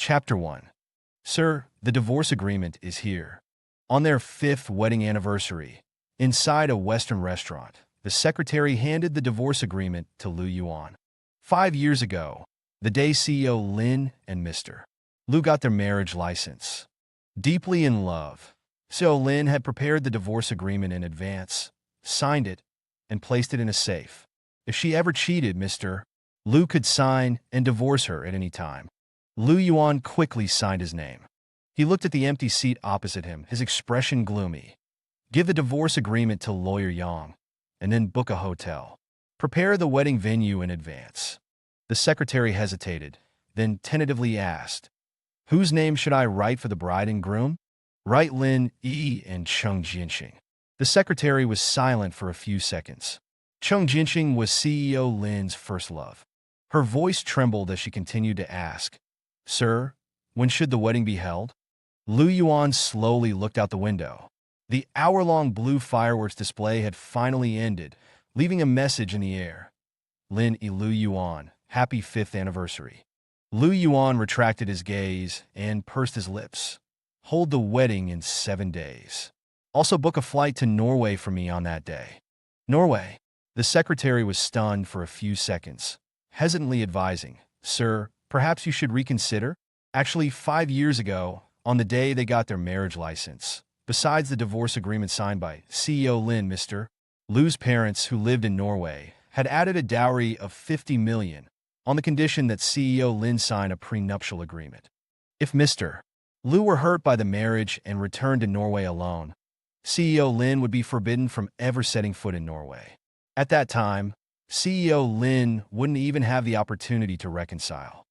Chapter 1. Sir, the divorce agreement is here. On their 5th wedding anniversary, inside a Western restaurant, the secretary handed the divorce agreement to Lu Yuan. 5 years ago, the day CEO Lin and Mr. Lu got their marriage license. Deeply in love, CEO Lin had prepared the divorce agreement in advance, signed it, and placed it in a safe. If she ever cheated, Mr. Lu could sign and divorce her at any time. Lu Yuan quickly signed his name. He looked at the empty seat opposite him, his expression gloomy. Give the divorce agreement to Lawyer Yang, and then book a hotel. Prepare the wedding venue in advance. The secretary hesitated, then tentatively asked, Whose name should I write for the bride and groom? Write Lin Yi and Cheng Jinxing. The secretary was silent for a few seconds. Cheng Jinxing was CEO Lin's first love. Her voice trembled as she continued to ask, Sir, when should the wedding be held? Lu Yuan slowly looked out the window. The hour-long blue fireworks display had finally ended, leaving a message in the air. Lin E. Lu Yuan, happy 5th anniversary. Lu Yuan retracted his gaze and pursed his lips. Hold the wedding in 7 days. Also book a flight to Norway for me on that day. Norway. The secretary was stunned for a few seconds, hesitantly advising, Sir, perhaps you should reconsider? Actually, 5 years ago, on the day they got their marriage license, besides the divorce agreement signed by CEO Lin, Mr. Lu's parents, who lived in Norway, had added a dowry of 50 million on the condition that CEO Lin sign a prenuptial agreement. If Mr. Lu were hurt by the marriage and returned to Norway alone, CEO Lin would be forbidden from ever setting foot in Norway. At that time, CEO Lin wouldn't even have the opportunity to reconcile.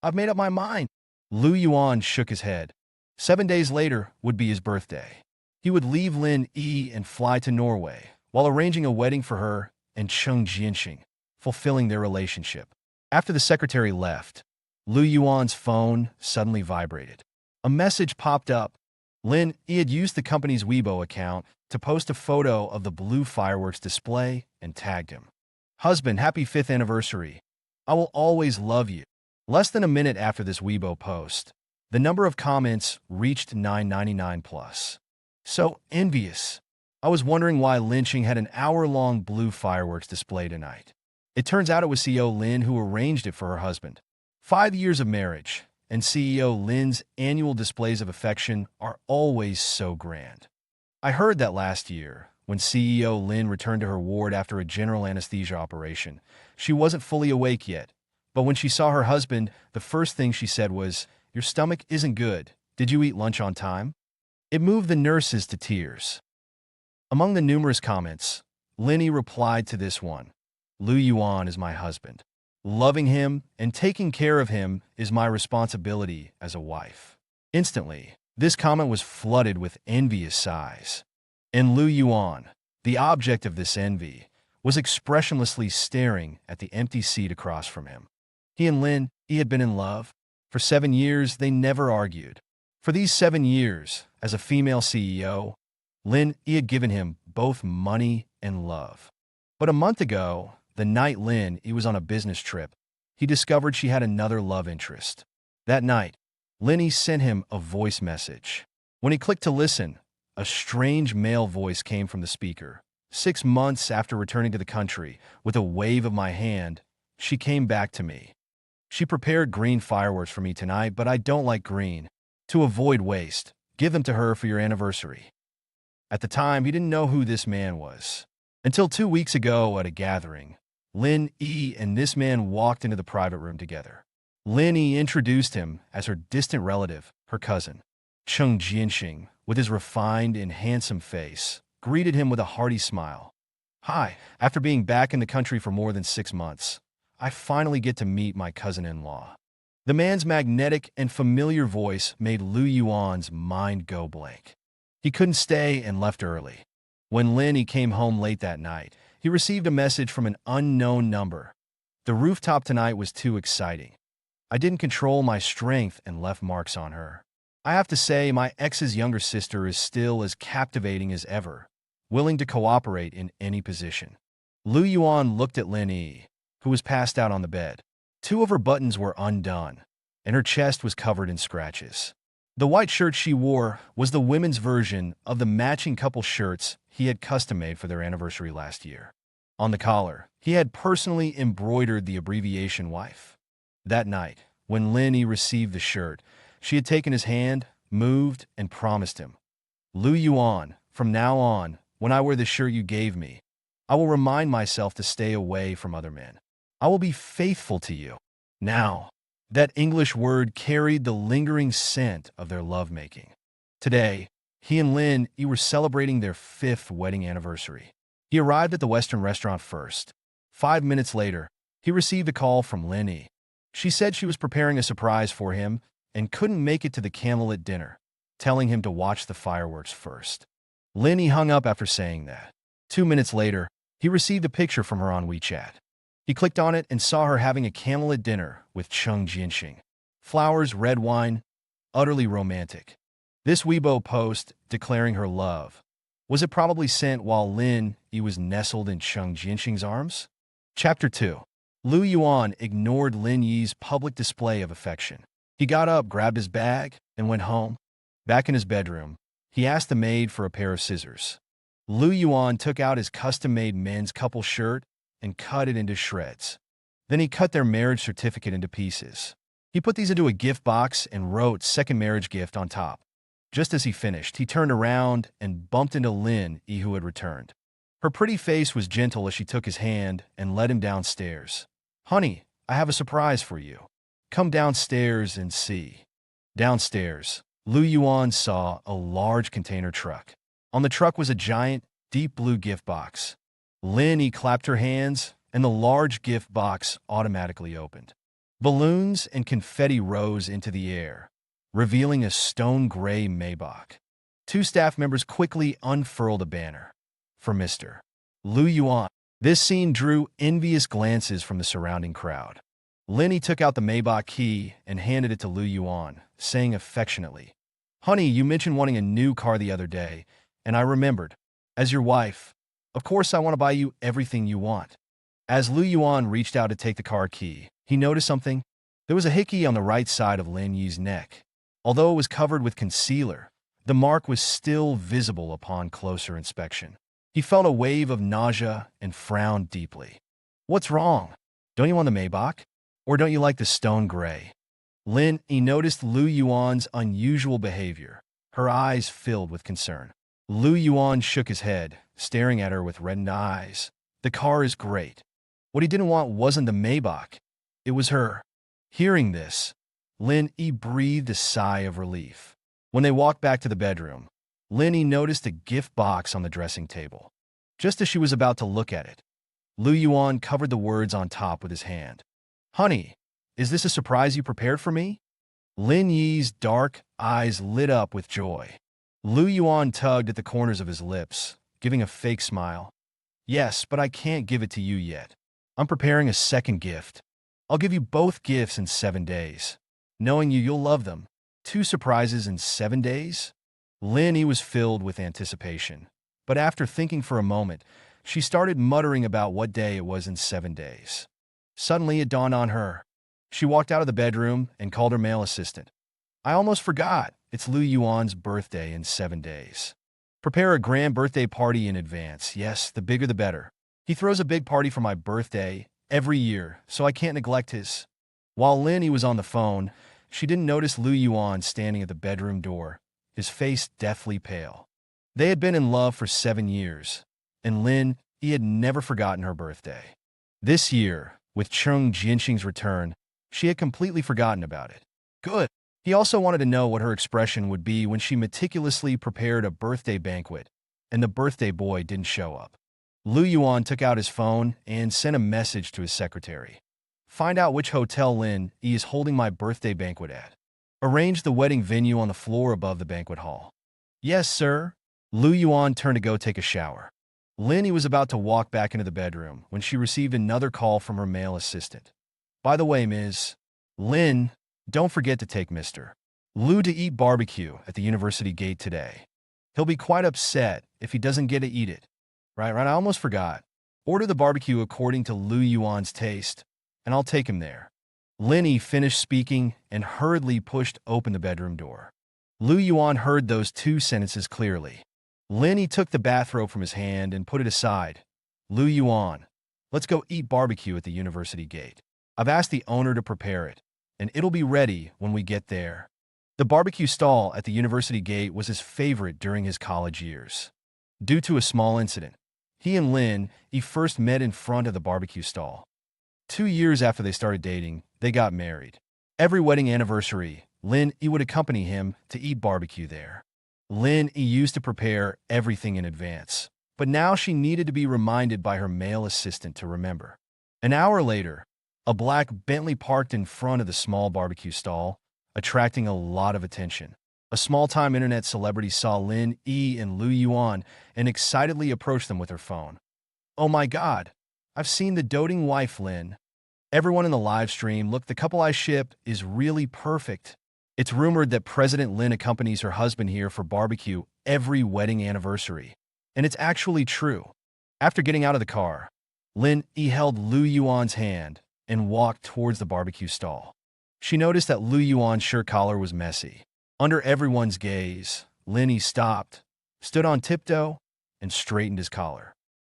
I've made up my mind. Lu Yuan shook his head. 7 days later would be his birthday. He would leave Lin Yi and fly to Norway, while arranging a wedding for her and Cheng Jinxing, fulfilling their relationship. After the secretary left, Lu Yuan's phone suddenly vibrated. A message popped up. Lin Yi had used the company's Weibo account to post a photo of the blue fireworks display and tagged him. Husband, happy 5th anniversary. I will always love you. Less than a minute after this Weibo post, the number of comments reached 999 plus. So envious. I was wondering why Lynching had an hour-long blue fireworks display tonight. It turns out it was CEO Lin who arranged it for her husband. 5 years of marriage, and CEO Lin's annual displays of affection are always so grand. I heard that last year, when CEO Lin returned to her ward after a general anesthesia operation, she wasn't fully awake yet. But when she saw her husband, the first thing she said was, Your stomach isn't good. Did you eat lunch on time? It moved the nurses to tears. Among the numerous comments, Linny replied to this one, Lu Yuan is my husband. Loving him and taking care of him is my responsibility as a wife. Instantly, this comment was flooded with envious sighs. And Lu Yuan, the object of this envy, was expressionlessly staring at the empty seat across from him. He and Lin Yi had been in love. For 7 years, they never argued. For these 7 years, as a female CEO, Lin Yi had given him both money and love. But a month ago, the night Lin Yi was on a business trip, he discovered she had another love interest. That night, Lin Yi sent him a voice message. When he clicked to listen, a strange male voice came from the speaker. 6 months after returning to the country, with a wave of my hand, she came back to me. She prepared green fireworks for me tonight, but I don't like green. To avoid waste, give them to her for your anniversary. At the time, he didn't know who this man was. Until 2 weeks ago at a gathering, Lin Yi and this man walked into the private room together. Lin Yi introduced him as her distant relative, her cousin. Cheng Jinxing, with his refined and handsome face, greeted him with a hearty smile. Hi, after being back in the country for more than 6 months, I finally get to meet my cousin-in-law. The man's magnetic and familiar voice made Lu Yuan's mind go blank. He couldn't stay and left early. When Lin Yi came home late that night, he received a message from an unknown number. The rooftop tonight was too exciting. I didn't control my strength and left marks on her. I have to say my ex's younger sister is still as captivating as ever, willing to cooperate in any position. Lu Yuan looked at Lin Yi, who was passed out on the bed. 2 of her buttons were undone. and her chest was covered in scratches. The white shirt she wore was the women's version of the matching couple shirts he had custom-made for their anniversary last year. On the collar, he had personally embroidered the abbreviation wife. That night, when Lin received the shirt, she had taken his hand, moved, and promised him, "Lu Yuan, from now on, when I wear the shirt you gave me, I will remind myself to stay away from other men. I will be faithful to you." Now, that English word carried the lingering scent of their lovemaking. Today, he and Lin were celebrating their 5th wedding anniversary. He arrived at the Western restaurant first. 5 minutes later, he received a call from Lin. She said she was preparing a surprise for him and couldn't make it to the candlelit dinner, telling him to watch the fireworks first. Lin hung up after saying that. 2 minutes later, he received a picture from her on WeChat. He clicked on it and saw her having a candlelit dinner with Chung Jianxing. Flowers, red wine, utterly romantic. This Weibo post declaring her love. Was it probably sent while Lin was nestled in Chung Jianxing's arms? Chapter 2. Lu Yuan ignored Lin Yi's public display of affection. He got up, grabbed his bag, and went home. Back in his bedroom, he asked the maid for a pair of scissors. Lu Yuan took out his custom-made men's couple shirt and cut it into shreds. Then he cut their marriage certificate into pieces. He put these into a gift box and wrote "second marriage gift" on top. Just as he finished, he turned around and bumped into Lin, who had returned. Her pretty face was gentle as she took his hand and led him downstairs. "Honey, I have a surprise for you. Come downstairs and see." Downstairs, Lu Yuan saw a large container truck. On the truck was a giant, deep blue gift box. Lin clapped her hands, and the large gift box automatically opened. Balloons and confetti rose into the air, revealing a stone-gray Maybach. 2 staff members quickly unfurled a banner. "For Mr. Lu Yuan." This scene drew envious glances from the surrounding crowd. Lin took out the Maybach key and handed it to Lu Yuan, saying affectionately, "Honey, you mentioned wanting a new car the other day, and I remembered. As your wife, of course I want to buy you everything you want." As Lu Yuan reached out to take the car key, he noticed something. There was a hickey on the right side of Lin Yi's neck. Although it was covered with concealer, the mark was still visible upon closer inspection. He felt a wave of nausea and frowned deeply. "What's wrong? Don't you want the Maybach? Or don't you like the stone gray?" Lin noticed Lu Yuan's unusual behavior. Her eyes filled with concern. Lu Yuan shook his head, staring at her with reddened eyes. "The car is great. What he didn't want wasn't the Maybach. It was her." Hearing this, Lin breathed a sigh of relief. When they walked back to the bedroom, Lin noticed a gift box on the dressing table. Just as she was about to look at it, Lu Yuan covered the words on top with his hand. "Honey, is this a surprise you prepared for me?" Lin Yi's dark eyes lit up with joy. Lu Yuan tugged at the corners of his lips, giving a fake smile. "Yes, but I can't give it to you yet. I'm preparing a second gift. I'll give you both gifts in 7 days. Knowing you'll love them. 2 surprises in 7 days?" Lin was filled with anticipation, but after thinking for a moment, she started muttering about what day it was in 7 days. Suddenly it dawned on her. She walked out of the bedroom and called her male assistant. "I almost forgot. It's Lu Yuan's birthday in 7 days. Prepare a grand birthday party in advance. Yes, the bigger the better. He throws a big party for my birthday every year, so I can't neglect his." While Lin was on the phone, she didn't notice Lu Yuan standing at the bedroom door, his face deathly pale. They had been in love for 7 years, and Lin had never forgotten her birthday. This year, with Chung Jianxing's return, she had completely forgotten about it. Good. He also wanted to know what her expression would be when she meticulously prepared a birthday banquet, and the birthday boy didn't show up. Lu Yuan took out his phone and sent a message to his secretary. "Find out which hotel Lin is holding my birthday banquet at. Arrange the wedding venue on the floor above the banquet hall." "Yes, sir." Lu Yuan turned to go take a shower. Lin was about to walk back into the bedroom when she received another call from her male assistant. "By the way, Ms. Lin, don't forget to take Mr. Lu to eat barbecue at the university gate today. He'll be quite upset if he doesn't get to eat it." Right, I almost forgot. "Order the barbecue according to Lu Yuan's taste, and I'll take him there." Linny finished speaking and hurriedly pushed open the bedroom door. Lu Yuan heard those two sentences clearly. Linny took the bathrobe from his hand and put it aside. Lu Yuan, let's go eat barbecue at the university gate. I've asked the owner to prepare it, and it'll be ready when we get there. The barbecue stall at the university gate was his favorite during his college years. Due to a small incident, he and Lin first met in front of the barbecue stall. 2 years after they started dating, they got married. Every wedding anniversary, Lin would accompany him to eat barbecue there. Lin used to prepare everything in advance, but now she needed to be reminded by her male assistant to remember. An hour later, a black Bentley parked in front of the small barbecue stall, attracting a lot of attention. A small-time internet celebrity saw Lin and Lu Yuan and excitedly approached them with her phone. "Oh my God, I've seen the doting wife, Lin." Everyone in the live stream, "Look, the couple I ship is really perfect." It's rumored that President Lin accompanies her husband here for barbecue every wedding anniversary. And it's actually true. After getting out of the car, Lin held Lu Yuan's hand and walked towards the barbecue stall. She noticed that Lu Yuan's shirt collar was messy. Under everyone's gaze, Lin stopped, stood on tiptoe, and straightened his collar.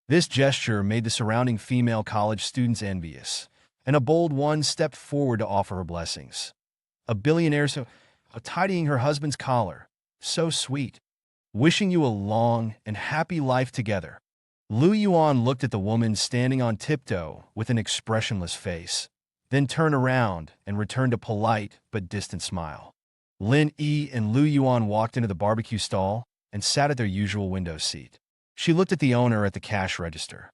This gesture made the surrounding female college students envious, and a bold one stepped forward to offer her blessings. A billionaire tidying her husband's collar. So sweet. Wishing you a long and happy life together. Lu Yuan looked at the woman standing on tiptoe with an expressionless face, then turned around and returned a polite but distant smile. Lin and Lu Yuan walked into the barbecue stall and sat at their usual window seat. She looked at the owner at the cash register.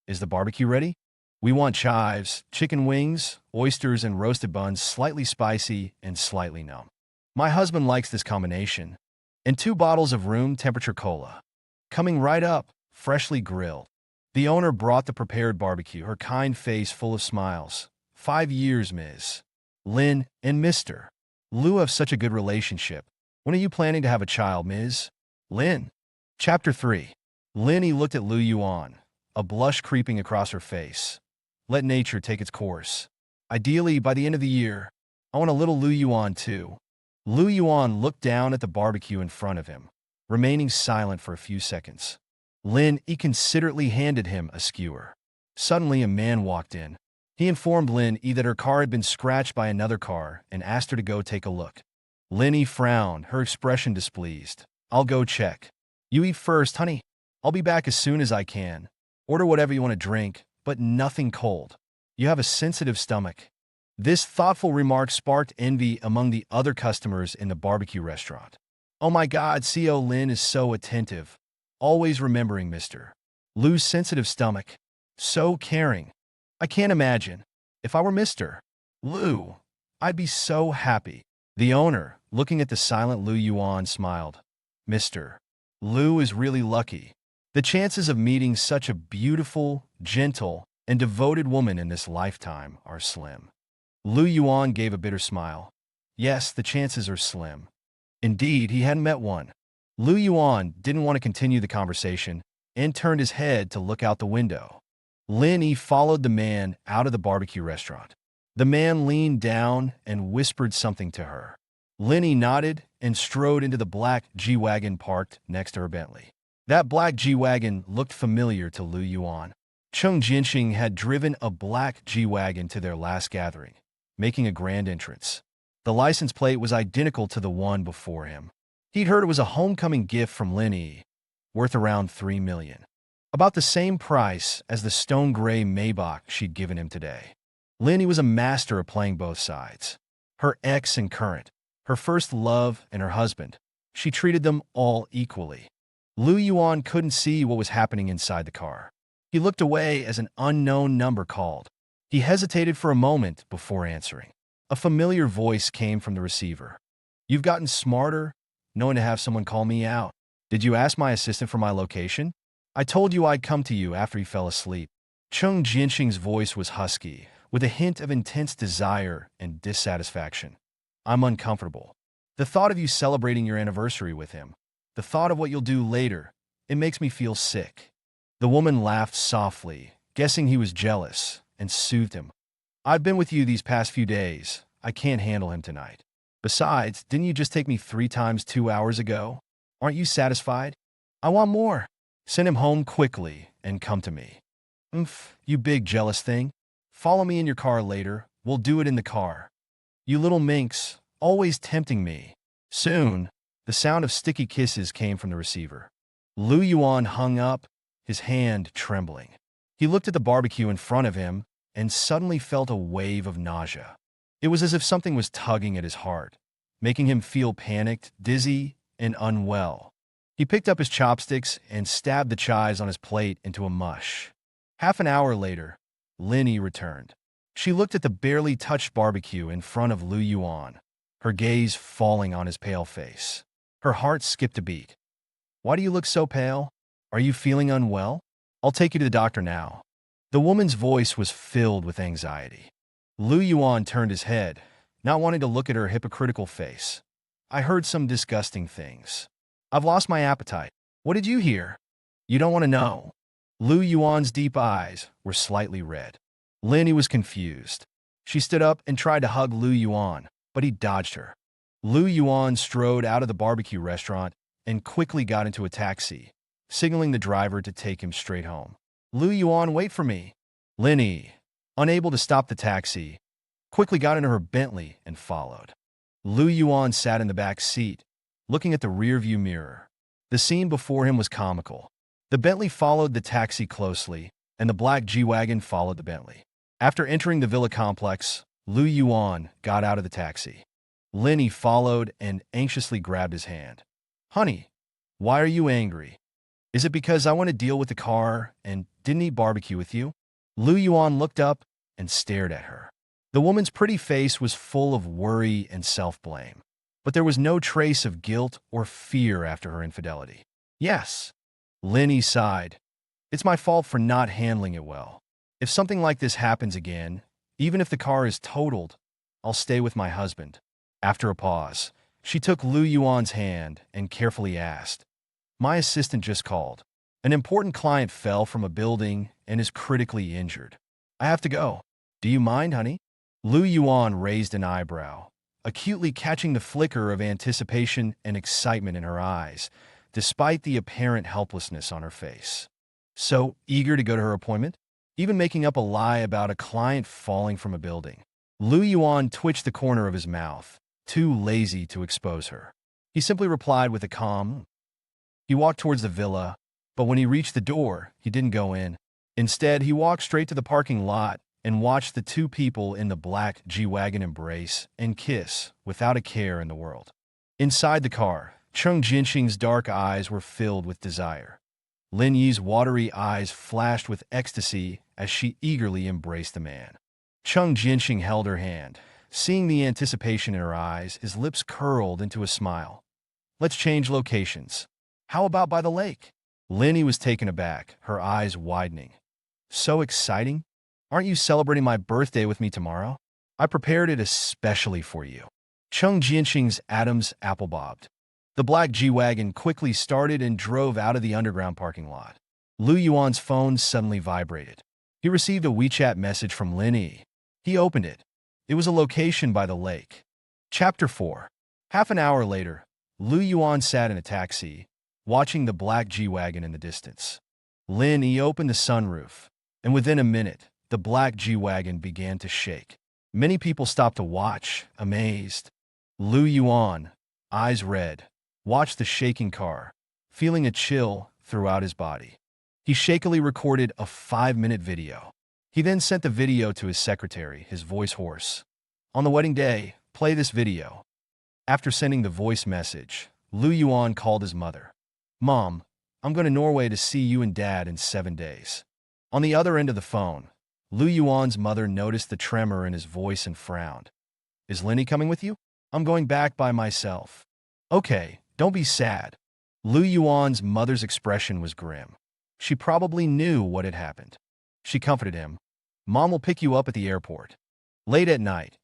"Is the barbecue ready? We want chives, chicken wings, oysters, and roasted buns, slightly spicy and slightly numb. My husband likes this combination. And 2 bottles of room temperature cola. Coming right up, freshly grilled." The owner brought the prepared barbecue, her kind face full of smiles. "5 years, Ms. Lin and Mr. Lu have such a good relationship. When are you planning to have a child, Ms. Lin?" Chapter 3. Lin looked at Lu Yuan, a blush creeping across her face. "Let nature take its course. Ideally, by the end of the year, I want a little Lu Yuan too." Lu Yuan looked down at the barbecue in front of him, remaining silent for a few seconds. Lin considerately handed him a skewer. Suddenly, a man walked in. He informed Lin that her car had been scratched by another car and asked her to go take a look. Lin frowned, her expression displeased. "I'll go check. You eat first, honey. I'll be back as soon as I can. Order whatever you want to drink, but nothing cold. You have a sensitive stomach." This thoughtful remark sparked envy among the other customers in the barbecue restaurant. "Oh my God, CO Lin is so attentive. Always remembering Mr. Lu's sensitive stomach. So caring. I can't imagine. If I were Mr. Lu, I'd be so happy." The owner, looking at the silent Lu Yuan, smiled. "Mr. Lu is really lucky. The chances of meeting such a beautiful, gentle, and devoted woman in this lifetime are slim." Lu Yuan gave a bitter smile. Yes, the chances are slim. Indeed, he hadn't met one. Lu Yuan didn't want to continue the conversation and turned his head to look out the window. Lin followed the man out of the barbecue restaurant. The man leaned down and whispered something to her. Lin nodded and strode into the black G-Wagon parked next to her Bentley. That black G-Wagon looked familiar to Lu Yuan. Cheng Jinxing had driven a black G-Wagon to their last gathering, making a grand entrance. The license plate was identical to the one before him. He'd heard it was a homecoming gift from Lin, worth around $3 million. About the same price as the stone gray Maybach she'd given him today. Lin was a master of playing both sides. Her ex and current, her first love and her husband. She treated them all equally. Lu Yuan couldn't see what was happening inside the car. He looked away as an unknown number called. He hesitated for a moment before answering. A familiar voice came from the receiver. "You've gotten smarter, knowing to have someone call me out. Did you ask my assistant for my location? I told you I'd come to you after he fell asleep." Cheng Jinxing's voice was husky, with a hint of intense desire and dissatisfaction. "I'm uncomfortable. The thought of you celebrating your anniversary with him, the thought of what you'll do later, it makes me feel sick." The woman laughed softly, guessing he was jealous, and soothed him. I've been with you these past few days. I can't handle him tonight. Besides, didn't you just take me 3 times 2 hours ago? Aren't you satisfied? I want more. Send him home quickly and come to me. Oomph, you big jealous thing. Follow me in your car later. We'll do it in the car. You little minx, always tempting me. Soon, the sound of sticky kisses came from the receiver. Lu Yuan hung up, his hand trembling. He looked at the barbecue in front of him and suddenly felt a wave of nausea. It was as if something was tugging at his heart, making him feel panicked, dizzy, and unwell. He picked up his chopsticks and stabbed the chives on his plate into a mush. Half an hour later, Linny returned. She looked at the barely touched barbecue in front of Lu Yuan, her gaze falling on his pale face. Her heart skipped a beat. Why do you look so pale? Are you feeling unwell? I'll take you to the doctor now. The woman's voice was filled with anxiety. Lu Yuan turned his head, not wanting to look at her hypocritical face. I heard some disgusting things. I've lost my appetite. What did you hear? You don't want to know. Lu Yuan's deep eyes were slightly red. Linny was confused. She stood up and tried to hug Lu Yuan, but he dodged her. Lu Yuan strode out of the barbecue restaurant and quickly got into a taxi, signaling the driver to take him straight home. Lu Yuan, wait for me. Linny, unable to stop the taxi, quickly got into her Bentley and followed. Lu Yuan sat in the back seat, looking at the rearview mirror. The scene before him was comical. The Bentley followed the taxi closely, and the black G-Wagon followed the Bentley. After entering the villa complex, Lu Yuan got out of the taxi. Linny followed and anxiously grabbed his hand. Honey, why are you angry? Is it because I want to deal with the car and didn't eat barbecue with you? Lu Yuan looked up and stared at her. The woman's pretty face was full of worry and self-blame, but there was no trace of guilt or fear after her infidelity. Yes, Linny sighed. It's my fault for not handling it well. If something like this happens again, even if the car is totaled, I'll stay with my husband. After a pause, she took Lu Yuan's hand and carefully asked, My assistant just called. An important client fell from a building and is critically injured. I have to go. Do you mind, honey? Lu Yuan raised an eyebrow, acutely catching the flicker of anticipation and excitement in her eyes, despite the apparent helplessness on her face. So eager to go to her appointment? Even making up a lie about a client falling from a building. Lu Yuan twitched the corner of his mouth, too lazy to expose her. He simply replied with a calm. He walked towards the villa, but when he reached the door, he didn't go in. Instead, he walked straight to the parking lot and watched the two people in the black G-Wagon embrace and kiss without a care in the world. Inside the car, Cheng Jinxing's dark eyes were filled with desire. Lin Yi's watery eyes flashed with ecstasy as she eagerly embraced the man. Cheng Jinxing held her hand. Seeing the anticipation in her eyes, his lips curled into a smile. Let's change locations. How about by the lake? Lin Yi was taken aback, her eyes widening. So exciting? Aren't you celebrating my birthday with me tomorrow? I prepared it especially for you. Cheng Jinxing's atoms apple bobbed. The black G-Wagon quickly started and drove out of the underground parking lot. Lu Yuan's phone suddenly vibrated. He received a WeChat message from Lin Yi. He opened it. It was a location by the lake. Chapter 4. Half an hour later, Lu Yuan sat in a taxi, watching the black G-Wagon in the distance. Lin Yi opened the sunroof, and within a minute, the black G-Wagon began to shake. Many people stopped to watch, amazed. Lu Yuan, eyes red, watched the shaking car, feeling a chill throughout his body. He shakily recorded a 5-minute video. He then sent the video to his secretary, his voice hoarse. On the wedding day, play this video. After sending the voice message, Lu Yuan called his mother. Mom, I'm going to Norway to see you and Dad in 7 days. On the other end of the phone, Lu Yuan's mother noticed the tremor in his voice and frowned. Is Linny coming with you? I'm going back by myself. Okay, don't be sad. Lu Yuan's mother's expression was grim. She probably knew what had happened. She comforted him. Mom will pick you up at the airport. Late at night,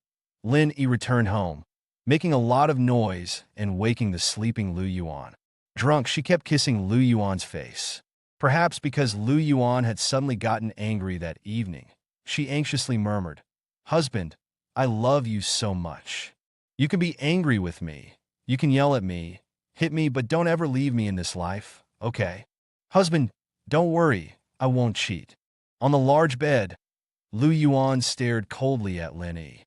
Lin Yi returned home, making a lot of noise and waking the sleeping Lu Yuan. Drunk, she kept kissing Lu Yuan's face. Perhaps because Lu Yuan had suddenly gotten angry that evening, she anxiously murmured, Husband, I love you so much. You can be angry with me. You can yell at me, hit me, but don't ever leave me in this life, okay? Husband, don't worry, I won't cheat. On the large bed, Lu Yuan stared coldly at Lin Yi.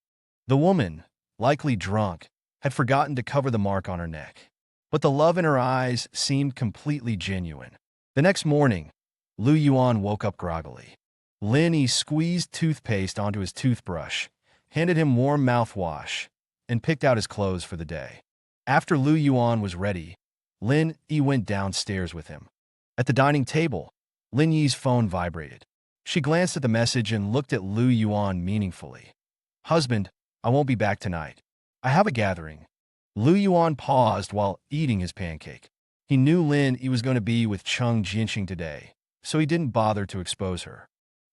The woman, likely drunk, had forgotten to cover the mark on her neck. But the love in her eyes seemed completely genuine. The next morning, Lu Yuan woke up groggily. Lin Yi squeezed toothpaste onto his toothbrush, handed him warm mouthwash, and picked out his clothes for the day. After Lu Yuan was ready, Lin Yi went downstairs with him. At the dining table, Lin Yi's phone vibrated. She glanced at the message and looked at Lu Yuan meaningfully. Husband, I won't be back tonight. I have a gathering. Lu Yuan paused while eating his pancake. He knew Lin Yi was going to be with Cheng Jinxing today, so he didn't bother to expose her.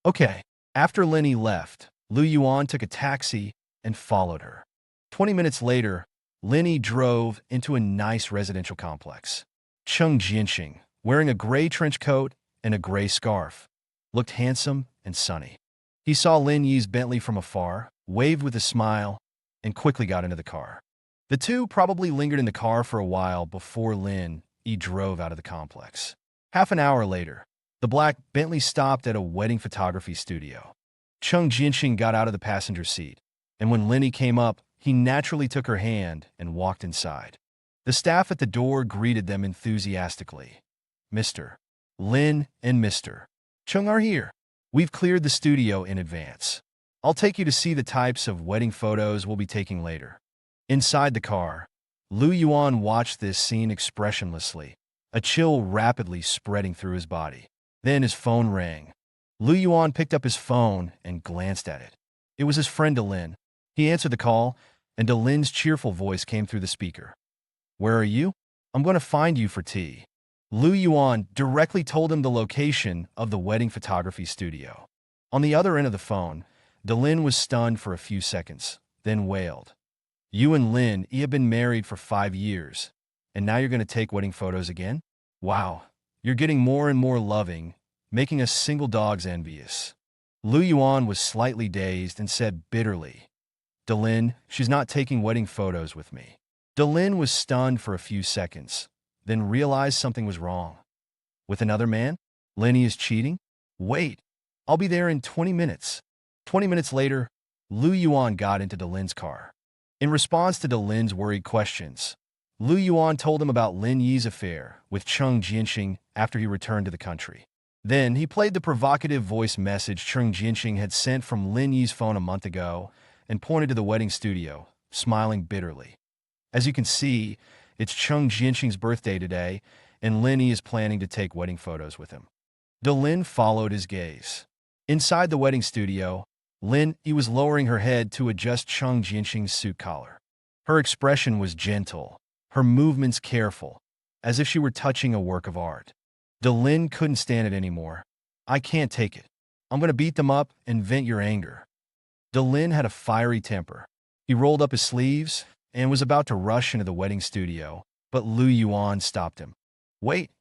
Okay. After Lin Yi left, Lu Yuan took a taxi and followed her. 20 minutes later, Lin Yi drove into a nice residential complex. Cheng Jinxing, wearing a gray trench coat and a gray scarf, looked handsome and sunny. He saw Lin Yi's Bentley from afar, waved with a smile, and quickly got into the car. The two probably lingered in the car for a while before Lin Yi drove out of the complex. Half an hour later, the black Bentley stopped at a wedding photography studio. Cheng Jinxing got out of the passenger seat, and when Lin Yi came up, he naturally took her hand and walked inside. The staff at the door greeted them enthusiastically. Mr. Lin and Mr. Cheng are here. We've cleared the studio in advance. I'll take you to see the types of wedding photos we'll be taking later. Inside the car, Lu Yuan watched this scene expressionlessly, a chill rapidly spreading through his body. Then his phone rang. Lu Yuan picked up his phone and glanced at it. It was his friend Delin. He answered the call, and Delin's cheerful voice came through the speaker. Where are you? I'm going to find you for tea. Lu Yuan directly told him the location of the wedding photography studio. On the other end of the phone, Delin was stunned for a few seconds, then wailed. You and Lin Yi have been married for 5 years, and now you're going to take wedding photos again? Wow, you're getting more and more loving, making us single dogs envious. Lu Yuan was slightly dazed and said bitterly, Delin, she's not taking wedding photos with me. Delin was stunned for a few seconds, then realized something was wrong. With another man? Lin Yi is cheating? Wait, I'll be there in 20 minutes. 20 minutes later, Lu Yuan got into Delin's car. In response to Delin's worried questions, Lu Yuan told him about Lin Yi's affair with Cheng Jinxing after he returned to the country. Then he played the provocative voice message Cheng Jinxing had sent from Lin Yi's phone a month ago and pointed to the wedding studio, smiling bitterly. As you can see, it's Cheng Jinxing's birthday today, and Lin Yi is planning to take wedding photos with him. Delin followed his gaze. Inside the wedding studio, Lin Yi was lowering her head to adjust Cheng Jinxing's suit collar. Her expression was gentle, her movements careful, as if she were touching a work of art. Delin couldn't stand it anymore. I can't take it. I'm going to beat them up and vent your anger. Delin had a fiery temper. He rolled up his sleeves and was about to rush into the wedding studio, but Lu Yuan stopped him. Wait,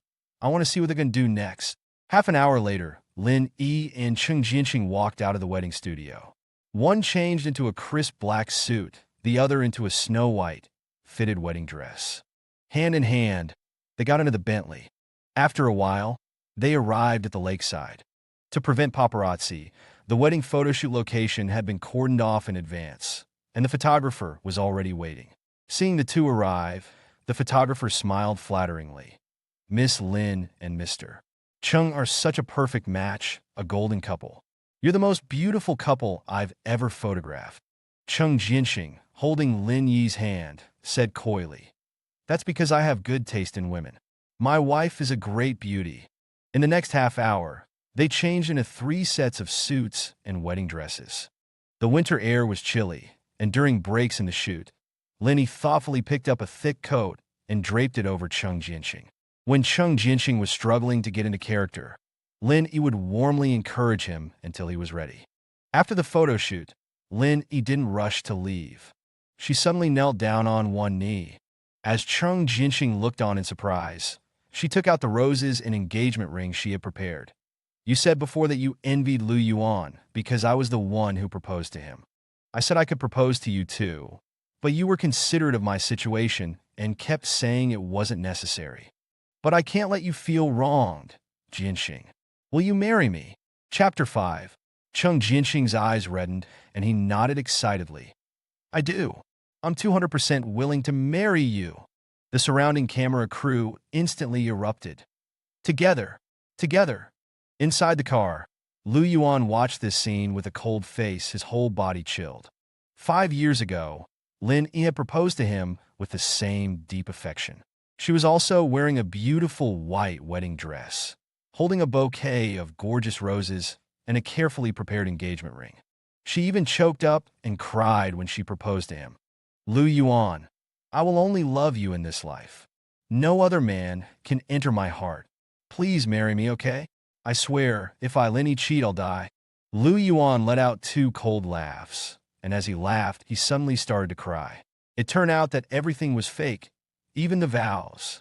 I want to see what they're going to do next. Half an hour later, Lin Yi and Cheng Jinxing walked out of the wedding studio. One changed into a crisp black suit, the other into a snow-white, fitted wedding dress. Hand in hand, they got into the Bentley. After a while, they arrived at the lakeside. To prevent paparazzi, the wedding photoshoot location had been cordoned off in advance, and the photographer was already waiting. Seeing the two arrive, the photographer smiled flatteringly. Miss Lin and Mr. Cheng are such a perfect match, a golden couple. You're the most beautiful couple I've ever photographed. Cheng Jinxing, holding Lin Yi's hand, said coyly. That's because I have good taste in women. My wife is a great beauty. In the next half hour, they changed into 3 sets of suits and wedding dresses. The winter air was chilly, and during breaks in the shoot, Lin Yi thoughtfully picked up a thick coat and draped it over Cheng Jinxing. When Cheng Jinxing was struggling to get into character, Lin Yi would warmly encourage him until he was ready. After the photo shoot, Lin Yi didn't rush to leave. She suddenly knelt down on one knee. As Cheng Jinxing looked on in surprise, she took out the roses and engagement rings she had prepared. You said before that you envied Lu Yuan because I was the one who proposed to him. I said I could propose to you too, but you were considerate of my situation and kept saying it wasn't necessary. But I can't let you feel wronged, Jianxing. Will you marry me? Chapter 5. Cheng Jianxing's eyes reddened, and he nodded excitedly. I do. I'm 200% willing to marry you. The surrounding camera crew instantly erupted. Together. Together. Inside the car, Lu Yuan watched this scene with a cold face, his whole body chilled. 5 years ago, Lin Yi had proposed to him with the same deep affection. She was also wearing a beautiful white wedding dress, holding a bouquet of gorgeous roses and a carefully prepared engagement ring. She even choked up and cried when she proposed to him. Lu Yuan, I will only love you in this life. No other man can enter my heart. Please marry me, okay? I swear, if I Lin Yi cheat, I'll die. Lu Yuan let out 2 cold laughs, and as he laughed, he suddenly started to cry. It turned out that everything was fake, even the vows.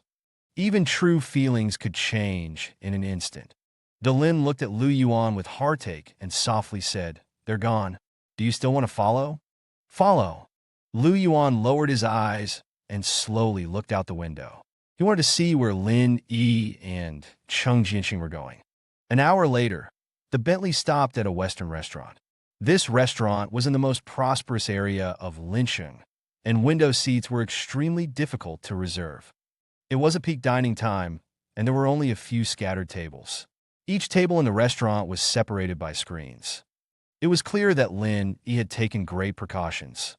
Even true feelings could change in an instant. Delin looked at Lu Yuan with heartache and softly said, They're gone. Do you still want to follow? Follow. Lu Yuan lowered his eyes and slowly looked out the window. He wanted to see where Lin Yi and Cheng Jianxing were going. An hour later, the Bentley stopped at a Western restaurant. This restaurant was in the most prosperous area of Lincheng, and window seats were extremely difficult to reserve. It was a peak dining time, and there were only a few scattered tables. Each table in the restaurant was separated by screens. It was clear that Lin Yi had taken great precautions.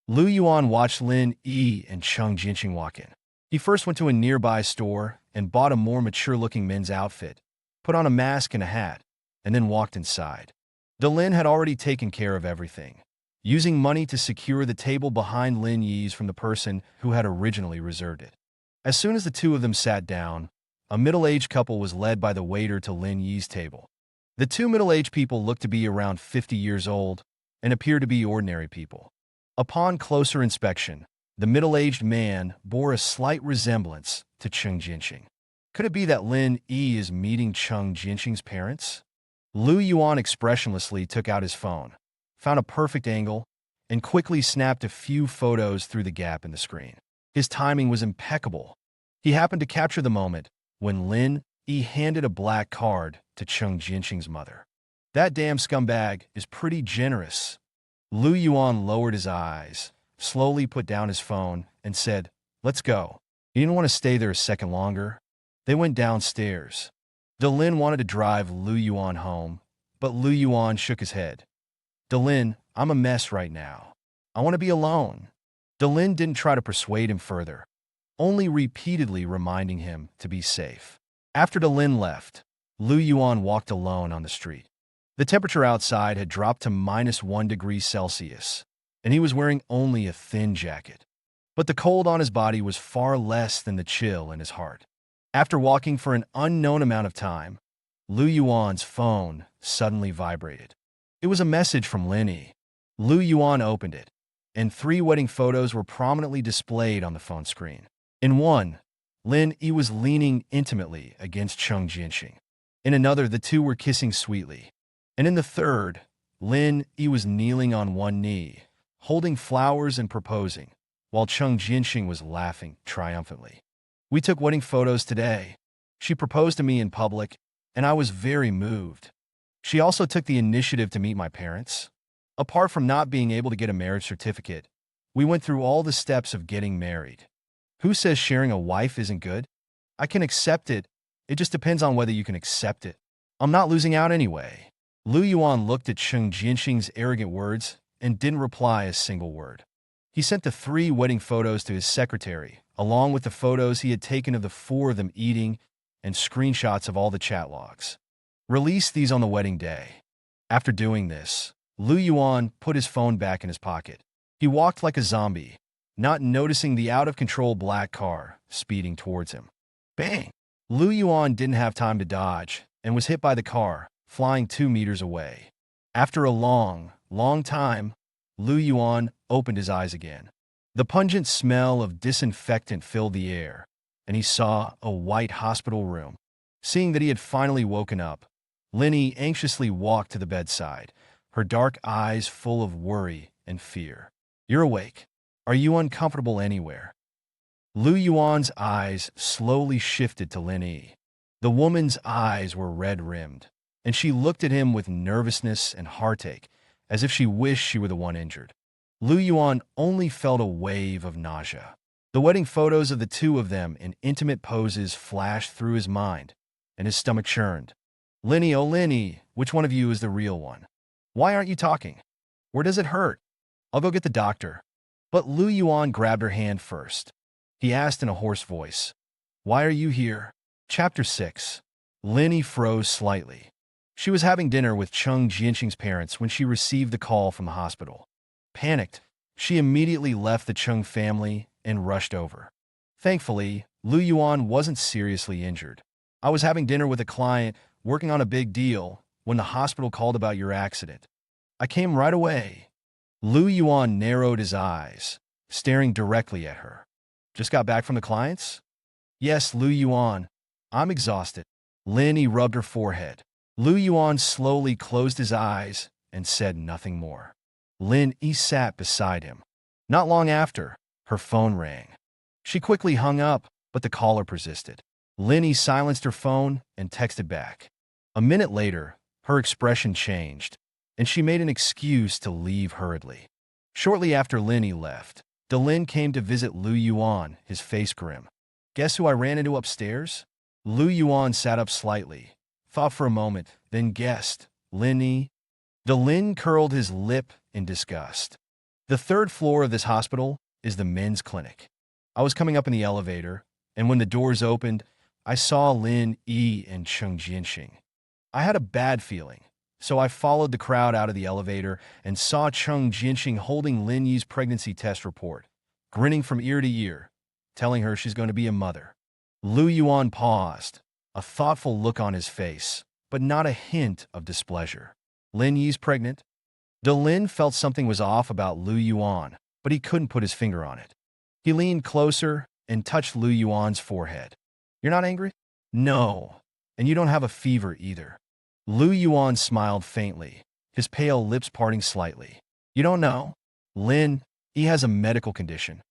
Lu Yuan watched Lin Yi and Cheng Jianxing walk in. He first went to a nearby store and bought a more mature-looking men's outfit, put on a mask and a hat, and then walked inside. Delin had already taken care of everything, using money to secure the table behind Lin Yi's from the person who had originally reserved it. As soon as the two of them sat down, a middle-aged couple was led by the waiter to Lin Yi's table. The 2 middle-aged people looked to be around 50 years old and appeared to be ordinary people. Upon closer inspection, the middle-aged man bore a slight resemblance to Cheng Jianxing. Could it be that Lin Yi is meeting Cheng Jianxing's parents? Lu Yuan expressionlessly took out his phone, found a perfect angle, and quickly snapped a few photos through the gap in the screen. His timing was impeccable. He happened to capture the moment when Lin Yi handed a black card to Cheng Jianxing's mother. That damn scumbag is pretty generous. Lu Yuan lowered his eyes, slowly put down his phone, and said, Let's go. He didn't want to stay there a second longer. They went downstairs. Delin wanted to drive Lu Yuan home, but Lu Yuan shook his head. Delin, I'm a mess right now. I want to be alone. Delin didn't try to persuade him further, only repeatedly reminding him to be safe. After Delin left, Lu Yuan walked alone on the street. The temperature outside had dropped to -1 degree Celsius, and he was wearing only a thin jacket. But the cold on his body was far less than the chill in his heart. After walking for an unknown amount of time, Lu Yuan's phone suddenly vibrated. It was a message from Lin Yi. Lu Yuan opened it, and 3 wedding photos were prominently displayed on the phone screen. In one, Lin Yi was leaning intimately against Cheng Jianxing. In another, the two were kissing sweetly. And in the third, Lin Yi was kneeling on one knee, holding flowers and proposing, while Cheng Jianxing was laughing triumphantly. We took wedding photos today. She proposed to me in public, and I was very moved. She also took the initiative to meet my parents. Apart from not being able to get a marriage certificate, we went through all the steps of getting married. Who says sharing a wife isn't good? I can accept it. It just depends on whether you can accept it. I'm not losing out anyway. Lu Yuan looked at Cheng Jianxing's arrogant words and didn't reply a single word. He sent the 3 wedding photos to his secretary, along with the photos he had taken of the 4 of them eating and screenshots of all the chat logs. Release these on the wedding day. After doing this, Lu Yuan put his phone back in his pocket. He walked like a zombie, not noticing the out-of-control black car speeding towards him. Bang! Lu Yuan didn't have time to dodge and was hit by the car, flying 2 meters away. After a long time, Lu Yuan opened his eyes again. The pungent smell of disinfectant filled the air, and he saw a white hospital room. Seeing that he had finally woken up, Lin Yi anxiously walked to the bedside, her dark eyes full of worry and fear. You're awake. Are you uncomfortable anywhere? Lu Yuan's eyes slowly shifted to Lin Yi. The woman's eyes were red-rimmed, and she looked at him with nervousness and heartache, as if she wished she were the one injured. Lu Yuan only felt a wave of nausea. The wedding photos of the two of them in intimate poses flashed through his mind, and his stomach churned. Linny, oh Linny, which one of you is the real one? Why aren't you talking? Where does it hurt? I'll go get the doctor. But Lu Yuan grabbed her hand first. He asked in a hoarse voice, Why are you here? Chapter 6. Linny froze slightly. She was having dinner with Cheng Jianxing's parents when she received the call from the hospital. Panicked, she immediately left the Cheng family and rushed over. Thankfully, Lu Yuan wasn't seriously injured. I was having dinner with a client working on a big deal when the hospital called about your accident. I came right away. Lu Yuan narrowed his eyes, staring directly at her. Just got back from the clients? Yes, Lu Yuan. I'm exhausted. Linny rubbed her forehead. Lu Yuan slowly closed his eyes and said nothing more. Lin Yi sat beside him. Not long after, her phone rang. She quickly hung up, but the caller persisted. Lin Yi silenced her phone and texted back. A minute later, her expression changed, and she made an excuse to leave hurriedly. Shortly after Lin Yi left, Delin came to visit Lu Yuan, his face grim. Guess who I ran into upstairs? Lu Yuan sat up slightly, thought for a moment, then guessed, Lin Yi. Delin curled his lip in disgust. The third floor of this hospital is the men's clinic. I was coming up in the elevator, and when the doors opened, I saw Lin Yi and Cheng Jianxing. I had a bad feeling, so I followed the crowd out of the elevator and saw Cheng Jianxing holding Lin Yi's pregnancy test report, grinning from ear to ear, telling her she's going to be a mother. Lu Yuan paused, a thoughtful look on his face, but not a hint of displeasure. Lin Yi's pregnant? Delin felt something was off about Lu Yuan, but he couldn't put his finger on it. He leaned closer and touched Lu Yuan's forehead. You're not angry? No. And you don't have a fever either. Lu Yuan smiled faintly, his pale lips parting slightly. You don't know? Lin, he has a medical condition.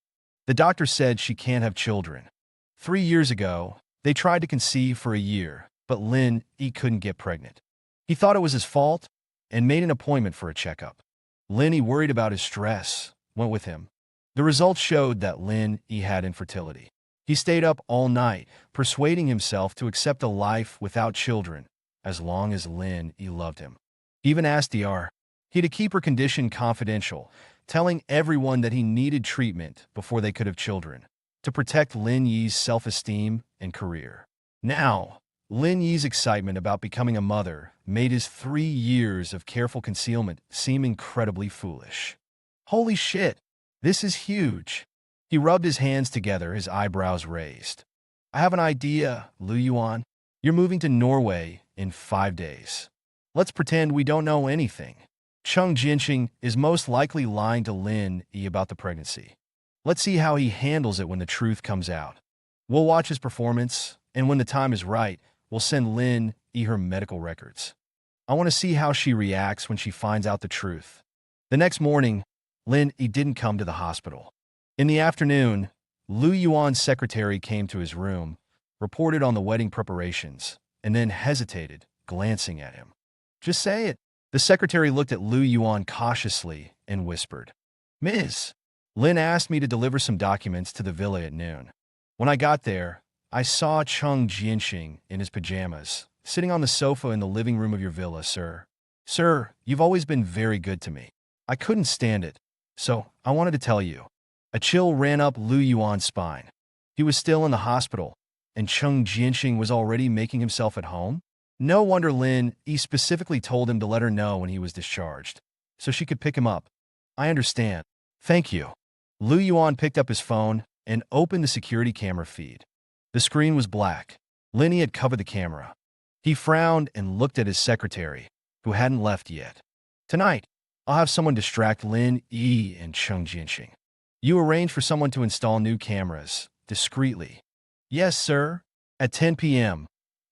The doctor said she can't have children. 3 years ago, they tried to conceive for a year, but Lin, he couldn't get pregnant. He thought it was his fault and made an appointment for a checkup. Lin, he worried about his stress, went with him. The results showed that Lin, he had infertility. He stayed up all night, persuading himself to accept a life without children, as long as Lin, he loved him. He even asked Dr. He to keep her condition confidential, telling everyone that he needed treatment before they could have children, to protect Lin Yi's self-esteem and career. Now, Lin Yi's excitement about becoming a mother made his 3 years of careful concealment seem incredibly foolish. Holy shit, this is huge. He rubbed his hands together, his eyebrows raised. I have an idea, Lu Yuan. You're moving to Norway in 5 days. Let's pretend we don't know anything. Cheng Jianxing is most likely lying to Lin Yi about the pregnancy. Let's see how he handles it when the truth comes out. We'll watch his performance, and when the time is right, we'll send Lin Yi her medical records. I want to see how she reacts when she finds out the truth. The next morning, Lin Yi didn't come to the hospital. In the afternoon, Lu Yuan's secretary came to his room, reported on the wedding preparations, and then hesitated, glancing at him. Just say it. The secretary looked at Lu Yuan cautiously and whispered, Ms. Lin asked me to deliver some documents to the villa at noon. When I got there, I saw Cheng Jianxing in his pajamas, sitting on the sofa in the living room of your villa, sir. Sir, you've always been very good to me. I couldn't stand it, so I wanted to tell you. A chill ran up Lu Yuan's spine. He was still in the hospital, and Cheng Jianxing was already making himself at home? No wonder Lin Yi specifically told him to let her know when he was discharged, so she could pick him up. I understand. Thank you. Lu Yuan picked up his phone and opened the security camera feed. The screen was black. Lin Yi had covered the camera. He frowned and looked at his secretary, who hadn't left yet. Tonight, I'll have someone distract Lin Yi and Cheng Jianxing. You arrange for someone to install new cameras, discreetly. Yes, sir. At 10 p.m.,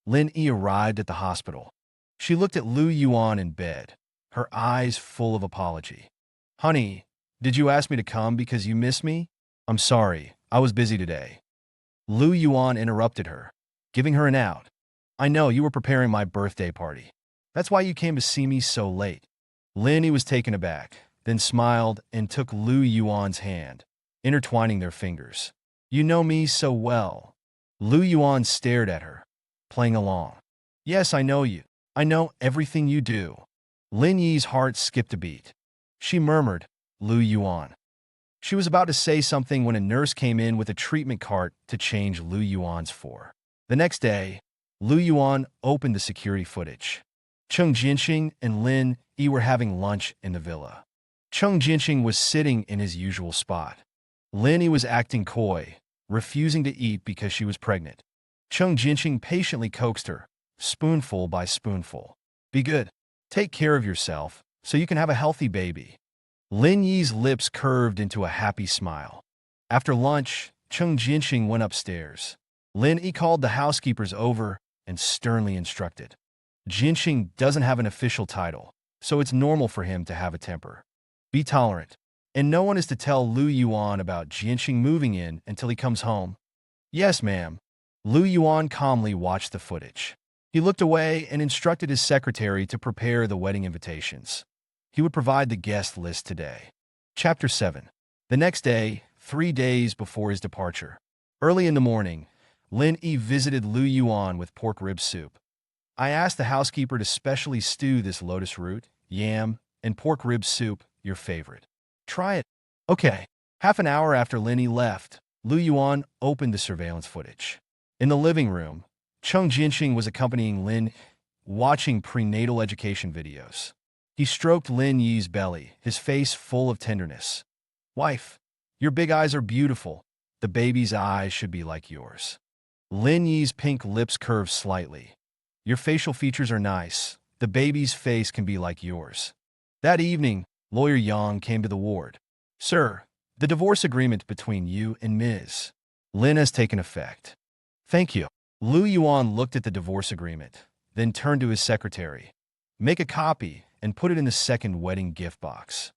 Lin Yi arrived at the hospital. She looked at Lu Yuan in bed, her eyes full of apology. Honey, Did you ask me to come because you miss me? I'm sorry, I was busy today. Lu Yuan interrupted her, giving her an out. I know you were preparing my birthday party. That's why you came to see me so late. Lin was taken aback, then smiled and took Lu Yuan's hand, intertwining their fingers. You know me so well. Lu Yuan stared at her, playing along. Yes, I know you. I know everything you do. Lin Yi's heart skipped a beat. She murmured, Lu Yuan. She was about to say something when a nurse came in with a treatment cart to change Lu Yuan's for. The next day, Lu Yuan opened the security footage. Cheng Jinxing and Lin Yi were having lunch in the villa. Cheng Jinxing was sitting in his usual spot. Lin Yi was acting coy, refusing to eat because she was pregnant. Cheng Jinxing patiently coaxed her, spoonful by spoonful. Be good. Take care of yourself, so you can have a healthy baby. Lin Yi's lips curved into a happy smile. After lunch, Cheng Jinxing went upstairs. Lin Yi called the housekeepers over and sternly instructed. Jinxing doesn't have an official title, so it's normal for him to have a temper. Be tolerant, and no one is to tell Lu Yuan about Jinxing moving in until he comes home. Yes, ma'am. Lu Yuan calmly watched the footage. He looked away and instructed his secretary to prepare the wedding invitations. He would provide the guest list today. Chapter 7. The next day, 3 days before his departure. Early in the morning, Lin Yi visited Lu Yuan with pork rib soup. I asked the housekeeper to specially stew this lotus root, yam, and pork rib soup, your favorite. Try it. Okay. Half an hour after Lin Yi left, Lu Yuan opened the surveillance footage. In the living room, Cheng Jinxing was accompanying Lin, watching prenatal education videos. He stroked Lin Yi's belly, his face full of tenderness. Wife, your big eyes are beautiful. The baby's eyes should be like yours. Lin Yi's pink lips curved slightly. Your facial features are nice. The baby's face can be like yours. That evening, Lawyer Yang came to the ward. Sir, the divorce agreement between you and Ms. Lin has taken effect. Thank you. Lu Yuan looked at the divorce agreement, then turned to his secretary. Make a copy and put it in the second wedding gift box.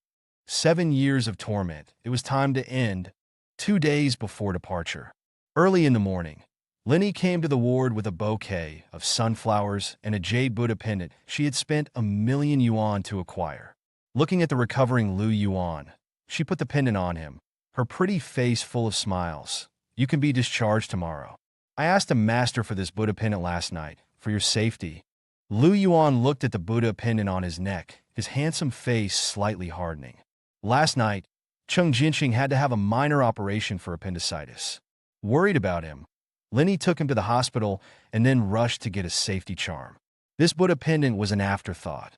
7 years of torment. It was time to end. 2 days before departure. Early in the morning, Lin Yi came to the ward with a bouquet of sunflowers and a jade Buddha pendant she had spent 1,000,000 yuan to acquire. Looking at the recovering Lu Yuan, she put the pendant on him, her pretty face full of smiles. You can be discharged tomorrow. I asked a master for this Buddha pendant last night, for your safety. Lu Yuan looked at the Buddha pendant on his neck, his handsome face slightly hardening. Last night, Cheng Jinxing had to have a minor operation for appendicitis. Worried about him, Lin Yi took him to the hospital and then rushed to get a safety charm. This Buddha pendant was an afterthought.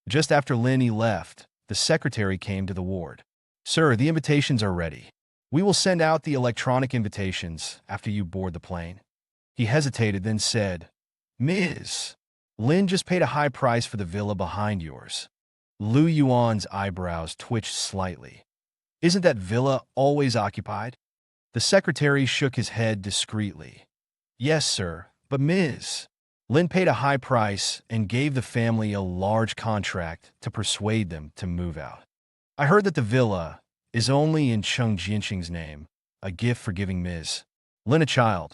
Just after Lin Yi left, the secretary came to the ward. Sir, the invitations are ready. We will send out the electronic invitations after you board the plane. He hesitated, then said, Ms. Lin just paid a high price for the villa behind yours. Lu Yuan's eyebrows twitched slightly. Isn't that villa always occupied? The secretary shook his head discreetly. Yes, sir, but Ms. Lin paid a high price and gave the family a large contract to persuade them to move out. I heard that the villa is only in Cheng Jinxing's name, a gift for giving Ms. Lin a child.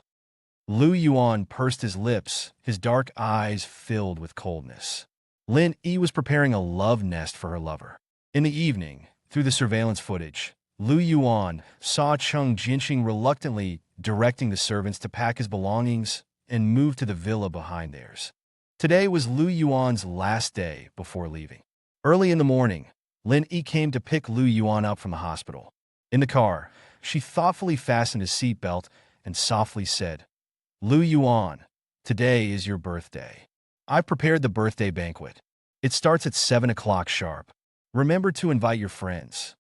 Lu Yuan pursed his lips, his dark eyes filled with coldness. Lin Yi was preparing a love nest for her lover. In the evening, through the surveillance footage, Lu Yuan saw Cheng Jinxing reluctantly directing the servants to pack his belongings and move to the villa behind theirs. Today was Lu Yuan's last day before leaving. Early in the morning, Lin Yi came to pick Lu Yuan up from the hospital. In the car, she thoughtfully fastened his seatbelt and softly said, Lu Yuan, today is your birthday. I've prepared the birthday banquet. It starts at 7 o'clock sharp. Remember to invite your friends.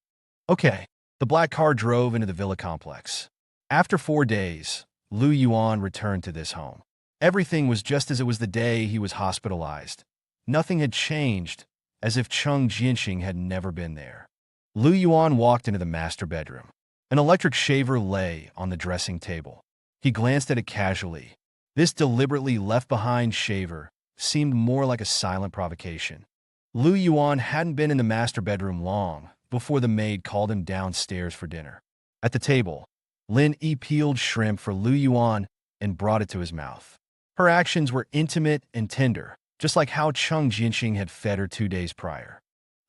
Okay. The black car drove into the villa complex. After 4 days, Lu Yuan returned to this home. Everything was just as it was the day he was hospitalized. Nothing had changed, as if Cheng Jinxing had never been there. Lu Yuan walked into the master bedroom. An electric shaver lay on the dressing table. He glanced at it casually. This deliberately left-behind shaver seemed more like a silent provocation. Lu Yuan hadn't been in the master bedroom long, before the maid called him downstairs for dinner. At the table, Lin Yi peeled shrimp for Lu Yuan and brought it to his mouth. Her actions were intimate and tender, just like how Cheng Jinxing had fed her 2 days prior.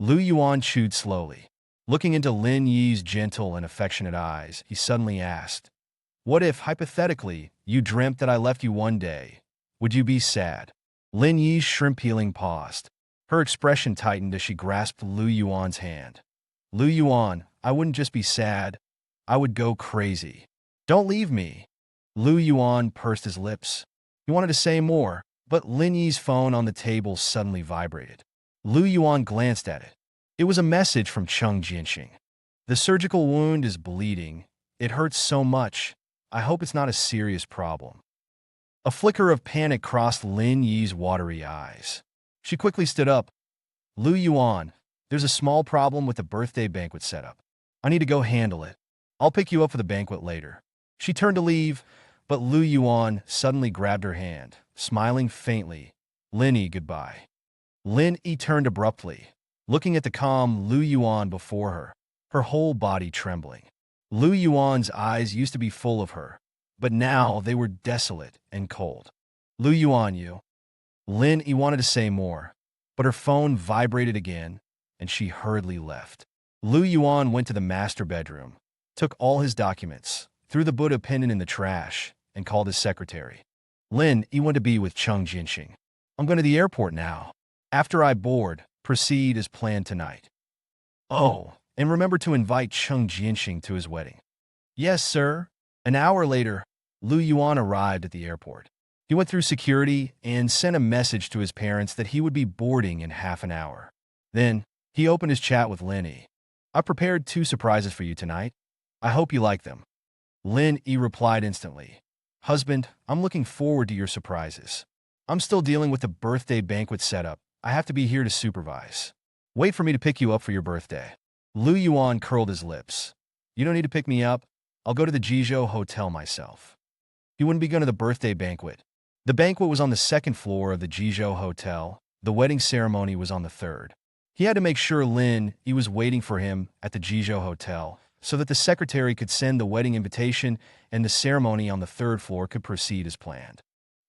Lu Yuan chewed slowly. Looking into Lin Yi's gentle and affectionate eyes, he suddenly asked, "What if, hypothetically, you dreamt that I left you one day? Would you be sad?" Lin Yi's shrimp peeling paused. Her expression tightened as she grasped Lu Yuan's hand. "Lu Yuan, I wouldn't just be sad. I would go crazy. Don't leave me." Lu Yuan pursed his lips. He wanted to say more, but Lin Yi's phone on the table suddenly vibrated. Lu Yuan glanced at it. It was a message from Cheng Jinxing. "The surgical wound is bleeding. It hurts so much. I hope it's not a serious problem." A flicker of panic crossed Lin Yi's watery eyes. She quickly stood up. "Lu Yuan, there's a small problem with the birthday banquet setup. I need to go handle it. I'll pick you up for the banquet later." She turned to leave, but Lu Yuan suddenly grabbed her hand, smiling faintly. "Lin Yi, goodbye." Lin Yi turned abruptly, looking at the calm Lu Yuan before her, her whole body trembling. Lu Yuan's eyes used to be full of her, but now they were desolate and cold. "Lu Yuan, you." Lin Yi wanted to say more, but her phone vibrated again, and she hurriedly left. Lu Yuan went to the master bedroom, took all his documents, threw the Buddha pendant in the trash, and called his secretary. "Lin Yi went to be with Cheng Jinxing. I'm going to the airport now. After I board, proceed as planned tonight. Oh, and remember to invite Cheng Jinxing to his wedding." "Yes, sir." An hour later, Lu Yuan arrived at the airport. He went through security and sent a message to his parents that he would be boarding in half an hour. Then, he opened his chat with Lin Yi. "I prepared 2 surprises for you tonight. I hope you like them." Lin Yi replied instantly, "Husband, I'm looking forward to your surprises. I'm still dealing with the birthday banquet setup. I have to be here to supervise. Wait for me to pick you up for your birthday." Lu Yuan curled his lips. "You don't need to pick me up. I'll go to the Jizhou Hotel myself." He wouldn't be going to the birthday banquet. The banquet was on the 2nd floor of the Jizhou Hotel. The wedding ceremony was on the 3rd. He had to make sure Lin Yi was waiting for him at the Jizhou Hotel so that the secretary could send the wedding invitation and the ceremony on the 3rd floor could proceed as planned.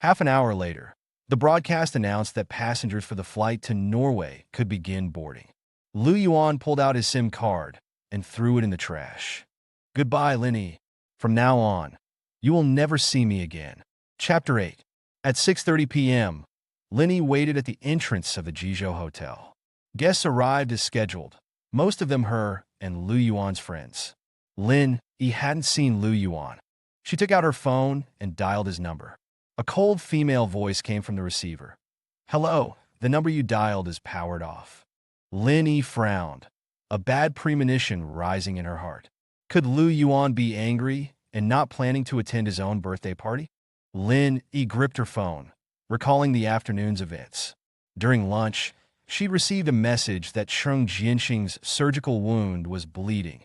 Half an hour later, the broadcast announced that passengers for the flight to Norway could begin boarding. Lu Yuan pulled out his SIM card and threw it in the trash. "Goodbye, Lin Yi. From now on, you will never see me again." Chapter 8. At 6:30 p.m., Lin Yi waited at the entrance of the Jizhou Hotel. Guests arrived as scheduled, most of them her and Lu Yuan's friends. Lin Yi hadn't seen Lu Yuan. She took out her phone and dialed his number. A cold female voice came from the receiver. "Hello, the number you dialed is powered off." Lin Yi frowned, a bad premonition rising in her heart. Could Lu Yuan be angry and not planning to attend his own birthday party? Lin Yi gripped her phone, recalling the afternoon's events. During lunch, she received a message that Cheng Jinxing's surgical wound was bleeding,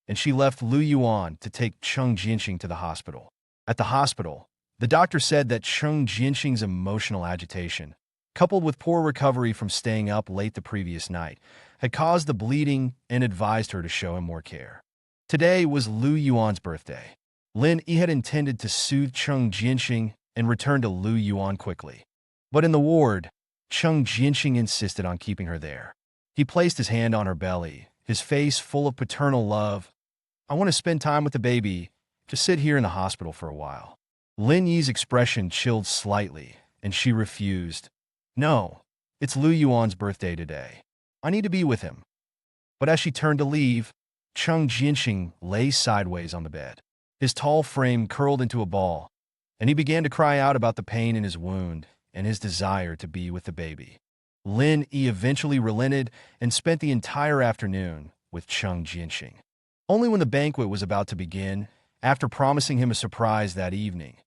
and she left Lu Yuan to take Cheng Jinxing to the hospital. At the hospital, the doctor said that Cheng Jinxing's emotional agitation, coupled with poor recovery from staying up late the previous night, had caused the bleeding and advised her to show him more care. Today was Lu Yuan's birthday. Lin Yi had intended to soothe Cheng Jinxing and return to Lu Yuan quickly. But in the ward, Cheng Jinxing insisted on keeping her there. He placed his hand on her belly, his face full of paternal love. "I want to spend time with the baby. Just sit here in the hospital for a while." Lin Yi's expression chilled slightly, and she refused. "No, it's Lu Yuan's birthday today. I need to be with him." But as she turned to leave, Cheng Jinxing lay sideways on the bed. His tall frame curled into a ball, and he began to cry out about the pain in his wound and his desire to be with the baby. Lin Yi eventually relented and spent the entire afternoon with Cheng Jinxing. Only when the banquet was about to begin, after promising him a surprise that evening,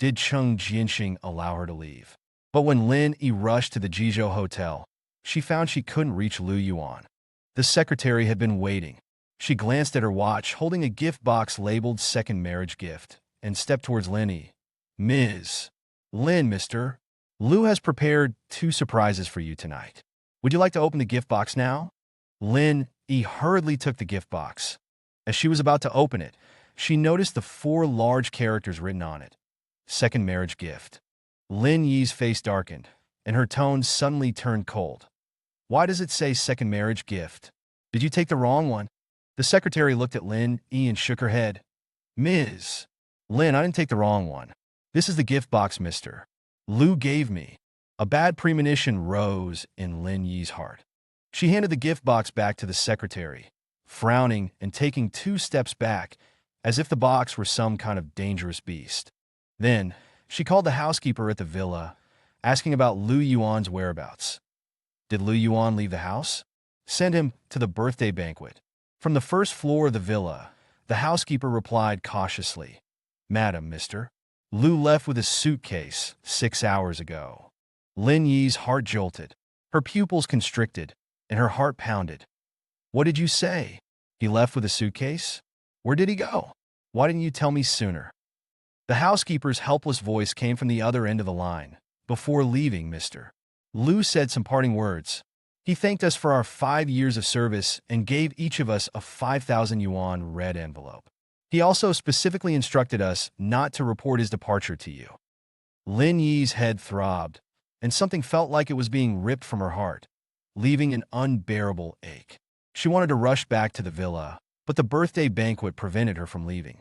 did Cheng Jinxing allow her to leave. But when Lin Yi rushed to the Jizhou Hotel, she found she couldn't reach Lu Yuan. The secretary had been waiting. She glanced at her watch, holding a gift box labeled second marriage gift, and stepped towards Lin Yi. "Ms. Lin, Mr. Lu has prepared 2 surprises for you tonight. Would you like to open the gift box now?" Lin Yi hurriedly took the gift box. As she was about to open it, she noticed the 4 large characters written on it. Second marriage gift. Lin Yi's face darkened, and her tone suddenly turned cold. Why does it say second marriage gift? Did you take the wrong one? The secretary looked at Lin Yi and shook her head. Ms. Lin, I didn't take the wrong one. This is the gift box, mister. Lu gave me. A bad premonition rose in Lin Yi's heart. She handed the gift box back to the secretary, frowning and taking 2 steps back, as if the box were some kind of dangerous beast. Then, she called the housekeeper at the villa, asking about Lu Yuan's whereabouts. Did Lu Yuan leave the house? Send him to the birthday banquet. From the first floor of the villa, the housekeeper replied cautiously, Madam, mister. Lu left with his suitcase 6 hours ago. Lin Yi's heart jolted. Her pupils constricted, and her heart pounded. What did you say? He left with a suitcase? Where did he go? Why didn't you tell me sooner? The housekeeper's helpless voice came from the other end of the line. Before leaving, mister. Lu said some parting words. He thanked us for our 5 years of service and gave each of us a 5,000 yuan red envelope. He also specifically instructed us not to report his departure to you. Lin Yi's head throbbed, and something felt like it was being ripped from her heart, leaving an unbearable ache. She wanted to rush back to the villa, but the birthday banquet prevented her from leaving.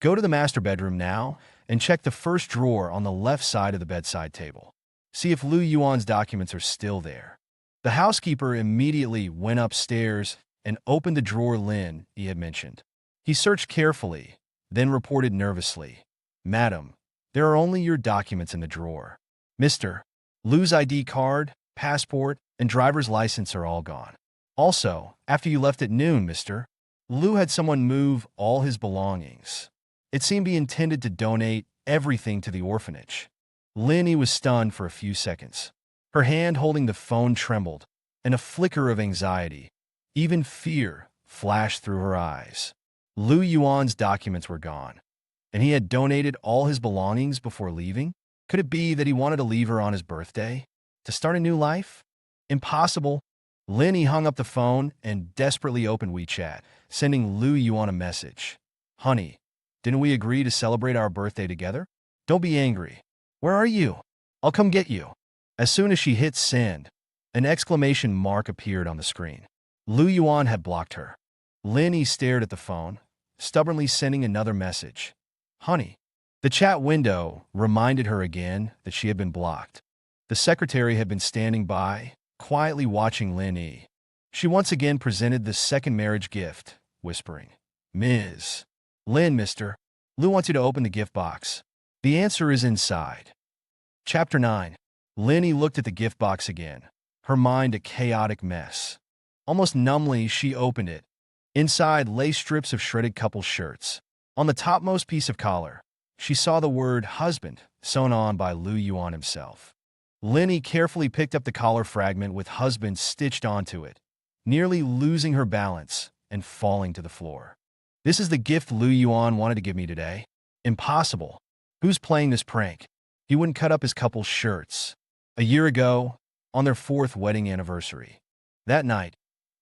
Go to the master bedroom now and check the first drawer on the left side of the bedside table. See if Lu Yuan's documents are still there. The housekeeper immediately went upstairs and opened the drawer Lin Yi had mentioned. He searched carefully, then reported nervously, Madam, there are only your documents in the drawer. Mister, Lu's ID card, passport, and driver's license are all gone. Also, after you left at noon, mister, Lu had someone move all his belongings. It seemed he intended to donate everything to the orphanage. Lin Yi was stunned for a few seconds. Her hand holding the phone trembled, and a flicker of anxiety, even fear, flashed through her eyes. Lu Yuan's documents were gone, and he had donated all his belongings before leaving? Could it be that he wanted to leave her on his birthday? To start a new life? Impossible. Lin Yi hung up the phone and desperately opened WeChat, sending Lu Yuan a message. Honey, didn't we agree to celebrate our birthday together? Don't be angry. Where are you? I'll come get you. As soon as she hit send, an exclamation mark appeared on the screen. Lu Yuan had blocked her. Lin Yi stared at the phone, stubbornly sending another message. Honey. The chat window reminded her again that she had been blocked. The secretary had been standing by, quietly watching Lin Yi. She once again presented the second marriage gift, whispering, Ms. Lin, mister. Lu wants you to open the gift box. The answer is inside. Chapter 9. Lin Yi looked at the gift box again, her mind a chaotic mess. Almost numbly, she opened it. Inside lay strips of shredded couple shirts. On the topmost piece of collar, she saw the word husband sewn on by Lu Yuan himself. Lin Yi carefully picked up the collar fragment with husband stitched onto it, nearly losing her balance and falling to the floor. This is the gift Lu Yuan wanted to give me today? Impossible. Who's playing this prank? He wouldn't cut up his couple's shirts. A year ago, on their 4th wedding anniversary. That night,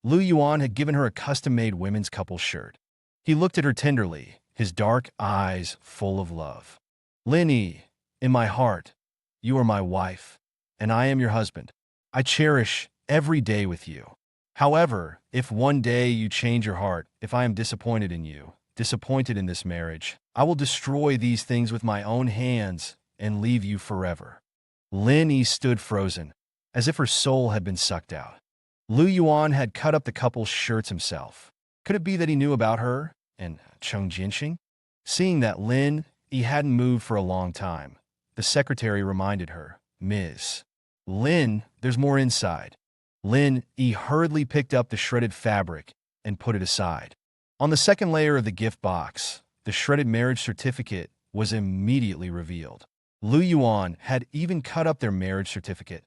Lu Yuan had given her a custom-made women's couple shirt. He looked at her tenderly, his dark eyes full of love. Lin Yi, in my heart, you are my wife, and I am your husband. I cherish every day with you. However, if one day you change your heart, if I am disappointed in you, disappointed in this marriage, I will destroy these things with my own hands and leave you forever. Lin Yi stood frozen, as if her soul had been sucked out. Lu Yuan had cut up the couple's shirts himself. Could it be that he knew about her and Cheng Jinxing? Seeing that Lin Yi hadn't moved for a long time, the secretary reminded her, Ms. Lin, there's more inside. Lin Yi hurriedly picked up the shredded fabric and put it aside. On the second layer of the gift box, the shredded marriage certificate was immediately revealed. Lu Yuan had even cut up their marriage certificate.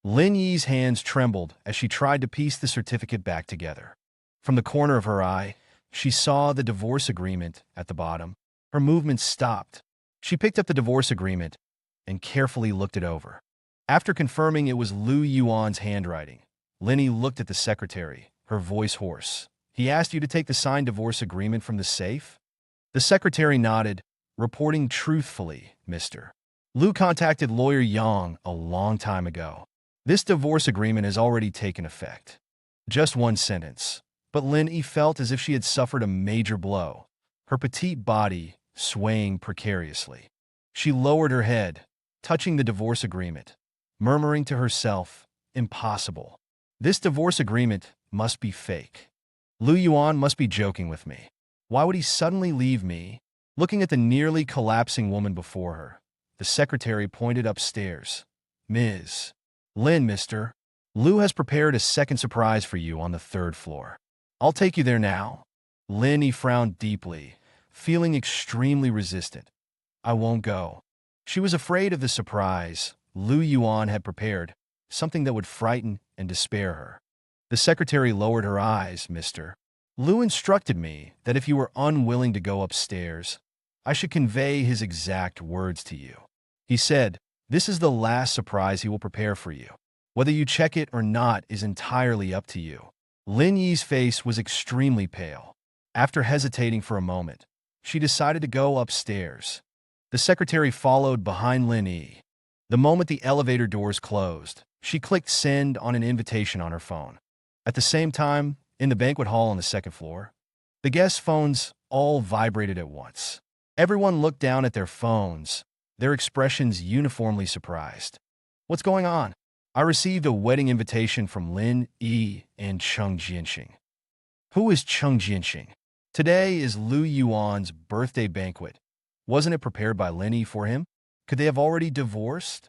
Lin Yi's hands trembled as she tried to piece the certificate back together. From the corner of her eye, she saw the divorce agreement at the bottom. Her movements stopped. She picked up the divorce agreement and carefully looked it over. After confirming it was Lu Yuan's handwriting, Lin Yi looked at the secretary, her voice hoarse. He asked you to take the signed divorce agreement from the safe? The secretary nodded, reporting truthfully, Mr. Lu contacted lawyer Yang a long time ago. This divorce agreement has already taken effect. Just one sentence. But Lin Yi felt as if she had suffered a major blow, her petite body swaying precariously. She lowered her head, touching the divorce agreement, murmuring to herself, impossible. This divorce agreement must be fake. Lu Yuan must be joking with me. Why would he suddenly leave me? Looking at the nearly collapsing woman before her, the secretary pointed upstairs. Ms. Lin, Mr. Lu has prepared a second surprise for you on the third floor. I'll take you there now. Lin Yi frowned deeply, feeling extremely resistant. I won't go. She was afraid of the surprise Lu Yuan had prepared, something that would frighten and despair her. The secretary lowered her eyes, Mr. Lu instructed me that if you were unwilling to go upstairs, I should convey his exact words to you. He said, this is the last surprise he will prepare for you. Whether you check it or not is entirely up to you. Lin Yi's face was extremely pale. After hesitating for a moment, she decided to go upstairs. The secretary followed behind Lin Yi. The moment the elevator doors closed, she clicked send on an invitation on her phone. At the same time, in the banquet hall on the second floor, the guests' phones all vibrated at once. Everyone looked down at their phones, their expressions uniformly surprised. What's going on? I received a wedding invitation from Lin Yi and Cheng Jianxing. Who is Cheng Jianxing? Today is Lu Yuan's birthday banquet. Wasn't it prepared by Lin Yi for him? Could they have already divorced?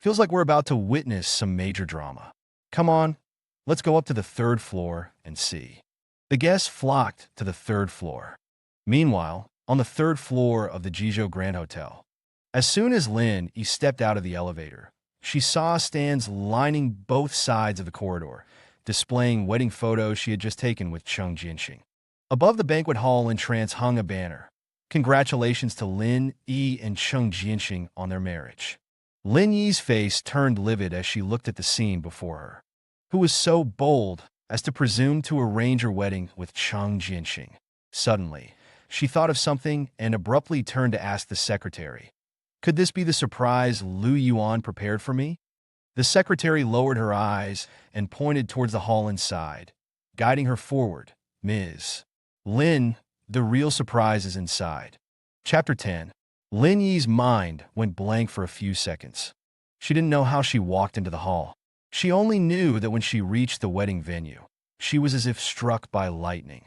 Feels like we're about to witness some major drama. Come on, let's go up to the third floor and see. The guests flocked to the third floor. Meanwhile, on the third floor of the Jizhou Grand Hotel, as soon as Lin Yi stepped out of the elevator, she saw stands lining both sides of the corridor, displaying wedding photos she had just taken with Cheng Jianxing. Above the banquet hall entrance hung a banner. Congratulations to Lin Yi and Cheng Jianxing on their marriage. Lin Yi's face turned livid as she looked at the scene before her. Who was so bold as to presume to arrange her wedding with Cheng Jianxing? Suddenly, she thought of something and abruptly turned to ask the secretary, could this be the surprise Lu Yuan prepared for me? The secretary lowered her eyes and pointed towards the hall inside, guiding her forward. Ms. Lin, the real surprise is inside. Chapter 10. Lin Yi's mind went blank for a few seconds. She didn't know how she walked into the hall. She only knew that when she reached the wedding venue, she was as if struck by lightning.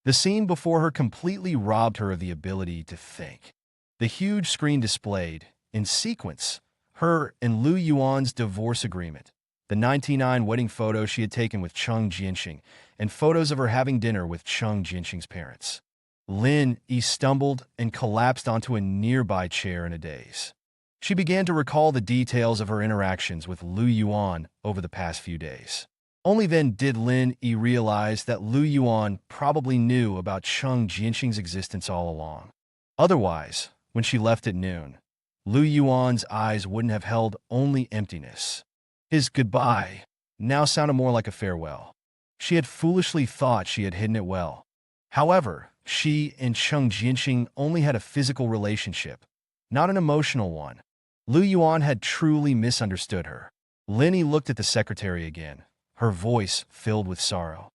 The scene before her completely robbed her of the ability to think. The huge screen displayed, in sequence, her and Lu Yuan's divorce agreement, the 1999 wedding photo she had taken with Cheng Jianxing, and photos of her having dinner with Cheng Jianxing's parents. Lin Yi stumbled and collapsed onto a nearby chair in a daze. She began to recall the details of her interactions with Lu Yuan over the past few days. Only then did Lin Yi realize that Lu Yuan probably knew about Cheng Jianxing's existence all along. Otherwise, when she left at noon, Lu Yuan's eyes wouldn't have held only emptiness. His goodbye now sounded more like a farewell. She had foolishly thought she had hidden it well. However, she and Cheng Jianxing only had a physical relationship, not an emotional one. Lu Yuan had truly misunderstood her. Lin Yi looked at the secretary again, her voice filled with sorrow.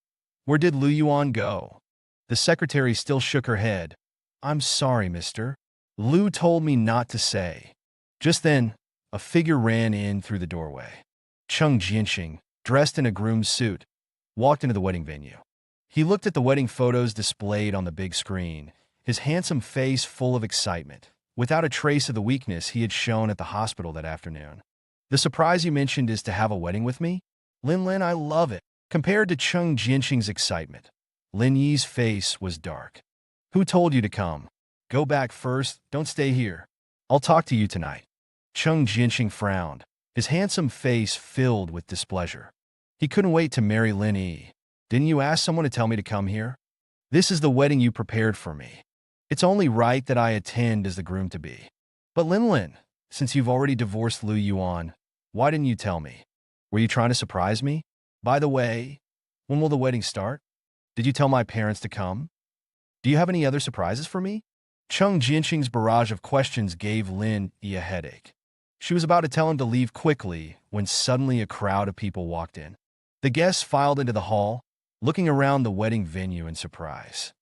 Where did Lu Yuan go? The secretary still shook her head. I'm sorry, mister. Lu told me not to say. Just then, a figure ran in through the doorway. Cheng Jianxing, dressed in a groom's suit, walked into the wedding venue. He looked at the wedding photos displayed on the big screen, his handsome face full of excitement, without a trace of the weakness he had shown at the hospital that afternoon. The surprise you mentioned is to have a wedding with me? Lin, I love it. Compared to Cheng Jianxing's excitement, Lin Yi's face was dark. Who told you to come? Go back first, don't stay here. I'll talk to you tonight. Cheng Jianxing frowned, his handsome face filled with displeasure. He couldn't wait to marry Lin Yi. Didn't you ask someone to tell me to come here? This is the wedding you prepared for me. It's only right that I attend as the groom-to-be. But Lin, since you've already divorced Lu Yuan, why didn't you tell me? Were you trying to surprise me? By the way, when will the wedding start? Did you tell my parents to come? Do you have any other surprises for me? Chung Jianqing's barrage of questions gave Lin Yi a headache. She was about to tell him to leave quickly when suddenly a crowd of people walked in. The guests filed into the hall, looking around the wedding venue in surprise.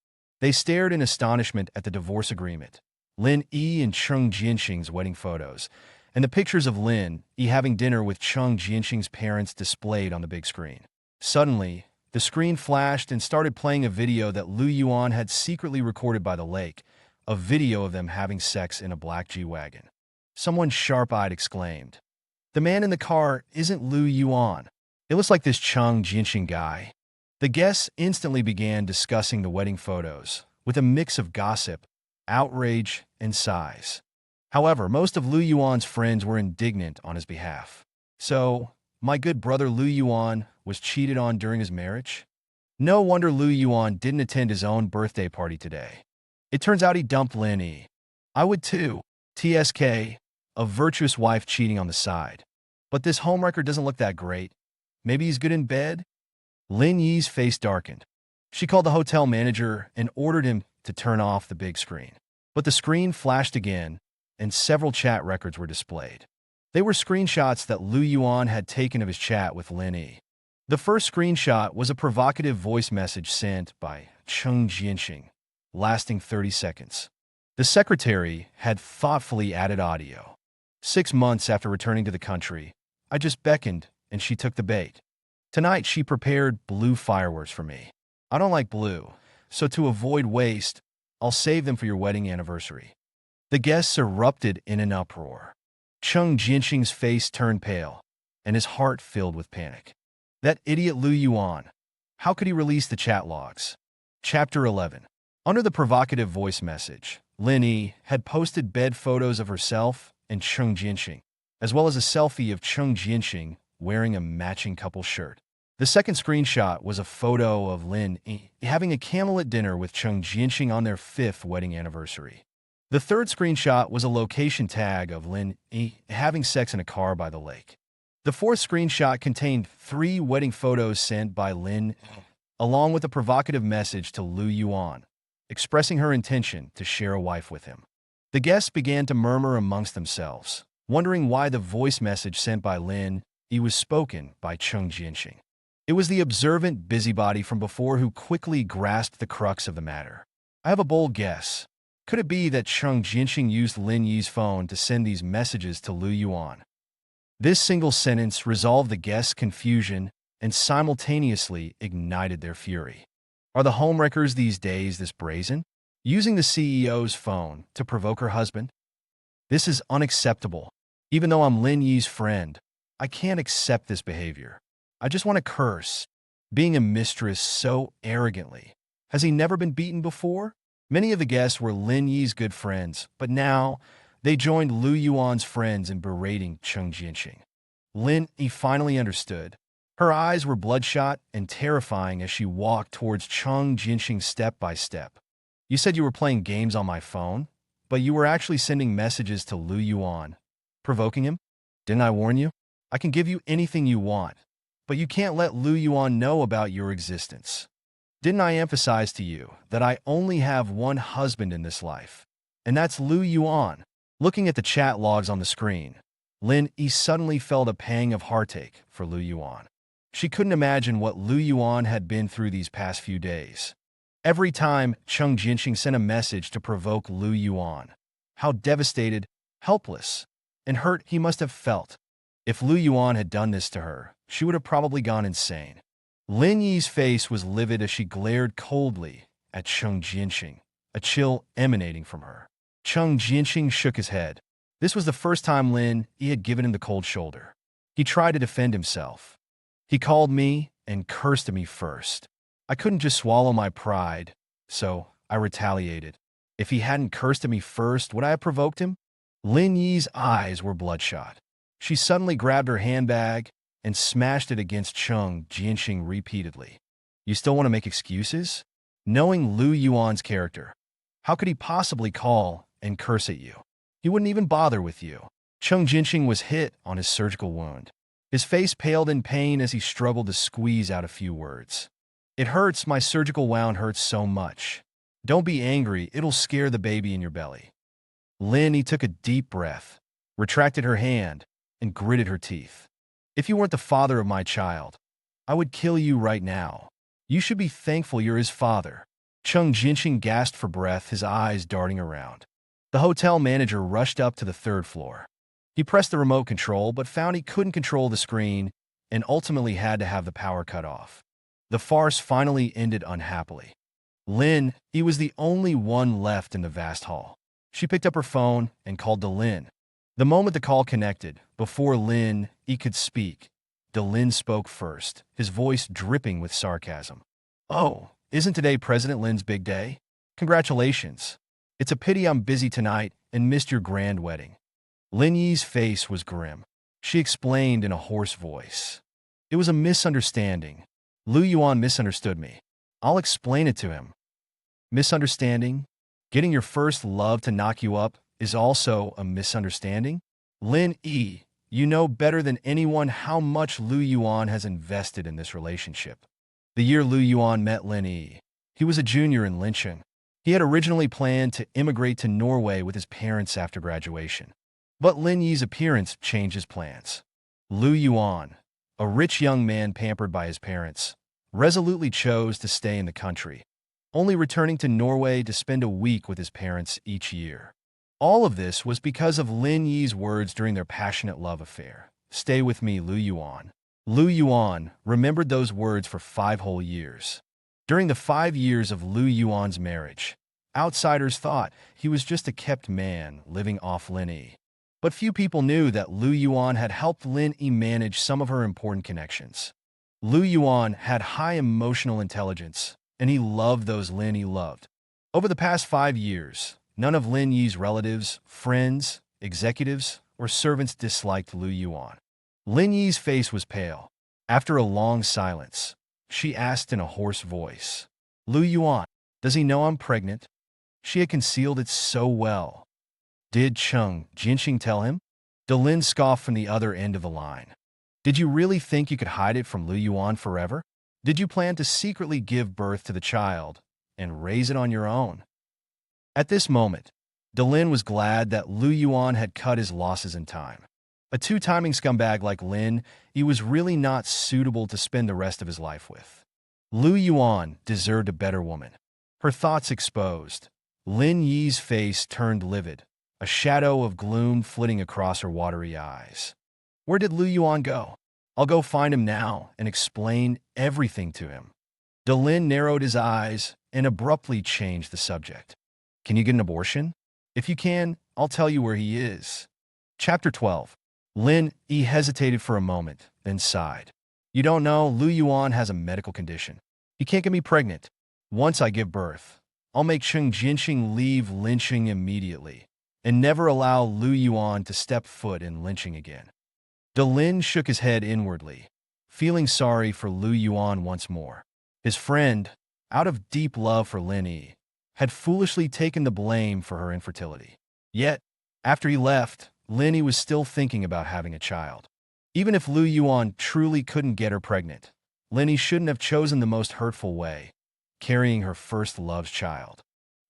They stared in astonishment at the divorce agreement, Lin Yi and Chung Jianqing's wedding photos, and the pictures of Lin Yi having dinner with Chung Jianqing's parents displayed on the big screen. Suddenly, the screen flashed and started playing a video that Lu Yuan had secretly recorded by the lake, a video of them having sex in a black G-Wagon. Someone sharp-eyed exclaimed, "The man in the car isn't Lu Yuan. It looks like this Chung Jianqing guy." The guests instantly began discussing the wedding photos, with a mix of gossip, outrage, and sighs. However, most of Lu Yuan's friends were indignant on his behalf. So, my good brother Lu Yuan was cheated on during his marriage? No wonder Lu Yuan didn't attend his own birthday party today. It turns out he dumped Lin Yi. I would too. TSK, a virtuous wife cheating on the side. But this homewrecker doesn't look that great. Maybe he's good in bed? Lin Yi's face darkened. She called the hotel manager and ordered him to turn off the big screen. But the screen flashed again, and several chat records were displayed. They were screenshots that Lu Yuan had taken of his chat with Lin Yi. The first screenshot was a provocative voice message sent by Chung Jianqing, lasting 30 seconds. The secretary had thoughtfully added audio. 6 months after returning to the country, I just beckoned and she took the bait. Tonight she prepared blue fireworks for me. I don't like blue, so to avoid waste, I'll save them for your wedding anniversary. The guests erupted in an uproar. Chung Jianqing's face turned pale, and his heart filled with panic. That idiot Lu Yuan. How could he release the chat logs? Chapter 11. Under the provocative voice message, Lin Yi had posted bed photos of herself and Chung Jianqing, as well as a selfie of Chung Jianqing wearing a matching couple shirt. The second screenshot was a photo of Lin Yi having a candlelit dinner with Chung Jianqing on their 5th wedding anniversary. The third screenshot was a location tag of Lin Yi having sex in a car by the lake. The fourth screenshot contained 3 wedding photos sent by Lin Yi, along with a provocative message to Lu Yuan, expressing her intention to share a wife with him. The guests began to murmur amongst themselves, wondering why the voice message sent by Lin Yi was spoken by Chung Jianqing. It was the observant busybody from before who quickly grasped the crux of the matter. I have a bold guess. Could it be that Chung Jianqing used Lin Yi's phone to send these messages to Lu Yuan? This single sentence resolved the guests' confusion and simultaneously ignited their fury. Are the homewreckers these days this brazen? Using the CEO's phone to provoke her husband? This is unacceptable. Even though I'm Lin Yi's friend, I can't accept this behavior. I just want to curse. Being a mistress so arrogantly. Has he never been beaten before? Many of the guests were Lin Yi's good friends, but now they joined Lu Yuan's friends in berating Chung Jianqing. Lin Yi finally understood. Her eyes were bloodshot and terrifying as she walked towards Chung Jianqing step by step. You said you were playing games on my phone, but you were actually sending messages to Lu Yuan, provoking him? Didn't I warn you? I can give you anything you want, but you can't let Lu Yuan know about your existence. Didn't I emphasize to you that I only have one husband in this life, and that's Lu Yuan? Looking at the chat logs on the screen, Lin Yi suddenly felt a pang of heartache for Lu Yuan. She couldn't imagine what Lu Yuan had been through these past few days. Every time Chung Jianqing sent a message to provoke Lu Yuan, how devastated, helpless, and hurt he must have felt. If Lu Yuan had done this to her, she would have probably gone insane. Lin Yi's face was livid as she glared coldly at Chung Jianqing, a chill emanating from her. Chung Jianqing shook his head. This was the first time Lin Yi had given him the cold shoulder. He tried to defend himself. He called me and cursed at me first. I couldn't just swallow my pride, so I retaliated. If he hadn't cursed at me first, would I have provoked him? Lin Yi's eyes were bloodshot. She suddenly grabbed her handbag and smashed it against Chung Jianqing repeatedly. You still want to make excuses? Knowing Lu Yuan's character, how could he possibly call and curse at you? He wouldn't even bother with you. Chung Jianqing was hit on his surgical wound. His face paled in pain as he struggled to squeeze out a few words. It hurts, my surgical wound hurts so much. Don't be angry, it'll scare the baby in your belly. Lin took a deep breath, retracted her hand, and gritted her teeth. If you weren't the father of my child, I would kill you right now. You should be thankful you're his father. Chung Jinxing gasped for breath, his eyes darting around. The hotel manager rushed up to the third floor. He pressed the remote control but found he couldn't control the screen and ultimately had to have the power cut off. The farce finally ended unhappily. Lin, he was the only one left in the vast hall. She picked up her phone and called Delin. The moment the call connected, before Lin could speak, Delin spoke first, his voice dripping with sarcasm. "Oh, isn't today President Lin's big day? Congratulations. It's a pity I'm busy tonight and missed your grand wedding." Lin Yi's face was grim. She explained in a hoarse voice. "It was a misunderstanding. Lu Yuan misunderstood me. I'll explain it to him." Misunderstanding? Getting your first love to knock you up is also a misunderstanding? Lin Yi, you know better than anyone how much Lu Yuan has invested in this relationship. The year Lu Yuan met Lin Yi, he was a junior in Lincheng. He had originally planned to immigrate to Norway with his parents after graduation. But Lin Yi's appearance changed his plans. Lu Yuan, a rich young man pampered by his parents, resolutely chose to stay in the country, only returning to Norway to spend a week with his parents each year. All of this was because of Lin Yi's words during their passionate love affair. "Stay with me, Lu Yuan." Lu Yuan remembered those words for 5 whole years. During the 5 years of Lu Yuan's marriage, outsiders thought he was just a kept man living off Lin Yi. But few people knew that Lu Yuan had helped Lin Yi manage some of her important connections. Lu Yuan had high emotional intelligence, and he loved those Lin Yi loved. Over the past 5 years, none of Lin Yi's relatives, friends, executives, or servants disliked Lu Yuan. Lin Yi's face was pale. After a long silence, she asked in a hoarse voice, "Lu Yuan, does he know I'm pregnant?" She had concealed it so well. Did Chung Jinxing tell him? Delin scoffed from the other end of the line. "Did you really think you could hide it from Lu Yuan forever? Did you plan to secretly give birth to the child and raise it on your own?" At this moment, Delin was glad that Lu Yuan had cut his losses in time. A two-timing scumbag like Lin, he was really not suitable to spend the rest of his life with. Lu Yuan deserved a better woman. Her thoughts exposed, Lin Yi's face turned livid, a shadow of gloom flitting across her watery eyes. "Where did Lu Yuan go? I'll go find him now and explain everything to him." Delin narrowed his eyes and abruptly changed the subject. "Can you get an abortion? If you can, I'll tell you where he is." Chapter 12. Lin Yi hesitated for a moment, then sighed. "You don't know, Lu Yuan has a medical condition. He can't get me pregnant. Once I give birth, I'll make Chung Jinxing leave Lincheng immediately and never allow Lu Yuan to step foot in Lincheng again." Delin shook his head inwardly, feeling sorry for Lu Yuan once more. His friend, out of deep love for Lin Yi, had foolishly taken the blame for her infertility. Yet, after he left, Lin Yi was still thinking about having a child. Even if Lu Yuan truly couldn't get her pregnant, Lin Yi shouldn't have chosen the most hurtful way, carrying her first love's child.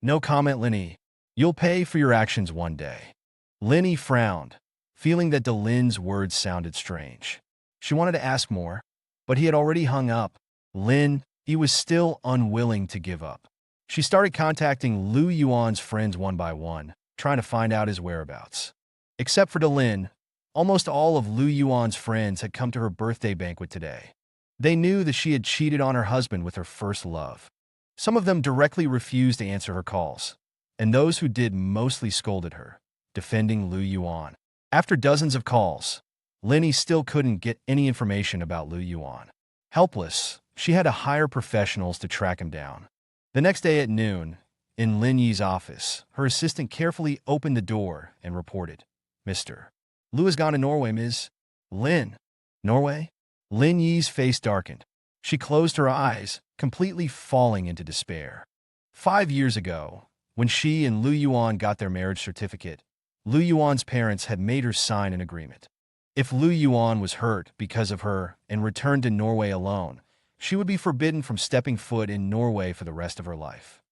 "No comment, Lin Yi. You'll pay for your actions one day." Lin Yi frowned, feeling that Delin's words sounded strange. She wanted to ask more, but he had already hung up. Lin Yi was still unwilling to give up. She started contacting Lu Yuan's friends one by one, trying to find out his whereabouts. Except for Delin, almost all of Lu Yuan's friends had come to her birthday banquet today. They knew that she had cheated on her husband with her first love. Some of them directly refused to answer her calls, and those who did mostly scolded her, defending Lu Yuan. After dozens of calls, Lin Yi still couldn't get any information about Lu Yuan. Helpless, she had to hire professionals to track him down. The next day at noon, in Lin Yi's office, her assistant carefully opened the door and reported, "Mr. Lu has gone to Norway, Ms. Lin." "Norway?" Lin Yi's face darkened. She closed her eyes, completely falling into despair. 5 years ago, when she and Lu Yuan got their marriage certificate, Lu Yuan's parents had made her sign an agreement. If Lu Yuan was hurt because of her and returned to Norway alone, She would be forbidden from stepping foot in Norway for the rest of her life.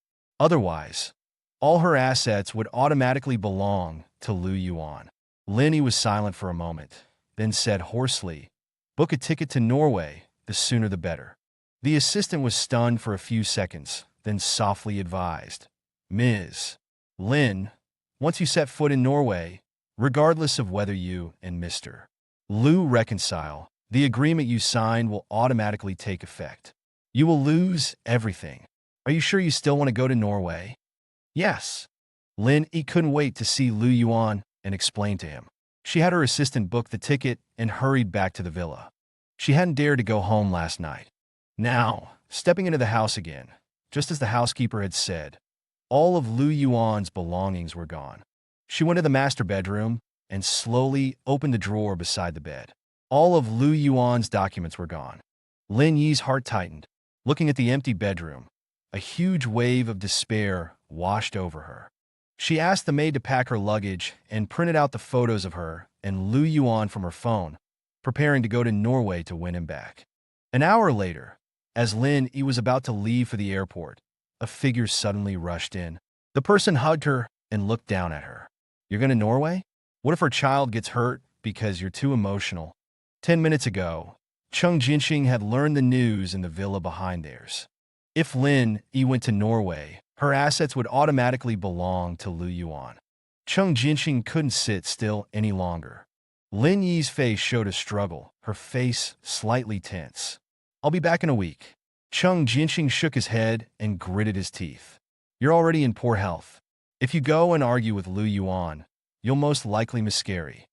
Otherwise, all her assets would automatically belong to Lu Yuan. Lin was silent for a moment, then said hoarsely, "Book a ticket to Norway, the sooner the better." The assistant was stunned for a few seconds, then softly advised, "Ms. Lin, once you set foot in Norway, regardless of whether you and Mr. Lu reconcile, the agreement you signed will automatically take effect. You will lose everything. Are you sure you still want to go to Norway?" "Yes." Lin couldn't wait to see Lu Yuan and explain to him. She had her assistant book the ticket and hurried back to the villa. She hadn't dared to go home last night. Now, stepping into the house again, just as the housekeeper had said, all of Lu Yuan's belongings were gone. She went to the master bedroom and slowly opened the drawer beside the bed. All of Lu Yuan's documents were gone. Lin Yi's heart tightened. Looking at the empty bedroom, a huge wave of despair washed over her. She asked the maid to pack her luggage and printed out the photos of her and Lu Yuan from her phone, preparing to go to Norway to win him back. An hour later, as Lin Yi was about to leave for the airport, a figure suddenly rushed in. The person hugged her and looked down at her. "You're going to Norway? What if her child gets hurt because you're too emotional?" 10 minutes ago, Chung Jinxing had learned the news in the villa behind theirs. If Lin Yi went to Norway, her assets would automatically belong to Lu Yuan. Chung Jinxing couldn't sit still any longer. Lin Yi's face showed a struggle, her face slightly tense. "I'll be back in a week." Chung Jinxing shook his head and gritted his teeth. "You're already in poor health. If you go and argue with Lu Yuan, you'll most likely miscarry.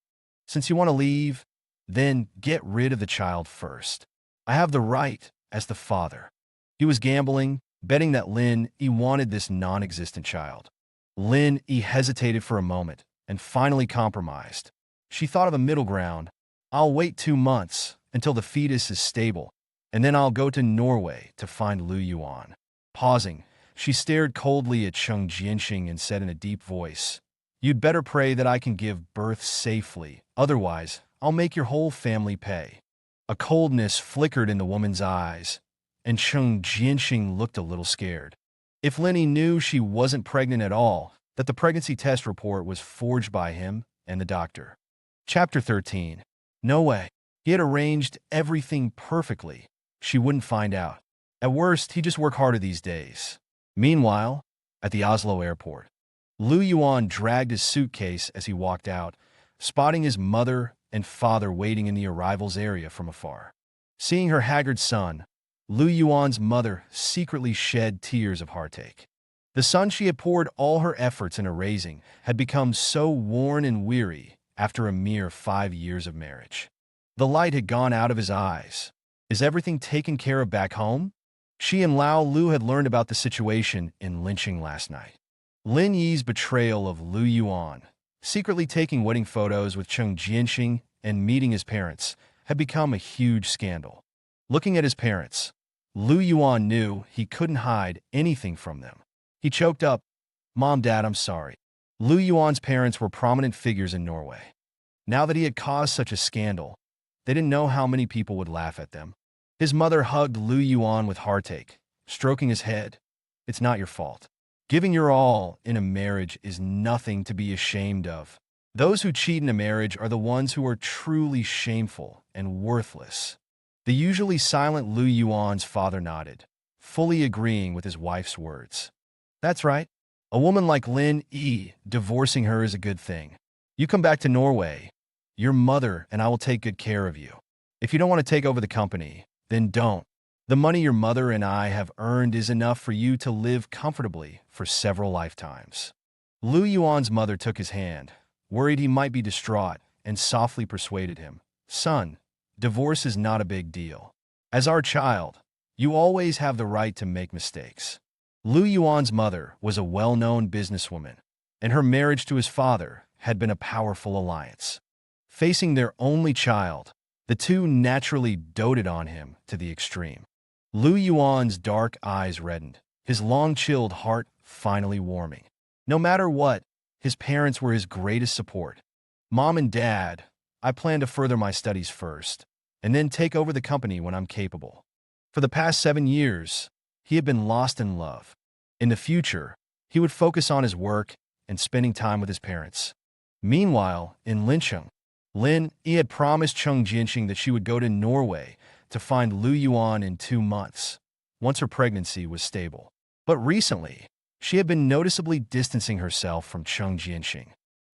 Since you want to leave, then get rid of the child first. I have the right as the father." He was gambling, betting that Lin Yi wanted this non-existent child. Lin Yi hesitated for a moment and finally compromised. She thought of a middle ground. "I'll wait 2 months until the fetus is stable, and then I'll go to Norway to find Lu Yuan." Pausing, she stared coldly at Chung Jianxing and said in a deep voice, "You'd better pray that I can give birth safely, otherwise I'll make your whole family pay." A coldness flickered in the woman's eyes, and Chung Jianxing looked a little scared. If Lin knew she wasn't pregnant at all, that the pregnancy test report was forged by him and the doctor. Chapter 13. No way. He had arranged everything perfectly. She wouldn't find out. At worst, he'd just work harder these days. Meanwhile, at the Oslo airport, Lu Yuan dragged his suitcase as he walked out, spotting his mother and father waiting in the arrivals area from afar. Seeing her haggard son, Lu Yuan's mother secretly shed tears of heartache. The son she had poured all her efforts into raising had become so worn and weary after a mere 5 years of marriage. The light had gone out of his eyes. Is everything taken care of back home? She and Lao Lu had learned about the situation in lynching last night. Lin Yi's betrayal of Lu Yuan, secretly taking wedding photos with Chung Jianxing and meeting his parents, had become a huge scandal. Looking at his parents, Lu Yuan knew he couldn't hide anything from them. He choked up, "Mom, Dad, I'm sorry." Lu Yuan's parents were prominent figures in Norway. Now that he had caused such a scandal, they didn't know how many people would laugh at them. His mother hugged Lu Yuan with heartache, stroking his head. "It's not your fault. Giving your all in a marriage is nothing to be ashamed of. Those who cheat in a marriage are the ones who are truly shameful and worthless." The usually silent Lu Yuan's father nodded, fully agreeing with his wife's words. "That's right. A woman like Lin Yi, divorcing her is a good thing. You come back to Norway, your mother and I will take good care of you. If you don't want to take over the company, then don't. The money your mother and I have earned is enough for you to live comfortably for several lifetimes." Lu Yuan's mother took his hand, worried he might be distraught, and softly persuaded him, "Son, divorce is not a big deal. As our child, you always have the right to make mistakes." Lu Yuan's mother was a well-known businesswoman, and her marriage to his father had been a powerful alliance. Facing their only child, the two naturally doted on him to the extreme. Lu Yuan's dark eyes reddened, his long-chilled heart finally warming. No matter what, his parents were his greatest support. "Mom and Dad, I plan to further my studies first, and then take over the company when I'm capable. For the past 7 years, he had been lost in love. In the future, he would focus on his work and spending time with his parents. Meanwhile, in Lincheng, Lin Yi had promised Chung Jinxing that she would go to Norway to find Lu Yuan in 2 months, once her pregnancy was stable. But recently, she had been noticeably distancing herself from Chung Jinxing.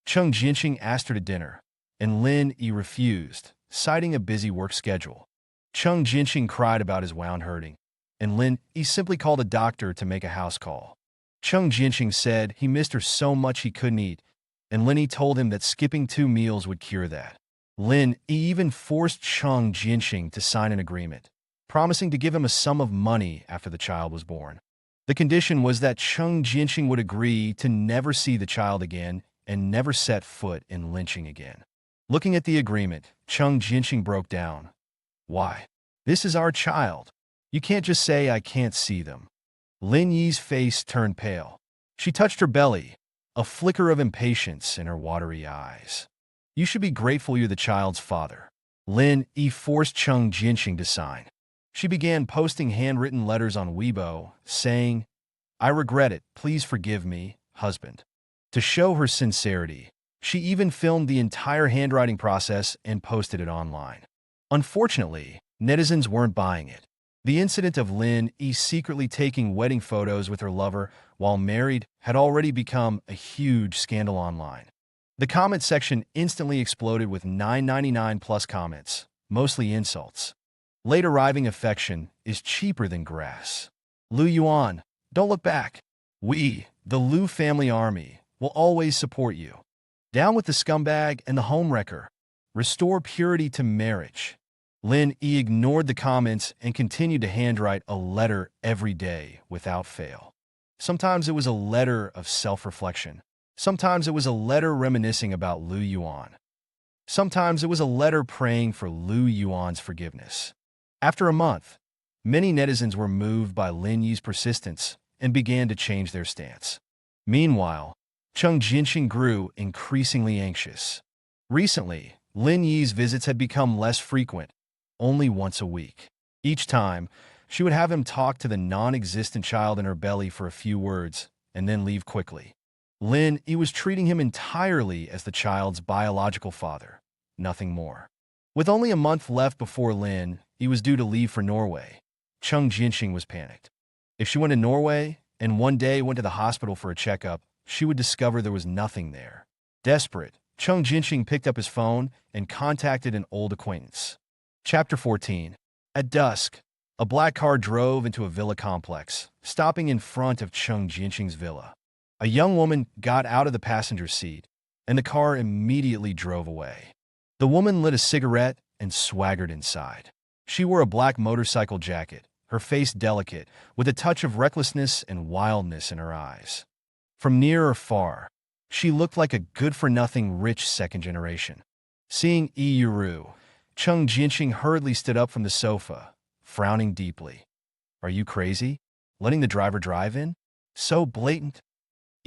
Chung Jinxing asked her to dinner, and Lin Yi refused, citing a busy work schedule. Chung Jinxing cried about his wound hurting, and Lin Yi simply called a doctor to make a house call. Chung Jinxing said he missed her so much he couldn't eat, and Lin Yi told him that skipping 2 meals would cure that. Lin Yi even forced Chung Jinxing to sign an agreement, promising to give him a sum of money after the child was born. The condition was that Chung Jinxing would agree to never see the child again and never set foot in Lincheng again. Looking at the agreement, Chung Jinxing broke down. Why? This is our child. You can't just say I can't see them. Lin Yi's face turned pale. She touched her belly, a flicker of impatience in her watery eyes. You should be grateful you're the child's father. Lin Yi forced Chung Jinxing to sign. She began posting handwritten letters on Weibo, saying, I regret it, please forgive me, husband. To show her sincerity, she even filmed the entire handwriting process and posted it online. Unfortunately, netizens weren't buying it. The incident of Lin Yi secretly taking wedding photos with her lover while married had already become a huge scandal online. The comment section instantly exploded with 999 plus comments, mostly insults. Late arriving affection is cheaper than grass. Lu Yuan, don't look back. We, the Lu family army, will always support you. Down with the scumbag and the homewrecker. Restore purity to marriage. Lin Yi ignored the comments and continued to handwrite a letter every day without fail. Sometimes it was a letter of self-reflection. Sometimes it was a letter reminiscing about Lu Yuan. Sometimes it was a letter praying for Lu Yuan's forgiveness. After a month, many netizens were moved by Lin Yi's persistence and began to change their stance. Meanwhile, Chung Jinxing grew increasingly anxious. Recently, Lin Yi's visits had become less frequent, only once a week. Each time, she would have him talk to the non-existent child in her belly for a few words and then leave quickly. Lin Yi was treating him entirely as the child's biological father, nothing more. With only a month left before Lin Yi was due to leave for Norway, Chung Jinxing was panicked. If she went to Norway and one day went to the hospital for a checkup, she would discover there was nothing there. Desperate, Chung Jinxing picked up his phone and contacted an old acquaintance. Chapter 14. At dusk, a black car drove into a villa complex, stopping in front of Chung Jinxing's villa. A young woman got out of the passenger seat, and the car immediately drove away. The woman lit a cigarette and swaggered inside. She wore a black motorcycle jacket, her face delicate, with a touch of recklessness and wildness in her eyes. From near or far, she looked like a good-for-nothing rich second generation. Seeing Yuru, Chung Jinxing hurriedly stood up from the sofa, frowning deeply. Are you crazy? Letting the driver drive in? So blatant.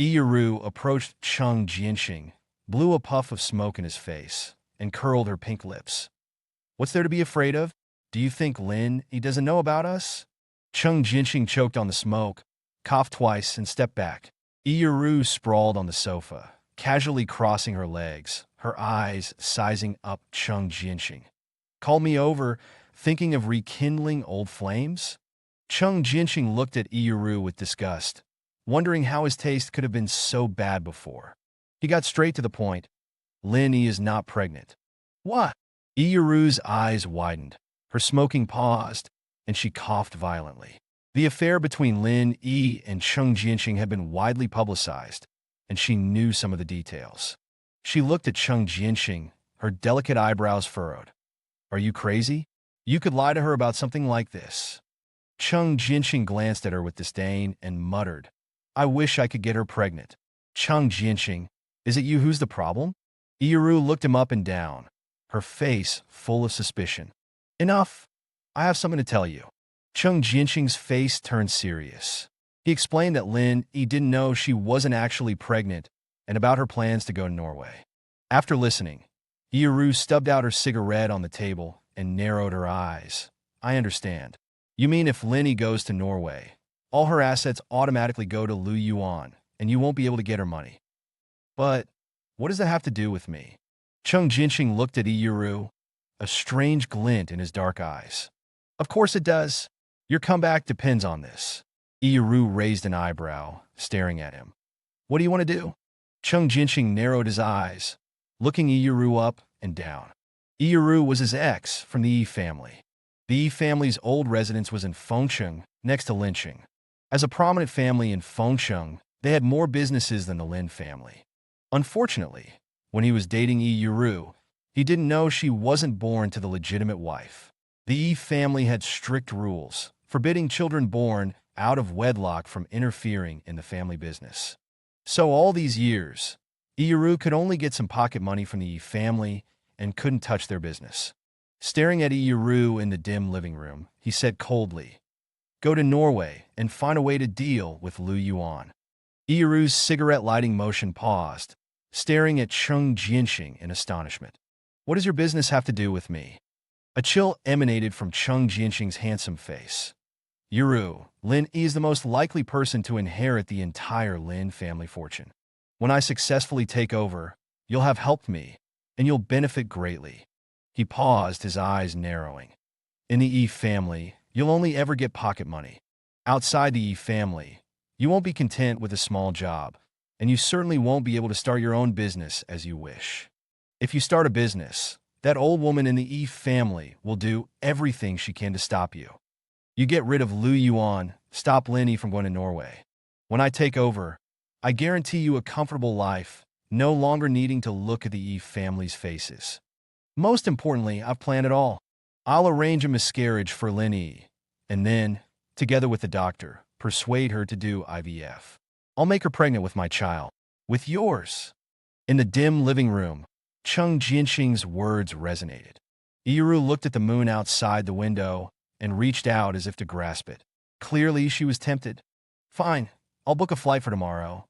Yuru approached Chung Jinxing, blew a puff of smoke in his face, and curled her pink lips. What's there to be afraid of? Do you think Lin Yi doesn't know about us? Chung Jinxing choked on the smoke, coughed twice, and stepped back. Yuru sprawled on the sofa, casually crossing her legs, her eyes sizing up Chung Jinxing. Called me over, thinking of rekindling old flames? Chung Jinxing looked at Yuru with disgust, wondering how his taste could have been so bad before. He got straight to the point. Lin Yi is not pregnant. What? Yuru's eyes widened. Her smoking paused, and she coughed violently. The affair between Lin Yi and Chung Jinxing had been widely publicized, and she knew some of the details. She looked at Chung Jinxing, her delicate eyebrows furrowed. Are you crazy? You could lie to her about something like this. Chung Jinxing glanced at her with disdain and muttered, I wish I could get her pregnant. Chung Jinxing, is it you who's the problem? Yuru looked him up and down, her face full of suspicion. Enough. I have something to tell you. Chung Jinxing's face turned serious. He explained that Lin Yi didn't know she wasn't actually pregnant and about her plans to go to Norway. After listening, Yuru stubbed out her cigarette on the table and narrowed her eyes. I understand. You mean if Linny goes to Norway, all her assets automatically go to Lu Yuan, and you won't be able to get her money. But what does that have to do with me? Chung Jinxing looked at Iyuru, a strange glint in his dark eyes. Of course it does. Your comeback depends on this. Iyuru raised an eyebrow, staring at him. What do you want to do? Chung Jinxing narrowed his eyes, looking Iyuru up and down. Iyuru was his ex from the Yi family. The Yi family's old residence was in Fengsheng, next to Linqing. As a prominent family in Fengsheng, they had more businesses than the Lin family. Unfortunately, when he was dating Iyuru, he didn't know she wasn't born to the legitimate wife. The Yi family had strict rules, forbidding children born out of wedlock from interfering in the family business. So all these years, Iyuru could only get some pocket money from the Yi family and couldn't touch their business. Staring at Iyuru in the dim living room, he said coldly, "Go to Norway and find a way to deal with Lu Yuan." Iyuru's cigarette-lighting motion paused, staring at Chung Jinxing in astonishment. "What does your business have to do with me?" A chill emanated from Chung Jinxing's handsome face. "Iyuru, Lin is the most likely person to inherit the entire Lin family fortune. When I successfully take over, you'll have helped me, and you'll benefit greatly." He paused, his eyes narrowing. "In the Yi family, you'll only ever get pocket money. Outside the Yi family, you won't be content with a small job, and you certainly won't be able to start your own business as you wish. If you start a business, that old woman in the Yi family will do everything she can to stop you. You get rid of Lu Yuan, stop Linny from going to Norway. When I take over, I guarantee you a comfortable life, no longer needing to look at the Yi family's faces. Most importantly, I've planned it all. I'll arrange a miscarriage for Linny, and then, together with the doctor, persuade her to do IVF. I'll make her pregnant with my child. With yours." In the dim living room, Chung Jinxing's words resonated. Iyuru looked at the moon outside the window and reached out as if to grasp it. Clearly, she was tempted. "Fine, I'll book a flight for tomorrow."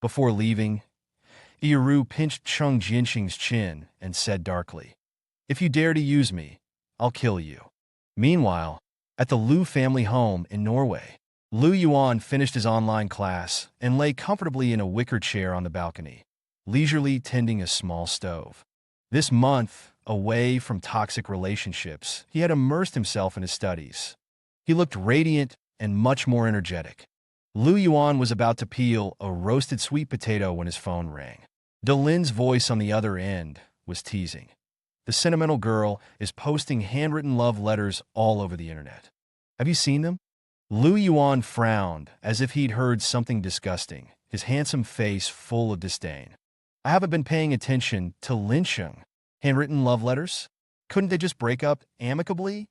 Before leaving, Iyuru pinched Chung Jinxing's chin and said darkly, "If you dare to use me, I'll kill you." Meanwhile, at the Lu family home in Norway, Lu Yuan finished his online class and lay comfortably in a wicker chair on the balcony, leisurely tending a small stove. This month, away from toxic relationships, he had immersed himself in his studies. He looked radiant and much more energetic. Lu Yuan was about to peel a roasted sweet potato when his phone rang. Delin's voice on the other end was teasing. "The sentimental girl is posting handwritten love letters all over the internet. Have you seen them?" Lu Yuan frowned as if he'd heard something disgusting, his handsome face full of disdain. "I haven't been paying attention to Linqing. Handwritten love letters? Couldn't they just break up amicably?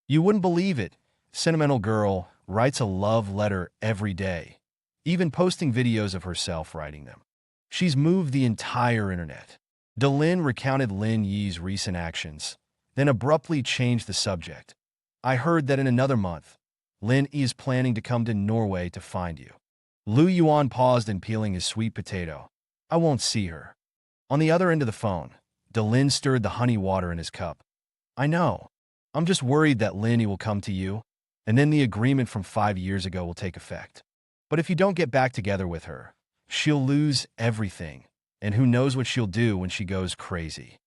You wouldn't believe it. Sentimental girl writes a love letter every day, even posting videos of herself writing them. She's moved the entire internet." Delin recounted Lin Yi's recent actions, then abruptly changed the subject. "I heard that in another month, Lin Yi is planning to come to Norway to find you." Lu Yuan paused in peeling his sweet potato. "I won't see her." On the other end of the phone, Delin stirred the honey water in his cup. "I know. I'm just worried that Linny will come to you, and then the agreement from 5 years ago will take effect. But if you don't get back together with her, she'll lose everything, and who knows what she'll do when she goes crazy."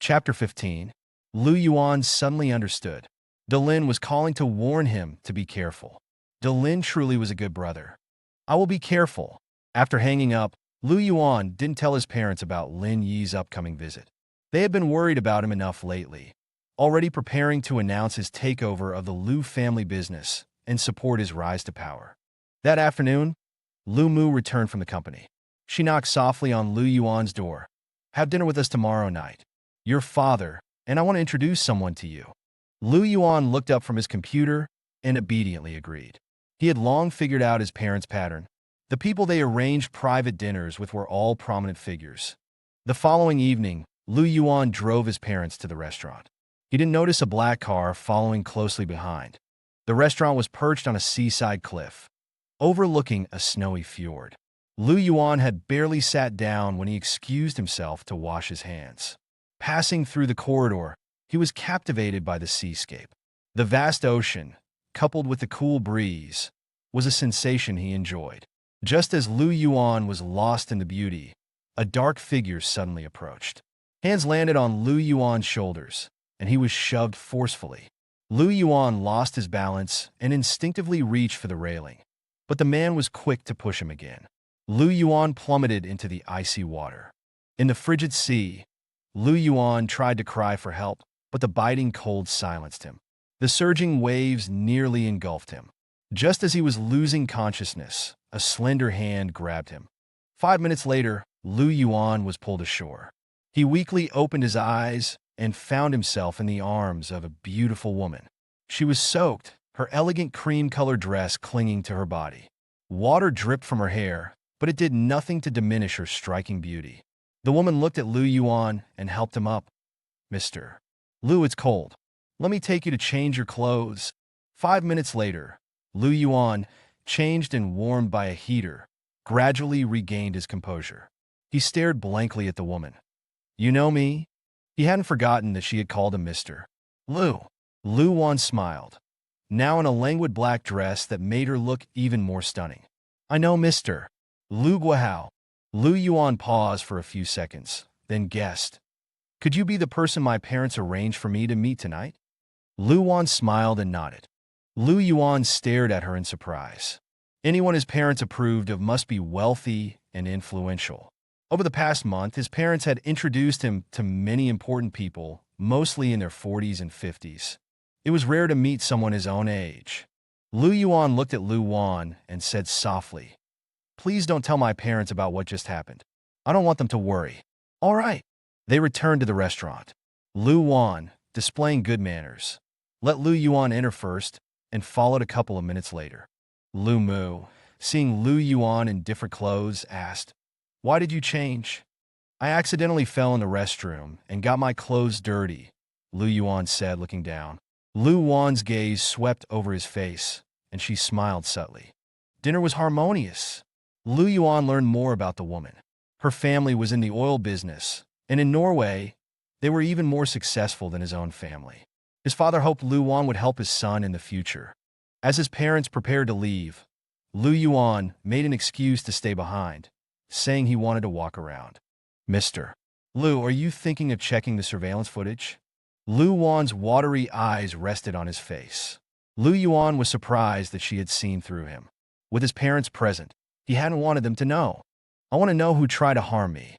Chapter 15. Lu Yuan suddenly understood. Delin was calling to warn him to be careful. Delin truly was a good brother. "I will be careful." After hanging up, Lu Yuan didn't tell his parents about Lin Yi's upcoming visit. They had been worried about him enough lately, already preparing to announce his takeover of the Lu family business and support his rise to power. That afternoon, Lu Mu returned from the company. She knocked softly on Lu Yuan's door. "Have dinner with us tomorrow night. Your father, and I want to introduce someone to you." Lu Yuan looked up from his computer and obediently agreed. He had long figured out his parents' pattern. The people they arranged private dinners with were all prominent figures. The following evening, Lu Yuan drove his parents to the restaurant. He didn't notice a black car following closely behind. The restaurant was perched on a seaside cliff, overlooking a snowy fjord. Lu Yuan had barely sat down when he excused himself to wash his hands. Passing through the corridor, he was captivated by the seascape. The vast ocean, coupled with the cool breeze, was a sensation he enjoyed. Just as Lu Yuan was lost in the beauty, a dark figure suddenly approached. Hands landed on Lu Yuan's shoulders, and he was shoved forcefully. Lu Yuan lost his balance and instinctively reached for the railing, but the man was quick to push him again. Lu Yuan plummeted into the icy water. In the frigid sea, Lu Yuan tried to cry for help, but the biting cold silenced him. The surging waves nearly engulfed him. Just as he was losing consciousness, a slender hand grabbed him. 5 minutes later, Lu Yuan was pulled ashore. He weakly opened his eyes and found himself in the arms of a beautiful woman. She was soaked, her elegant cream-colored dress clinging to her body. Water dripped from her hair, but it did nothing to diminish her striking beauty. The woman looked at Lu Yuan and helped him up. "Mr. Lu, it's cold. Let me take you to change your clothes." 5 minutes later, Lu Yuan, changed and warmed by a heater, gradually regained his composure. He stared blankly at the woman. "You know me?" He hadn't forgotten that she had called him Mr. Lu. Lu Yuan smiled, now in a languid black dress that made her look even more stunning. "I know Mr. Lu Guahao." Lu Yuan paused for a few seconds, then guessed. "Could you be the person my parents arranged for me to meet tonight?" Lu Yuan smiled and nodded. Lu Yuan stared at her in surprise. Anyone his parents approved of must be wealthy and influential. Over the past month, his parents had introduced him to many important people, mostly in their 40s and 50s. It was rare to meet someone his own age. Lu Yuan looked at Lu Yuan and said softly, "Please don't tell my parents about what just happened. I don't want them to worry." "All right." They returned to the restaurant. Lu Yuan, displaying good manners, let Lu Yuan enter first and followed a couple of minutes later. Lu Mu, seeing Lu Yuan in different clothes, asked, "Why did you change?" "I accidentally fell in the restroom and got my clothes dirty," Lu Yuan said, looking down. Lu Yuan's gaze swept over his face, and she smiled subtly. Dinner was harmonious. Lu Yuan learned more about the woman. Her family was in the oil business, and in Norway, they were even more successful than his own family. His father hoped Lu Yuan would help his son in the future. As his parents prepared to leave, Lu Yuan made an excuse to stay behind, saying he wanted to walk around. "Mr. Lu, are you thinking of checking the surveillance footage?" Lu Yuan's watery eyes rested on his face. Lu Yuan was surprised that she had seen through him. With his parents present, he hadn't wanted them to know. "I want to know who tried to harm me."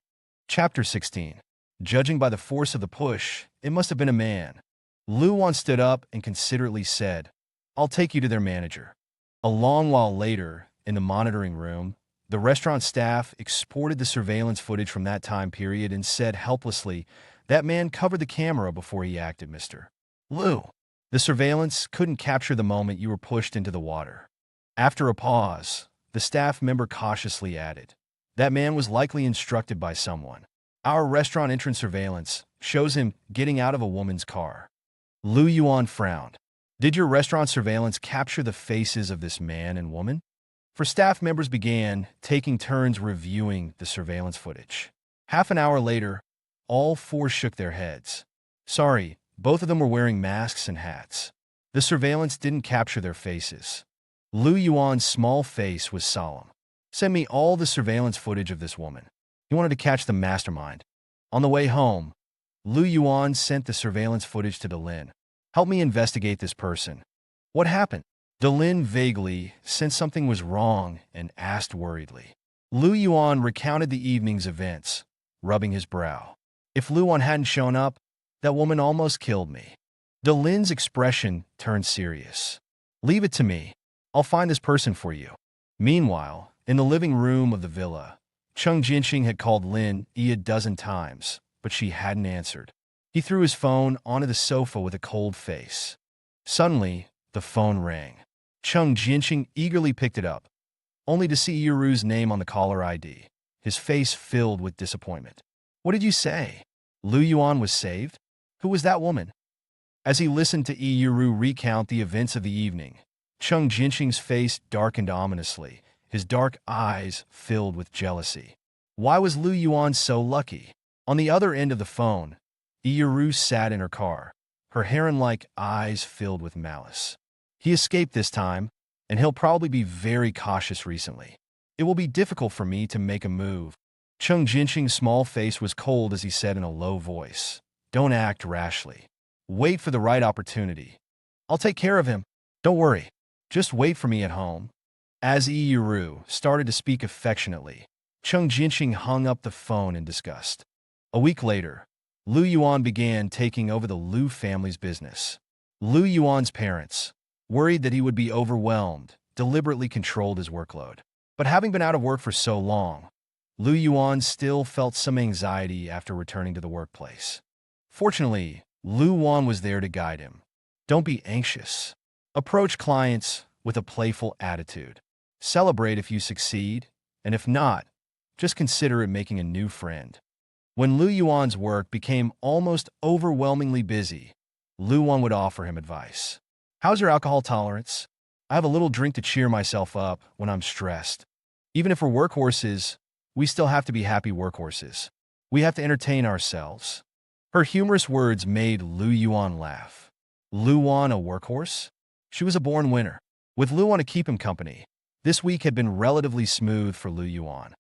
Chapter 16. Judging by the force of the push, it must have been a man. Lu Yuan stood up and considerately said, "I'll take you to their manager." A long while later, in the monitoring room, the restaurant staff exported the surveillance footage from that time period and said helplessly, "That man covered the camera before he acted, Mr. Lu. The surveillance couldn't capture the moment you were pushed into the water." After a pause, the staff member cautiously added, "That man was likely instructed by someone. Our restaurant entrance surveillance shows him getting out of a woman's car." Lu Yuan frowned. "Did your restaurant surveillance capture the faces of this man and woman?" For staff members began taking turns reviewing the surveillance footage. Half an hour later, all four shook their heads. "Sorry, both of them were wearing masks and hats. The surveillance didn't capture their faces." Lu Yuan's small face was solemn. "Send me all the surveillance footage of this woman." He wanted to catch the mastermind. On the way home, Lu Yuan sent the surveillance footage to Delin. "Help me investigate this person." "What happened?" Delin vaguely sensed something was wrong and asked worriedly. Lu Yuan recounted the evening's events, rubbing his brow. "If Lu Yuan hadn't shown up, that woman almost killed me." Delin's expression turned serious. "Leave it to me. I'll find this person for you." Meanwhile, in the living room of the villa, Chung Jinxing had called Lin a dozen times, but she hadn't answered. He threw his phone onto the sofa with a cold face. Suddenly, the phone rang. Chung Jinxing eagerly picked it up, only to see Yuru's name on the caller ID. His face filled with disappointment. "What did you say? Lu Yuan was saved? Who was that woman?" As he listened to Yuru recount the events of the evening, Chung Jinxing's face darkened ominously, his dark eyes filled with jealousy. Why was Lu Yuan so lucky? On the other end of the phone, Yuru sat in her car, her heron-like eyes filled with malice. He escaped this time, and he'll probably be very cautious recently. It will be difficult for me to make a move. Cheng Jinqing's small face was cold as he said in a low voice, "Don't act rashly. Wait for the right opportunity. I'll take care of him. Don't worry. Just wait for me at home." As Yi Yuru started to speak affectionately, Cheng Jinqing hung up the phone in disgust. A week later, Lu Yuan began taking over the Lu family's business. Lu Yuan's parents, worried that he would be overwhelmed, deliberately controlled his workload. But having been out of work for so long, Lu Yuan still felt some anxiety after returning to the workplace. Fortunately, Lu Yuan was there to guide him. Don't be anxious. Approach clients with a playful attitude. Celebrate if you succeed, and if not, just consider it making a new friend. When Lu Yuan's work became almost overwhelmingly busy, Lu Yuan would offer him advice. "How's your alcohol tolerance? I have a little drink to cheer myself up when I'm stressed. Even if we're workhorses, we still have to be happy workhorses. We have to entertain ourselves." Her humorous words made Lu Yuan laugh. Lu Yuan a workhorse? She was a born winner. With Lu Yuan to keep him company, this week had been relatively smooth for Lu Yuan.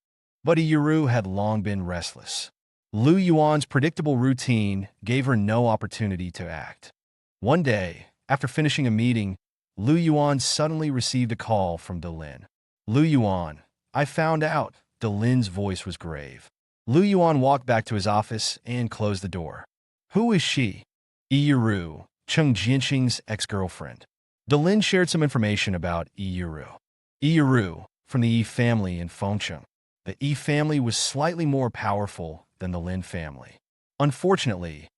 But Yuru had long been restless. Lu Yuan's predictable routine gave her no opportunity to act. One day, after finishing a meeting, Lu Yuan suddenly received a call from Delin. "Lu Yuan, I found out." Delin's voice was grave. Lu Yuan walked back to his office and closed the door. "Who is she?" "Yuru, Cheng Jinqing's ex-girlfriend." Delin shared some information about Yuru. Yuru, from the Yi family in Fengcheng. The Yi family was slightly more powerful than the Lin family. Unfortunately,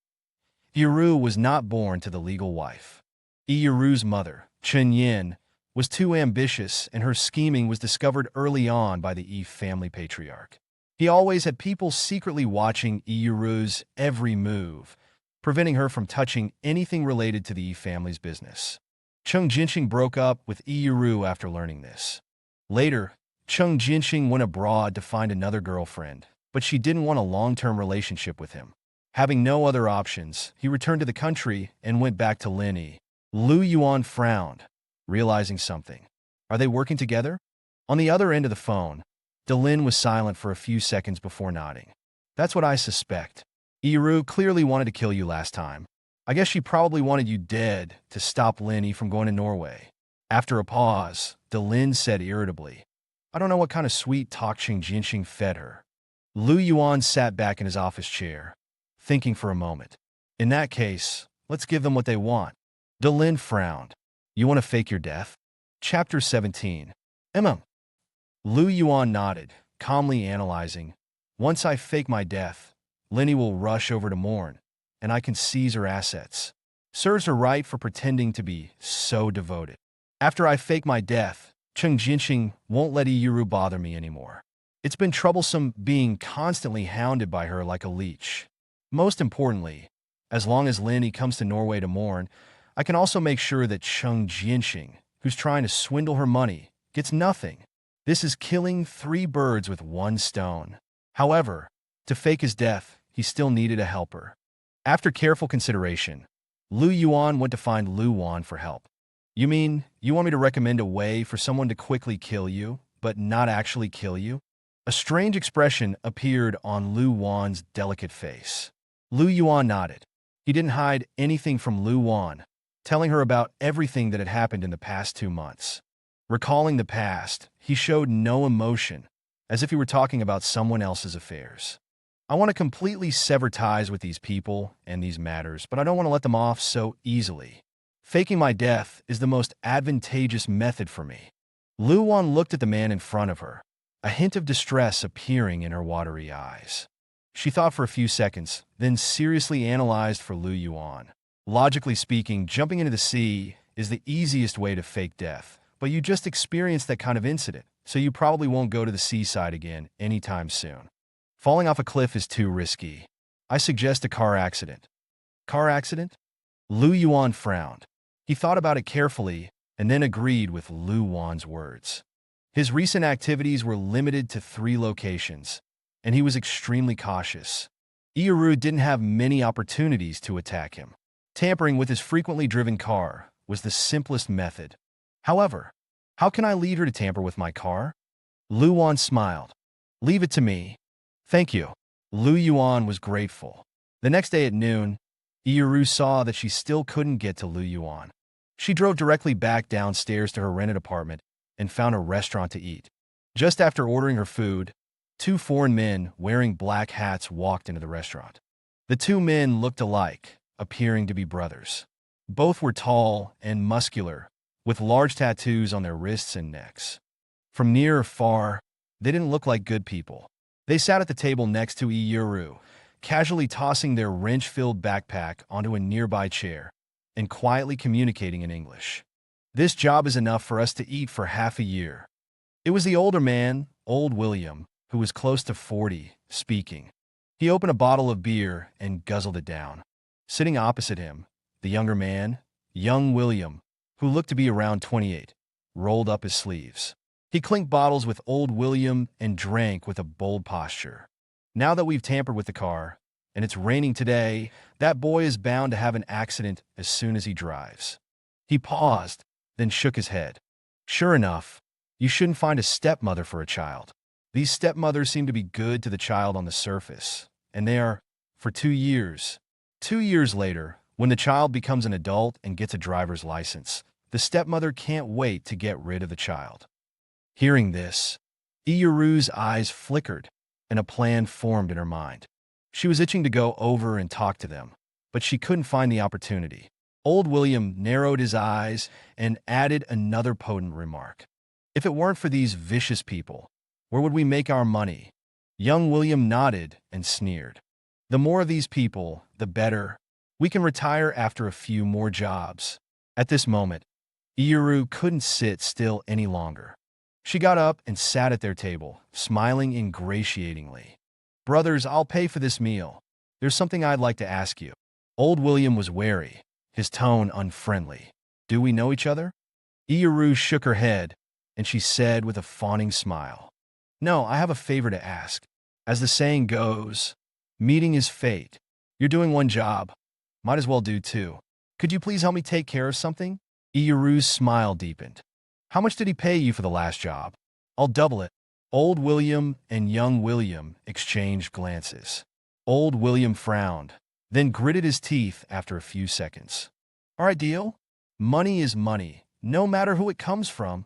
Yuru was not born to the legal wife. Yuru's mother, Chen Yin, was too ambitious, and her scheming was discovered early on by the Yi family patriarch. He always had people secretly watching Yuru's every move, preventing her from touching anything related to the Yi family's business. Cheng Jinqing broke up with Yuru after learning this. Later, Cheng Jinqing went abroad to find another girlfriend, but she didn't want a long-term relationship with him. Having no other options, he returned to the country and went back to Linyi. Lu Yuan frowned, realizing something. Are they working together? On the other end of the phone, Delin was silent for a few seconds before nodding. "That's what I suspect. Yuru clearly wanted to kill you last time. I guess she probably wanted you dead to stop Linyi from going to Norway." After a pause, Delin said irritably, "I don't know what kind of sweet talk Cheng Jinqing fed her." Lu Yuan sat back in his office chair, thinking for a moment. "In that case, let's give them what they want." Delin frowned. "You want to fake your death?" Chapter 17. Lu Yuan nodded, calmly analyzing. "Once I fake my death, Linyi will rush over to Mourn, and I can seize her assets. Serves her right for pretending to be so devoted. After I fake my death, Cheng Jinqing won't let Yuru bother me anymore. It's been troublesome being constantly hounded by her like a leech. Most importantly, as long as Linyi comes to Norway to mourn, I can also make sure that Cheng Jinqing, who's trying to swindle her money, gets nothing. This is killing 3 birds with 1 stone. However, to fake his death, he still needed a helper. After careful consideration, Lu Yuan went to find Lu Yuan for help. "You mean you want me to recommend a way for someone to quickly kill you, but not actually kill you?" A strange expression appeared on Lu Yuan's delicate face. Lu Yuan nodded. He didn't hide anything from Lu Yuan, telling her about everything that had happened in the past 2 months. Recalling the past, he showed no emotion, as if he were talking about someone else's affairs. "I want to completely sever ties with these people and these matters, but I don't want to let them off so easily. Faking my death is the most advantageous method for me." Lu Yuan looked at the man in front of her, a hint of distress appearing in her watery eyes. She thought for a few seconds, then seriously analyzed for Lu Yuan. "Logically speaking, jumping into the sea is the easiest way to fake death, but you just experienced that kind of incident, so you probably won't go to the seaside again anytime soon. Falling off a cliff is too risky. I suggest a car accident." "Car accident?" Lu Yuan frowned. He thought about it carefully and then agreed with Lu Yuan's words. His recent activities were limited to 3 locations, and he was extremely cautious. Yuru didn't have many opportunities to attack him. Tampering with his frequently driven car was the simplest method. However, how can I lead her to tamper with my car? Lu Yuan smiled. Leave it to me. Thank you. Lu Yuan was grateful. The next day at noon, Iru saw that she still couldn't get to Lu Yuan. She drove directly back downstairs to her rented apartment and found a restaurant to eat. Just after ordering her food, two foreign men wearing black hats walked into the restaurant. The two men looked alike, appearing to be brothers. Both were tall and muscular, with large tattoos on their wrists and necks. From near or far, they didn't look like good people. They sat at the table next to Iuru, casually tossing their wrench-filled backpack onto a nearby chair and quietly communicating in English. This job is enough for us to eat for half a year. It was the older man, Old William, who was close to 40, speaking. He opened a bottle of beer and guzzled it down. Sitting opposite him, the younger man, young William, who looked to be around 28, rolled up his sleeves. He clinked bottles with Old William and drank with a bold posture. Now that we've tampered with the car, and it's raining today, that boy is bound to have an accident as soon as he drives. He paused, then shook his head. Sure enough, you shouldn't find a stepmother for a child. These stepmothers seem to be good to the child on the surface, and they are, for 2 years. 2 years later, when the child becomes an adult and gets a driver's license, the stepmother can't wait to get rid of the child. Hearing this, Iuru's eyes flickered, and a plan formed in her mind. She was itching to go over and talk to them, but she couldn't find the opportunity. Old William narrowed his eyes and added another potent remark. If it weren't for these vicious people, where would we make our money? Young William nodded and sneered. The more of these people, the better. We can retire after a few more jobs. At this moment, Iuru couldn't sit still any longer. She got up and sat at their table, smiling ingratiatingly. Brothers, I'll pay for this meal. There's something I'd like to ask you. Old William was wary, his tone unfriendly. Do we know each other? Iuru shook her head, and she said with a fawning smile. No, I have a favor to ask. As the saying goes, meeting is fate. You're doing one job. Might as well do two. Could you please help me take care of something? Iuru's smile deepened. How much did he pay you for the last job? I'll double it. Old William and young William exchanged glances. Old William frowned, then gritted his teeth after a few seconds. All right, deal? Money is money, no matter who it comes from.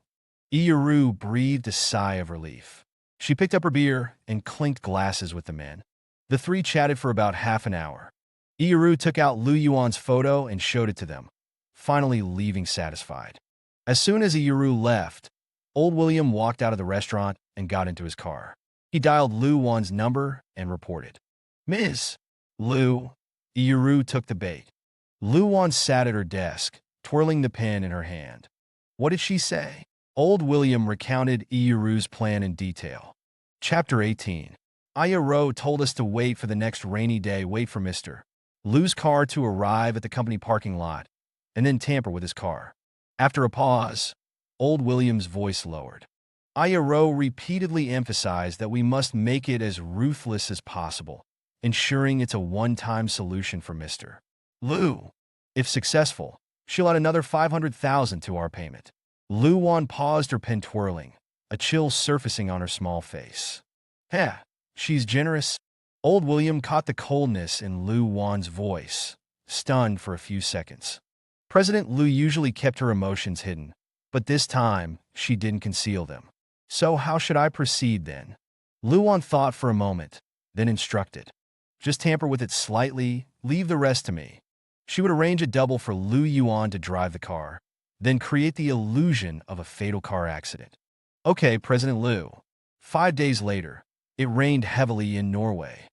Iuru breathed a sigh of relief. She picked up her beer and clinked glasses with the men. The three chatted for about half an hour. Iuru took out Lu Yuan's photo and showed it to them, finally leaving satisfied. As soon as Iuru left, Old William walked out of the restaurant and got into his car. He dialed Lu Yuan's number and reported. Ms. Lu. Iuru took the bait. Lu Yuan sat at her desk, twirling the pen in her hand. What did she say? Old William recounted Iuru's plan in detail. Chapter 18. Ayaro told us to wait for the next rainy day, wait for Mr. Lu's car to arrive at the company parking lot, and then tamper with his car. After a pause, Old William's voice lowered. Ayaro repeatedly emphasized that we must make it as ruthless as possible, ensuring it's a one-time solution for Mr. Lu. If successful, she'll add another 500,000 to our payment. Lu Yuan paused, her pen twirling, a chill surfacing on her small face. Heh, she's generous. Old William caught the coldness in Lu Yuan's voice, stunned for a few seconds. President Lu usually kept her emotions hidden, but this time she didn't conceal them. So how should I proceed then? Lu Yuan thought for a moment, then instructed. Just tamper with it slightly, leave the rest to me. She would arrange a double for Lu Yuan to drive the car, then create the illusion of a fatal car accident. Okay, President Lu. 5 days later, it rained heavily in Norway.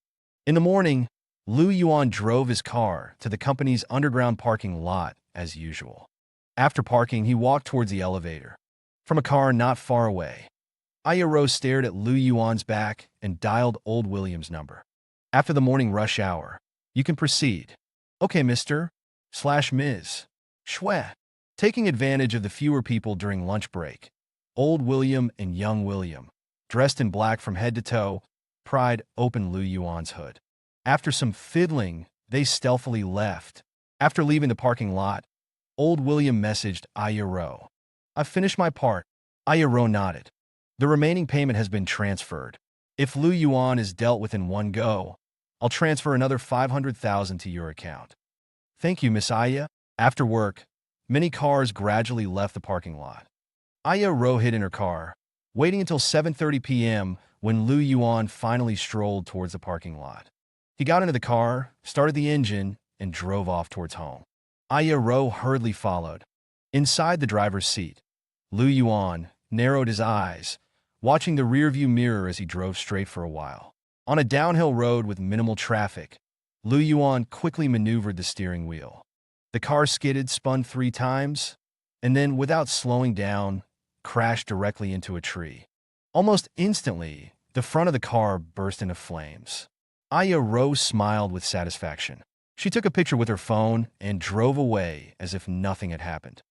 In the morning, Lu Yuan drove his car to the company's underground parking lot as usual. After parking, he walked towards the elevator. From a car not far away, Ayaro stared at Lu Yuan's back and dialed Old William's number. After the morning rush hour, you can proceed. Okay, Mr./Ms. Shwe. Taking advantage of the fewer people during lunch break, Old William and young William, dressed in black from head to toe, pried open Lu Yuan's hood. After some fiddling, they stealthily left. After leaving the parking lot, Old William messaged Ro. "I've finished my part." Ro nodded. "The remaining payment has been transferred. If Lu Yuan is dealt with in one go, I'll transfer another 500,000 to your account." "Thank you, Miss Aya." After work, many cars gradually left the parking lot. Ro hid in her car, waiting until 7:30 p.m. when Lu Yuan finally strolled towards the parking lot. He got into the car, started the engine, and drove off towards home. Ro hurriedly followed. Inside the driver's seat, Lu Yuan narrowed his eyes, watching the rearview mirror as he drove straight for a while. On a downhill road with minimal traffic, Lu Yuan quickly maneuvered the steering wheel. The car skidded, spun 3 times, and then, without slowing down, crashed directly into a tree. Almost instantly, the front of the car burst into flames. Ro smiled with satisfaction. She took a picture with her phone and drove away as if nothing had happened.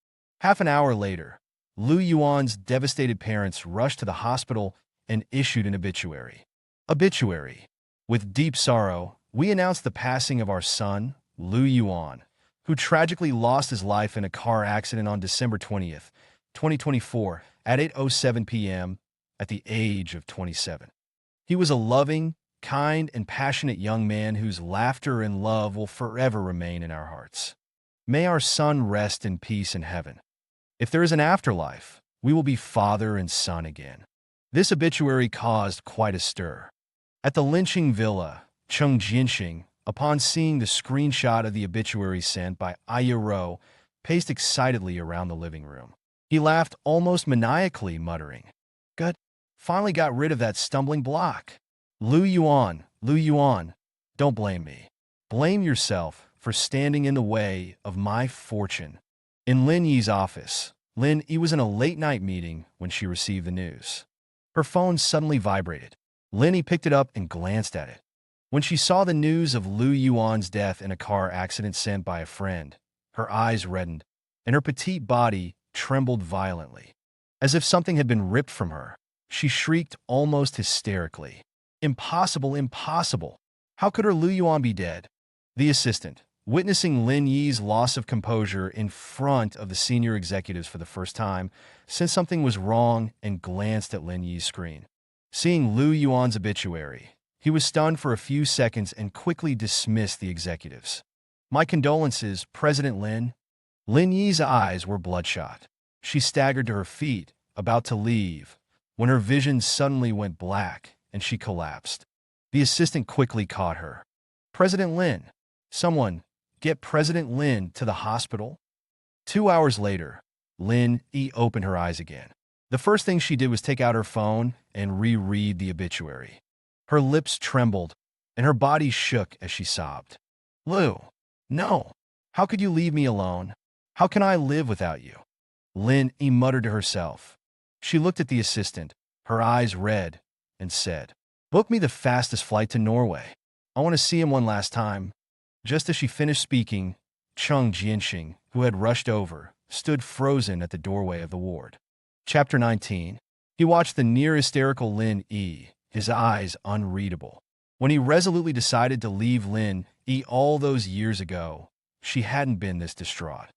Half an hour later, Lu Yuan's devastated parents rushed to the hospital and issued an obituary. Obituary. "With deep sorrow, we announce the passing of our son, Lu Yuan, who tragically lost his life in a car accident on December 20th, 2024, at 8:07 p.m. at the age of 27. He was a loving, kind, and passionate young man whose laughter and love will forever remain in our hearts. May our son rest in peace in heaven. If there is an afterlife, we will be father and son again." This obituary caused quite a stir. At the lynching villa, Chengjianxing, upon seeing the screenshot of the obituary sent by Ro, paced excitedly around the living room. He laughed almost maniacally, muttering, "Good, finally got rid of that stumbling block. Lu Yuan, don't blame me. Blame yourself for standing in the way of my fortune." In Lin Yi's office, Lin Yi was in a late-night meeting when she received the news. Her phone suddenly vibrated. Lin Yi picked it up and glanced at it. When she saw the news of Lu Yuan's death in a car accident sent by a friend, her eyes reddened, and her petite body trembled violently. As if something had been ripped from her, she shrieked almost hysterically. "Impossible, impossible! How could her Lu Yuan be dead?" The assistant, witnessing Lin Yi's loss of composure in front of the senior executives for the first time, sensed something was wrong and glanced at Lin Yi's screen. Seeing Lu Yuan's obituary, he was stunned for a few seconds and quickly dismissed the executives. "My condolences, President Lin." Lin Yi's eyes were bloodshot. She staggered to her feet, about to leave, when her vision suddenly went black and she collapsed. The assistant quickly caught her. "President Lin, someone, get President Lin to the hospital." 2 hours later, Lin Yi opened her eyes again. The first thing she did was take out her phone and reread the obituary. Her lips trembled, and her body shook as she sobbed. "Lu, no! How could you leave me alone? How can I live without you?" Lin Yi muttered to herself. She looked at the assistant, her eyes red, and said, "Book me the fastest flight to Norway. I want to see him one last time." Just as she finished speaking, Cheng Jianxing, who had rushed over, stood frozen at the doorway of the ward. Chapter 19. He watched the near-hysterical Lin Yi, his eyes unreadable. When he resolutely decided to leave Lin Yi all those years ago, she hadn't been this distraught.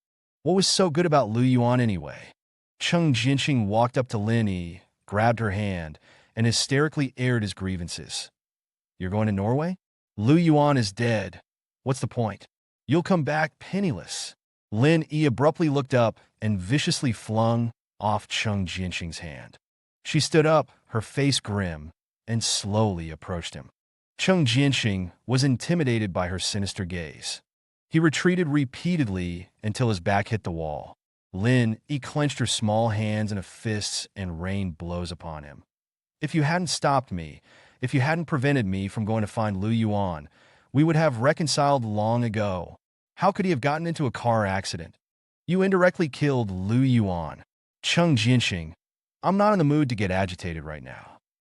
What was so good about Lu Yuan anyway? Cheng Jianxing walked up to Lin Yi, grabbed her hand, and hysterically aired his grievances. "You're going to Norway? Lu Yuan is dead. What's the point? You'll come back penniless." Lin Yi abruptly looked up and viciously flung off Cheng Jianxing's hand. She stood up, her face grim, and slowly approached him. Cheng Jianxing was intimidated by her sinister gaze. He retreated repeatedly until his back hit the wall. Lin Yi clenched her small hands into fists and rained blows upon him. "If you hadn't stopped me, if you hadn't prevented me from going to find Lu Yuan, we would have reconciled long ago. How could he have gotten into a car accident? You indirectly killed Lu Yuan." "Cheng Jianxing, I'm not in the mood to get agitated right now.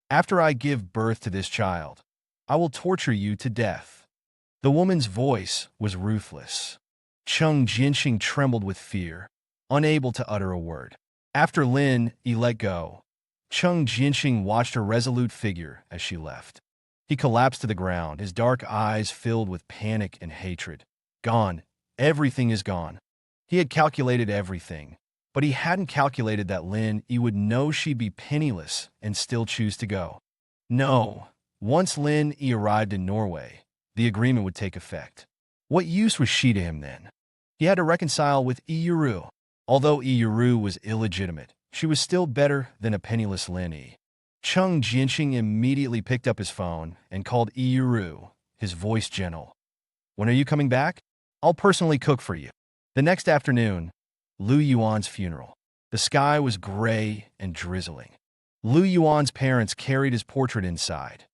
After I give birth to this child, I will torture you to death." The woman's voice was ruthless. Cheng Jianxing trembled with fear, unable to utter a word. After Lin Yi let go, Cheng Jianxing watched her resolute figure as she left. He collapsed to the ground, his dark eyes filled with panic and hatred. "Gone. Everything is gone. He had calculated everything, but he hadn't calculated that Lin Yi would know she'd be penniless and still choose to go. No, once Lin Yi arrived in Norway, the agreement would take effect. What use was she to him then? He had to reconcile with Iyuru. Although Iyuru was illegitimate, she was still better than a penniless Lin Yi. Chung Jianxing immediately picked up his phone and called Iyuru, his voice gentle. "When are you coming back? I'll personally cook for you." The next afternoon, Lu Yuan's funeral. The sky was gray and drizzling. Lu Yuan's parents carried his portrait inside.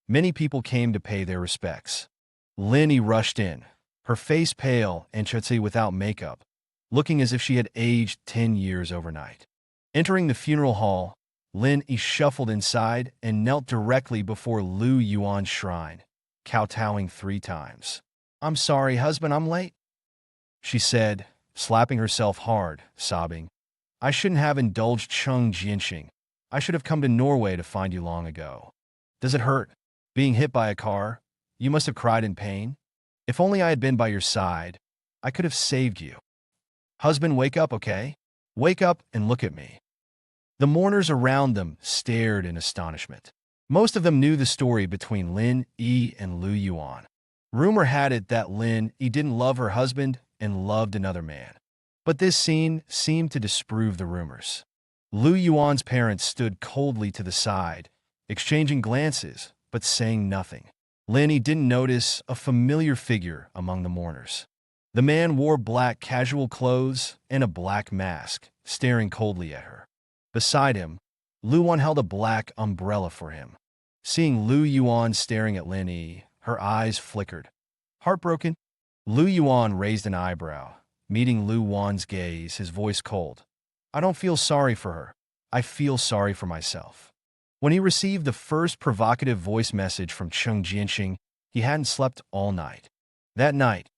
Many people came to pay their respects. Lin Yi rushed in, her face pale and chutzy without makeup, looking as if she had aged 10 years overnight. Entering the funeral hall, Lin Yi shuffled inside and knelt directly before Lu Yuan's shrine, kowtowing 3 times. "I'm sorry, husband, I'm late," she said, slapping herself hard, sobbing. "I shouldn't have indulged Chung Jianxing. I should have come to Norway to find you long ago. Does it hurt? Being hit by a car? You must have cried in pain. If only I had been by your side, I could have saved you. Husband, wake up, okay? Wake up and look at me." The mourners around them stared in astonishment. Most of them knew the story between Lin Yi and Lu Yuan. Rumor had it that Lin Yi didn't love her husband and loved another man. But this scene seemed to disprove the rumors. Lu Yuan's parents stood coldly to the side, exchanging glances, but saying nothing. Lin Yi didn't notice a familiar figure among the mourners. The man wore black casual clothes and a black mask, staring coldly at her. Beside him, Lu Yuan held a black umbrella for him. Seeing Lu Yuan staring at Lin Yi, her eyes flickered. Heartbroken, Lu Yuan raised an eyebrow, meeting Lu Yuan's gaze, his voice cold. "I don't feel sorry for her. I feel sorry for myself." When he received the first provocative voice message from Chung Jianxing, he hadn't slept all night. That night,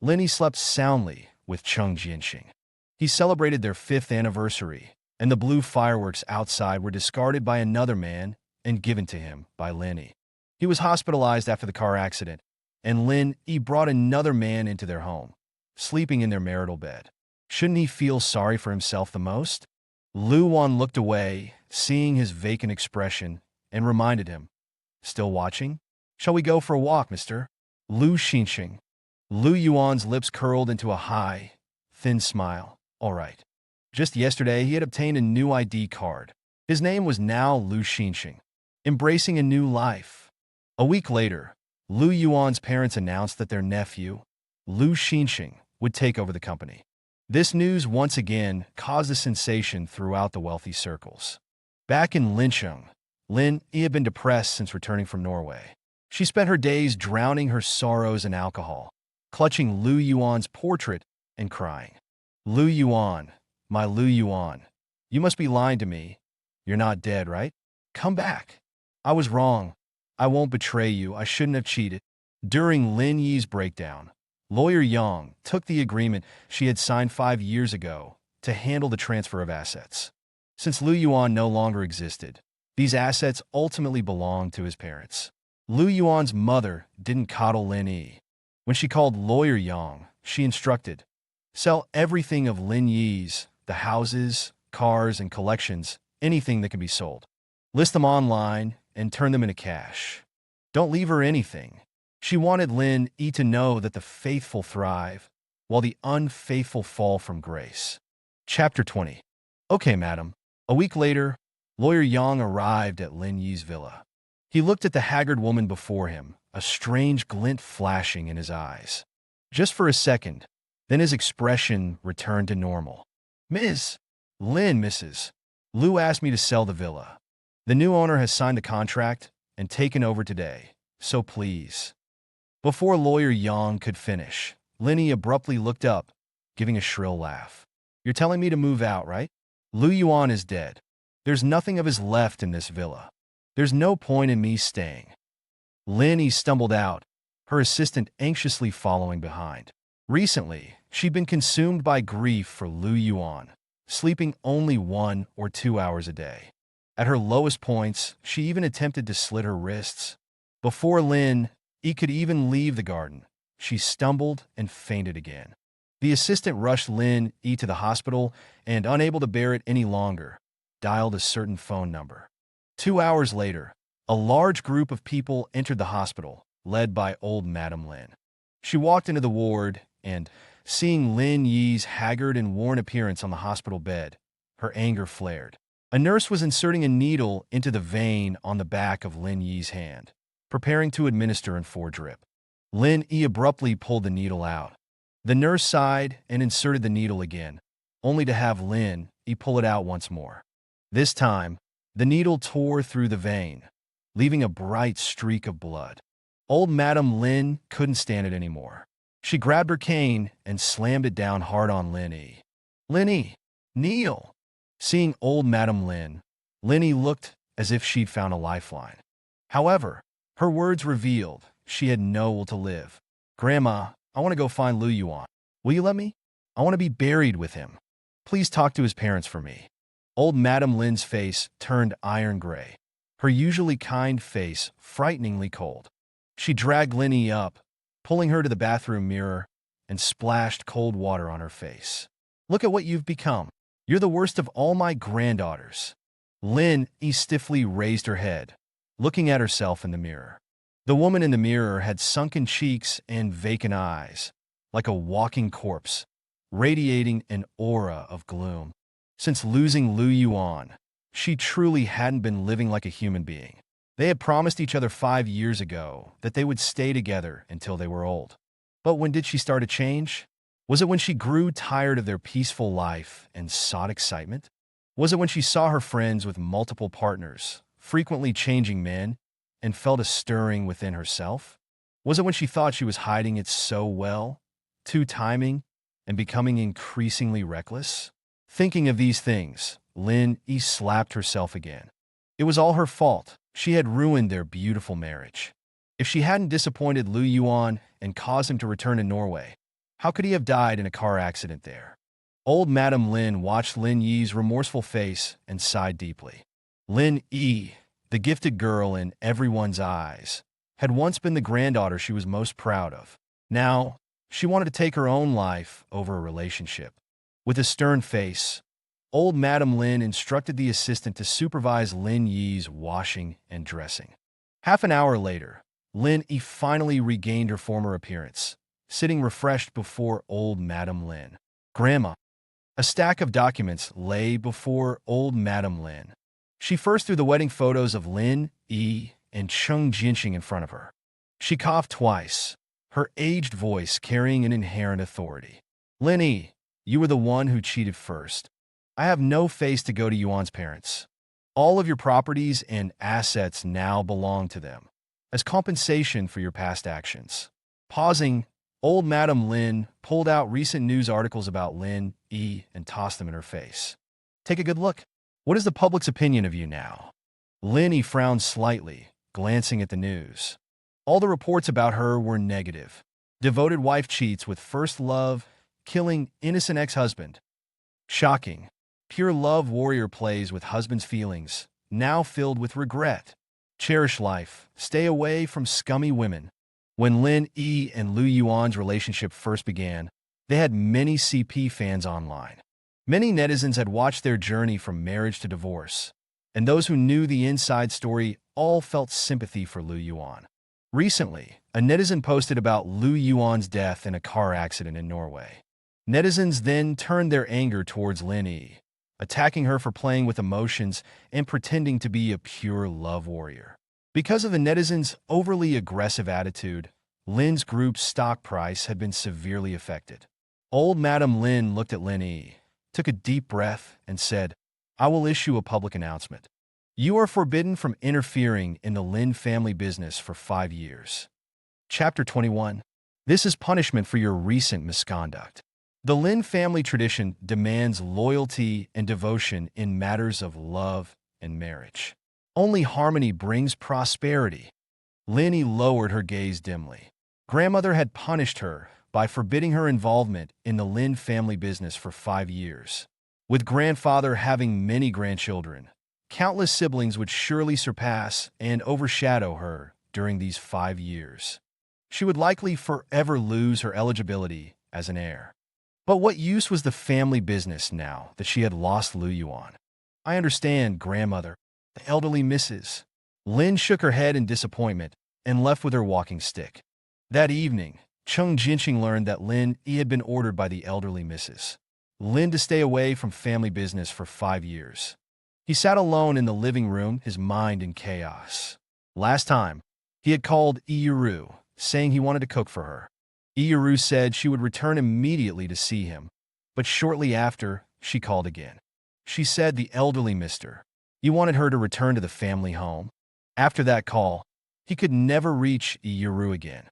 Lin Yi slept soundly with Chung Jianxing. He celebrated their 5th anniversary, and the blue fireworks outside were discarded by another man and given to him by Lin Yi. He was hospitalized after the car accident, and Lin Yi brought another man into their home, sleeping in their marital bed. Shouldn't he feel sorry for himself the most? Lu Yuan looked away, seeing his vacant expression, and reminded him, "Still watching? Shall we go for a walk, mister?" Lu Xinxing. Lu Yuan's lips curled into a high, thin smile. "All right." Just yesterday, he had obtained a new ID card. His name was now Lu Xinxing, embracing a new life. A week later, Lu Yuan's parents announced that their nephew, Lu Xinxing, would take over the company. This news once again caused a sensation throughout the wealthy circles. Back in Lincheng, Lin Yi had been depressed since returning from Norway. She spent her days drowning her sorrows in alcohol, clutching Lu Yuan's portrait and crying. "Lu Yuan, my Lu Yuan, you must be lying to me. You're not dead, right? Come back. I was wrong. I won't betray you. I shouldn't have cheated." During Lin Yi's breakdown, Lawyer Yang took the agreement she had signed 5 years ago to handle the transfer of assets. Since Lu Yuan no longer existed, these assets ultimately belonged to his parents. Lu Yuan's mother didn't coddle Lin Yi. When she called Lawyer Yang, she instructed, "Sell everything of Lin Yi's, the houses, cars, and collections, anything that can be sold. List them online and turn them into cash. Don't leave her anything." She wanted Lin Yi to know that the faithful thrive, while the unfaithful fall from grace. Chapter 20. "Okay, madam." A week later, Lawyer Yang arrived at Lin Yi's villa. He looked at the haggard woman before him, a strange glint flashing in his eyes. Just for a second, then his expression returned to normal. "Ms. Lin, Mrs. Lu asked me to sell the villa. The new owner has signed the contract and taken over today, so please." Before Lawyer Yang could finish, Lin Yi abruptly looked up, giving a shrill laugh. "You're telling me to move out, right? Lu Yuan is dead. There's nothing of his left in this villa. There's no point in me staying." Lin Yi stumbled out, her assistant anxiously following behind. Recently, she'd been consumed by grief for Lu Yuan, sleeping only 1 or 2 hours a day. At her lowest points, she even attempted to slit her wrists. Before Lin Yi could even leave the garden, she stumbled and fainted again. The assistant rushed Lin E to the hospital and, unable to bear it any longer, dialed a certain phone number. 2 hours later, a large group of people entered the hospital, led by old Madam Lin. She walked into the ward and, seeing Lin Yi's haggard and worn appearance on the hospital bed, her anger flared. A nurse was inserting a needle into the vein on the back of Lin Yi's hand, preparing to administer and for drip. Lin Yi abruptly pulled the needle out. The nurse sighed and inserted the needle again, only to have Lin Yi pull it out once more. This time, the needle tore through the vein, leaving a bright streak of blood. Old Madam Lin couldn't stand it anymore. She grabbed her cane and slammed it down hard on Lin Yi. "Lin Yi, kneel!" Seeing old Madam Lin, Lin Yi looked as if she'd found a lifeline. However, her words revealed she had no will to live. "Grandma, I want to go find Lu Yuan. Will you let me? I want to be buried with him. Please talk to his parents for me." Old Madam Lin's face turned iron gray, her usually kind face frighteningly cold. She dragged Lin Yi up, pulling her to the bathroom mirror, and splashed cold water on her face. "Look at what you've become. You're the worst of all my granddaughters." Lin Yi stiffly raised her head, looking at herself in the mirror. The woman in the mirror had sunken cheeks and vacant eyes, like a walking corpse, radiating an aura of gloom. Since losing Lu Yuan, she truly hadn't been living like a human being. They had promised each other 5 years ago that they would stay together until they were old. But when did she start to change? Was it when she grew tired of their peaceful life and sought excitement? Was it when she saw her friends with multiple partners, frequently changing men, and felt a stirring within herself? Was it when she thought she was hiding it so well, too timing, and becoming increasingly reckless? Thinking of these things, Lin Yi slapped herself again. It was all her fault. She had ruined their beautiful marriage. If she hadn't disappointed Lu Yuan and caused him to return to Norway, how could he have died in a car accident there? Old Madam Lin watched Lin Yi's remorseful face and sighed deeply. Lin Yi, the gifted girl in everyone's eyes, had once been the granddaughter she was most proud of. Now, she wanted to take her own life over a relationship. With a stern face, old Madam Lin instructed the assistant to supervise Lin Yi's washing and dressing. Half an hour later, Lin Yi finally regained her former appearance, sitting refreshed before old Madam Lin. "Grandma." A stack of documents lay before old Madam Lin. She first threw the wedding photos of Lin Yi and Cheng Jinxing in front of her. She coughed twice, her aged voice carrying an inherent authority. "Lin Yi, you were the one who cheated first. I have no face to go to Yuan's parents. All of your properties and assets now belong to them, as compensation for your past actions." Pausing, old Madam Lin pulled out recent news articles about Lin Yi and tossed them in her face. "Take a good look. What is the public's opinion of you now?" Lin Yi frowned slightly, glancing at the news. All the reports about her were negative. Devoted wife cheats with first love, killing innocent ex-husband. Shocking. Pure love warrior plays with husband's feelings, now filled with regret. Cherish life. Stay away from scummy women. When Lin Yi and Lu Yuan's relationship first began, they had many CP fans online. Many netizens had watched their journey from marriage to divorce, and those who knew the inside story all felt sympathy for Lu Yuan. Recently, a netizen posted about Lu Yuan's death in a car accident in Norway. Netizens then turned their anger towards Lin Yi, attacking her for playing with emotions and pretending to be a pure love warrior. Because of the netizens' overly aggressive attitude, Lin's group's stock price had been severely affected. Old Madam Lin looked at Lin Yi, took a deep breath, and said, "I will issue a public announcement. You are forbidden from interfering in the Lin family business for 5 years." Chapter 21. This is punishment for your recent misconduct. The Lin family tradition demands loyalty and devotion in matters of love and marriage. Only harmony brings prosperity. Lin Yi lowered her gaze dimly. Grandmother had punished her by forbidding her involvement in the Lin family business for 5 years. With grandfather having many grandchildren, countless siblings would surely surpass and overshadow her during these 5 years. She would likely forever lose her eligibility as an heir. But what use was the family business now that she had lost Lu Yuan? I understand, grandmother, the elderly Mrs. Lin shook her head in disappointment and left with her walking stick. That evening, Cheng Jinqing learned that Lin Yi had been ordered by the elderly Mrs. Lin to stay away from family business for 5 years. He sat alone in the living room, his mind in chaos. Last time, he had called Iyuru, saying he wanted to cook for her. Iyuru said she would return immediately to see him, but shortly after, she called again. She said the elderly Mr. Yi wanted her to return to the family home. After that call, he could never reach Iyuru again.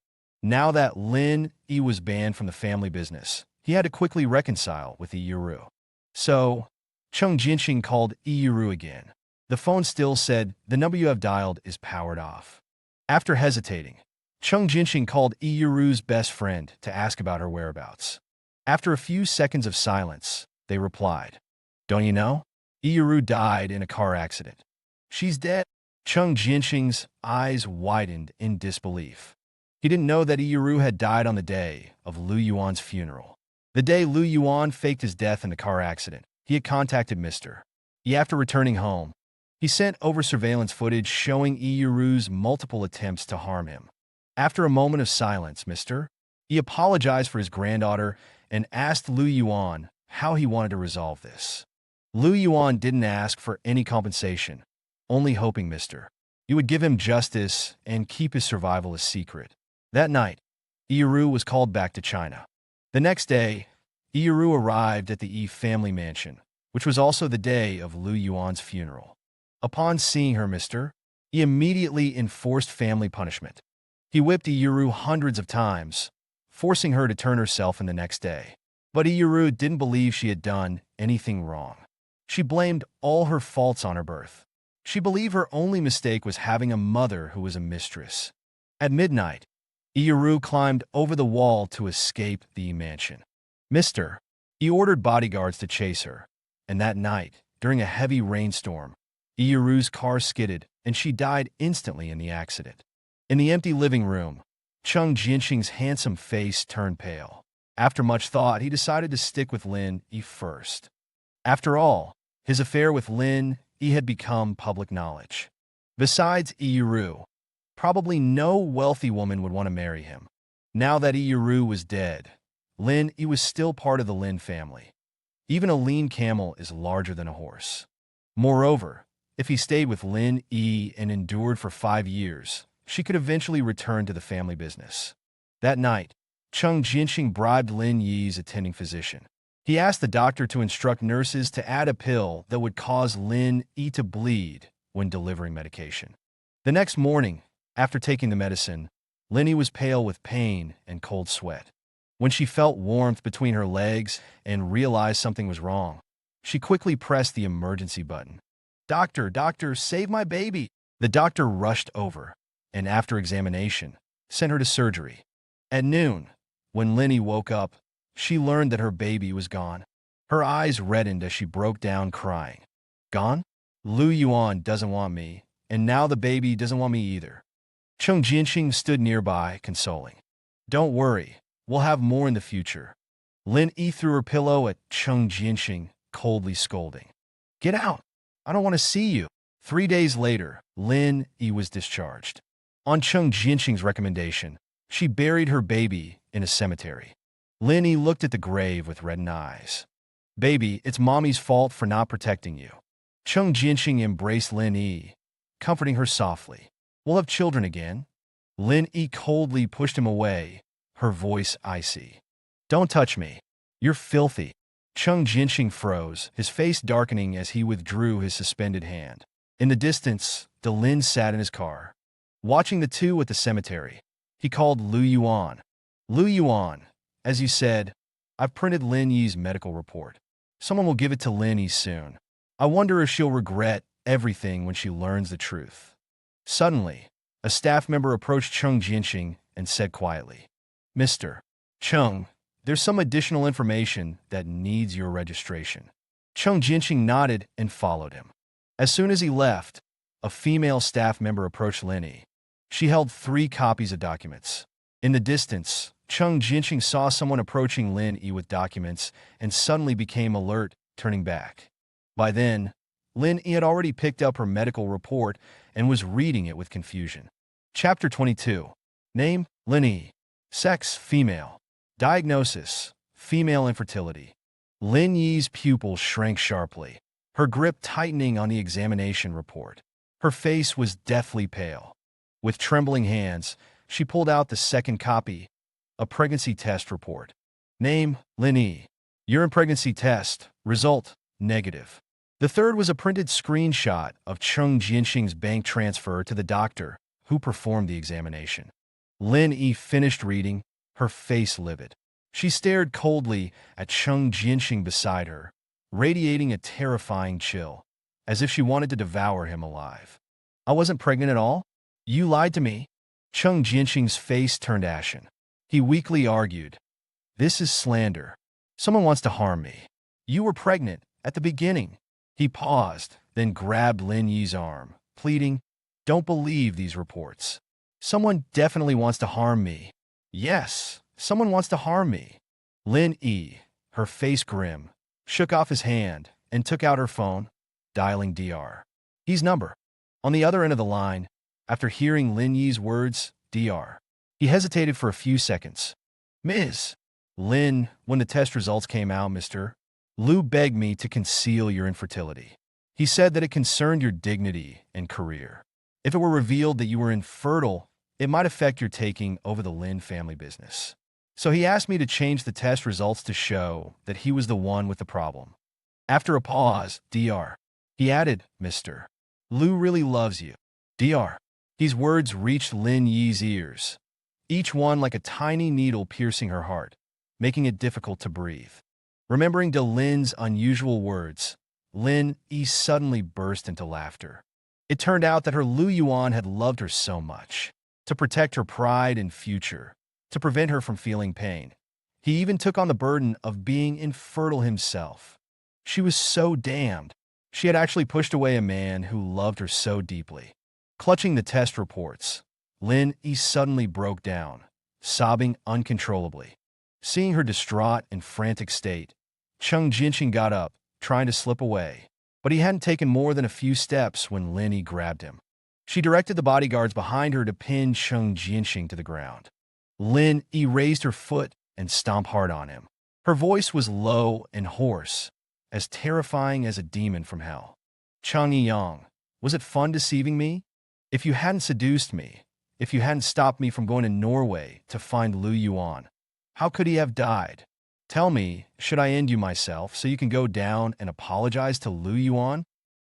Now that Lin Yi was banned from the family business, he had to quickly reconcile with Iyuru. So, Cheng Jinqing called Iyuru again. The phone still said, "The number you have dialed is powered off." After hesitating, Cheng Jinqing called Iyuru's best friend to ask about her whereabouts. After a few seconds of silence, they replied, "Don't you know? Iyuru died in a car accident." "She's dead?" Cheng Jinqing's eyes widened in disbelief. He didn't know that Iyuru had died on the day of Lu Yuan's funeral. The day Lu Yuan faked his death in the car accident, he had contacted Mr. Yi. After returning home, he sent over surveillance footage showing Iyuru's multiple attempts to harm him. After a moment of silence, Mr. Yi apologized for his granddaughter and asked Lu Yuan how he wanted to resolve this. Lu Yuan didn't ask for any compensation, only hoping Mr. Yi would give him justice and keep his survival a secret. That night, Iyuru was called back to China. The next day, Iyuru arrived at the Yi family mansion, which was also the day of Lu Yuan's funeral. Upon seeing her, Mr. Yi immediately enforced family punishment. He whipped Iyuru hundreds of times, forcing her to turn herself in the next day. But Iyuru didn't believe she had done anything wrong. She blamed all her faults on her birth. She believed her only mistake was having a mother who was a mistress. At midnight, Iyuru climbed over the wall to escape the mansion. Mr. Yi ordered bodyguards to chase her, and that night, during a heavy rainstorm, Iyuru's car skidded and she died instantly in the accident. In the empty living room, Cheng Jinqing's handsome face turned pale. After much thought, he decided to stick with Lin Yi first. After all, his affair with Lin Yi had become public knowledge. Besides Iyuru, probably no wealthy woman would want to marry him. Now that Iyuru was dead, Lin Yi was still part of the Lin family. Even a lean camel is larger than a horse. Moreover, if he stayed with Lin Yi and endured for 5 years, she could eventually return to the family business. That night, Cheng Jinqing bribed Lin Yi's attending physician. He asked the doctor to instruct nurses to add a pill that would cause Lin Yi to bleed when delivering medication. The next morning, after taking the medicine, Lin Yi was pale with pain and cold sweat. When she felt warmth between her legs and realized something was wrong, she quickly pressed the emergency button. "Doctor, doctor, save my baby!" The doctor rushed over, and after examination, sent her to surgery. At noon, when Lin Yi woke up, she learned that her baby was gone. Her eyes reddened as she broke down crying. "Gone? Lu Yuan doesn't want me, and now the baby doesn't want me either." Cheng Jinqing stood nearby, consoling. "Don't worry, we'll have more in the future." Lin Yi threw her pillow at Cheng Jinqing, coldly scolding. "Get out! I don't want to see you." 3 days later, Lin Yi was discharged. On Cheng Jinqing's recommendation, she buried her baby in a cemetery. Lin Yi looked at the grave with reddened eyes. "Baby, it's mommy's fault for not protecting you." Cheng Jinqing embraced Lin Yi, comforting her softly. "We'll have children again." Lin Yi coldly pushed him away, her voice icy. "Don't touch me. You're filthy." Cheng Jinqing froze, his face darkening as he withdrew his suspended hand. In the distance, Lin sat in his car. Watching the two at the cemetery, he called Lu Yuan. "Lu Yuan, as you said, I've printed Lin Yi's medical report. Someone will give it to Lin Yi soon. I wonder if she'll regret everything when she learns the truth." Suddenly, a staff member approached Cheng Jinqing and said quietly, "Mr. Cheng, there's some additional information that needs your registration." Cheng Jinqing nodded and followed him. As soon as he left, a female staff member approached Lin Yi. She held 3 copies of documents. In the distance, Cheng Jinxing saw someone approaching Lin Yi with documents and suddenly became alert, turning back. By then, Lin Yi had already picked up her medical report and was reading it with confusion. Chapter 22. Name, Lin Yi. Sex, female. Diagnosis, female infertility. Lin Yi's pupils shrank sharply, her grip tightening on the examination report. Her face was deathly pale. With trembling hands, she pulled out the second copy, a pregnancy test report. Name, Lin Yi. Urine pregnancy test. Result, negative. The third was a printed screenshot of Cheng Jinxing's bank transfer to the doctor who performed the examination. Lin Yi finished reading, her face livid. She stared coldly at Cheng Jinxing beside her, radiating a terrifying chill, as if she wanted to devour him alive. I wasn't pregnant at all? You lied to me? Cheng Jinxing's face turned ashen. He weakly argued, "This is slander. Someone wants to harm me. You were pregnant at the beginning." He paused, then grabbed Lin Yi's arm, pleading, "Don't believe these reports. Someone definitely wants to harm me. Yes, someone wants to harm me." Lin Yi, her face grim, shook off his hand and took out her phone, dialing Dr. Yi's number. On the other end of the line, after hearing Lin Yi's words, Dr. He hesitated for a few seconds. "Ms. Lin, when the test results came out, Mr. Liu begged me to conceal your infertility. He said that it concerned your dignity and career. If it were revealed that you were infertile, it might affect your taking over the Lin family business. So he asked me to change the test results to show that he was the one with the problem." After a pause, Dr. He added, "Mr. Liu really loves you." Dr. These words reached Lin Yi's ears, each one like a tiny needle piercing her heart, making it difficult to breathe. Remembering De Lin's unusual words, Lin Yi suddenly burst into laughter. It turned out that her Liu Yuan had loved her so much. To protect her pride and future, to prevent her from feeling pain. He even took on the burden of being infertile himself. She was so damned. She had actually pushed away a man who loved her so deeply. Clutching the test reports, Lin Yi suddenly broke down, sobbing uncontrollably. Seeing her distraught and frantic state, Cheng Jinxing got up, trying to slip away. But he hadn't taken more than a few steps when Lin Yi grabbed him. She directed the bodyguards behind her to pin Cheng Jinxing to the ground. Lin Yi raised her foot and stomped hard on him. Her voice was low and hoarse, as terrifying as a demon from hell. "Cheng Yang, was it fun deceiving me? If you hadn't seduced me, if you hadn't stopped me from going to Norway to find Liu Yuan, how could he have died? Tell me, should I end you myself so you can go down and apologize to Liu Yuan?"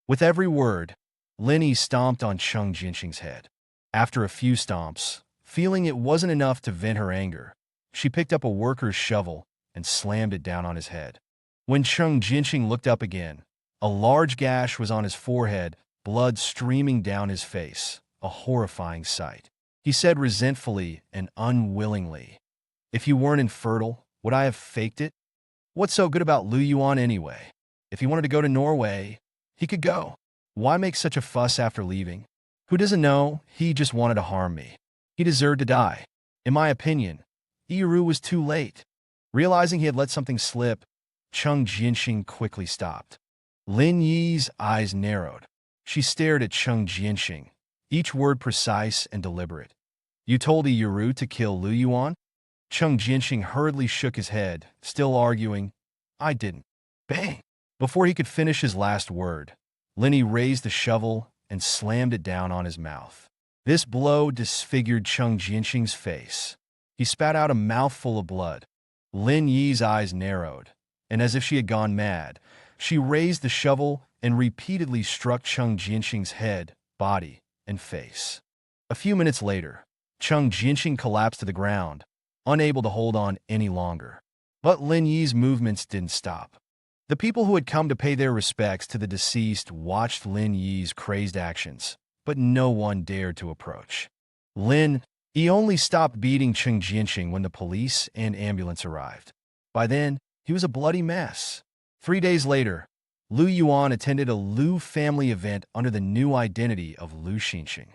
With every word, Lin Yi stomped on Cheng Jinxing's head. After a few stomps, feeling it wasn't enough to vent her anger, she picked up a worker's shovel and slammed it down on his head. When Cheng Jinxing looked up again, a large gash was on his forehead, blood streaming down his face, a horrifying sight. He said resentfully and unwillingly, "If you weren't infertile, would I have faked it? What's so good about Liu Yuan anyway? If he wanted to go to Norway, he could go. Why make such a fuss after leaving? Who doesn't know he just wanted to harm me? He deserved to die. In my opinion, Iru was too late." Realizing he had let something slip, Cheng Jinxing quickly stopped. Lin Yi's eyes narrowed. She stared at Cheng Jinxing, each word precise and deliberate. "You told Iru to kill Liu Yuan?" Cheng Jinxing hurriedly shook his head, still arguing, "I didn't." Bang! Before he could finish his last word, Lin Yi raised the shovel and slammed it down on his mouth. This blow disfigured Cheng Jinxing's face. He spat out a mouthful of blood. Lin Yi's eyes narrowed, and as if she had gone mad, she raised the shovel and repeatedly struck Cheng Jinxing's head, body, and face. A few minutes later, Cheng Jinxing collapsed to the ground, unable to hold on any longer. But Lin Yi's movements didn't stop. The people who had come to pay their respects to the deceased watched Lin Yi's crazed actions, but no one dared to approach. Lin Yi only stopped beating Cheng Jinxing when the police and ambulance arrived. By then, he was a bloody mess. 3 days later, Liu Yuan attended a Liu family event under the new identity of Liu Xinxing.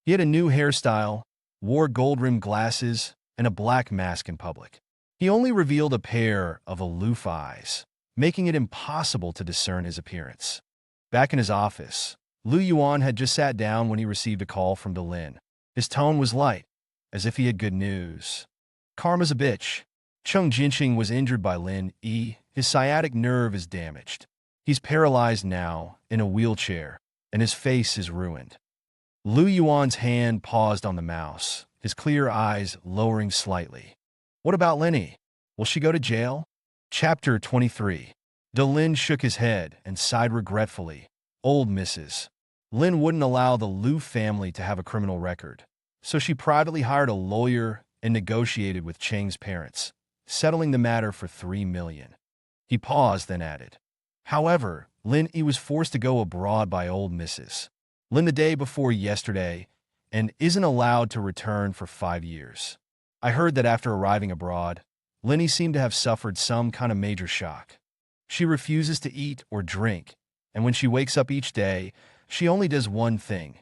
He had a new hairstyle, wore gold-rimmed glasses, and a black mask in public. He only revealed a pair of aloof eyes, making it impossible to discern his appearance. Back in his office, Lu Yuan had just sat down when he received a call from Delin. His tone was light, as if he had good news. Karma's a bitch. Chung Jinxing was injured by Lin Yi. His sciatic nerve is damaged. He's paralyzed now, in a wheelchair, and his face is ruined. Lu Yuan's hand paused on the mouse, his clear eyes lowering slightly. What about Linny? Will she go to jail? Chapter 23. Delin shook his head and sighed regretfully. Old Mrs. Lin wouldn't allow the Lu family to have a criminal record, so she privately hired a lawyer and negotiated with Cheng's parents, settling the matter for $3 million. He paused, then added, however, Lin Yi was forced to go abroad by old Mrs. Lin the day before yesterday and isn't allowed to return for 5 years. I heard that after arriving abroad, Lin Yi seemed to have suffered some kind of major shock. She refuses to eat or drink, and when she wakes up each day, she only does one thing: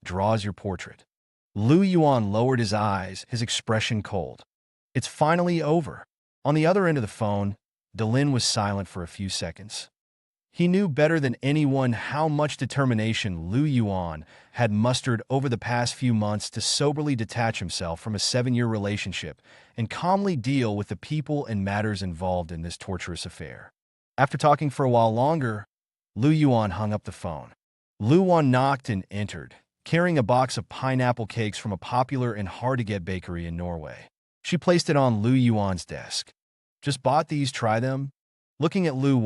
draws your portrait. Lu Yuan lowered his eyes, his expression cold. It's finally over. On the other end of the phone, Delin was silent for a few seconds. He knew better than anyone how much determination Lu Yuan had mustered over the past few months to soberly detach himself from a 7-year relationship and calmly deal with the people and matters involved in this torturous affair. After talking for a while longer, Lu Yuan hung up the phone. Lu Yuan knocked and entered, carrying a box of pineapple cakes from a popular and hard-to-get bakery in Norway. She placed it on Lu Yuan's desk. Just bought these, try them? Looking at Lu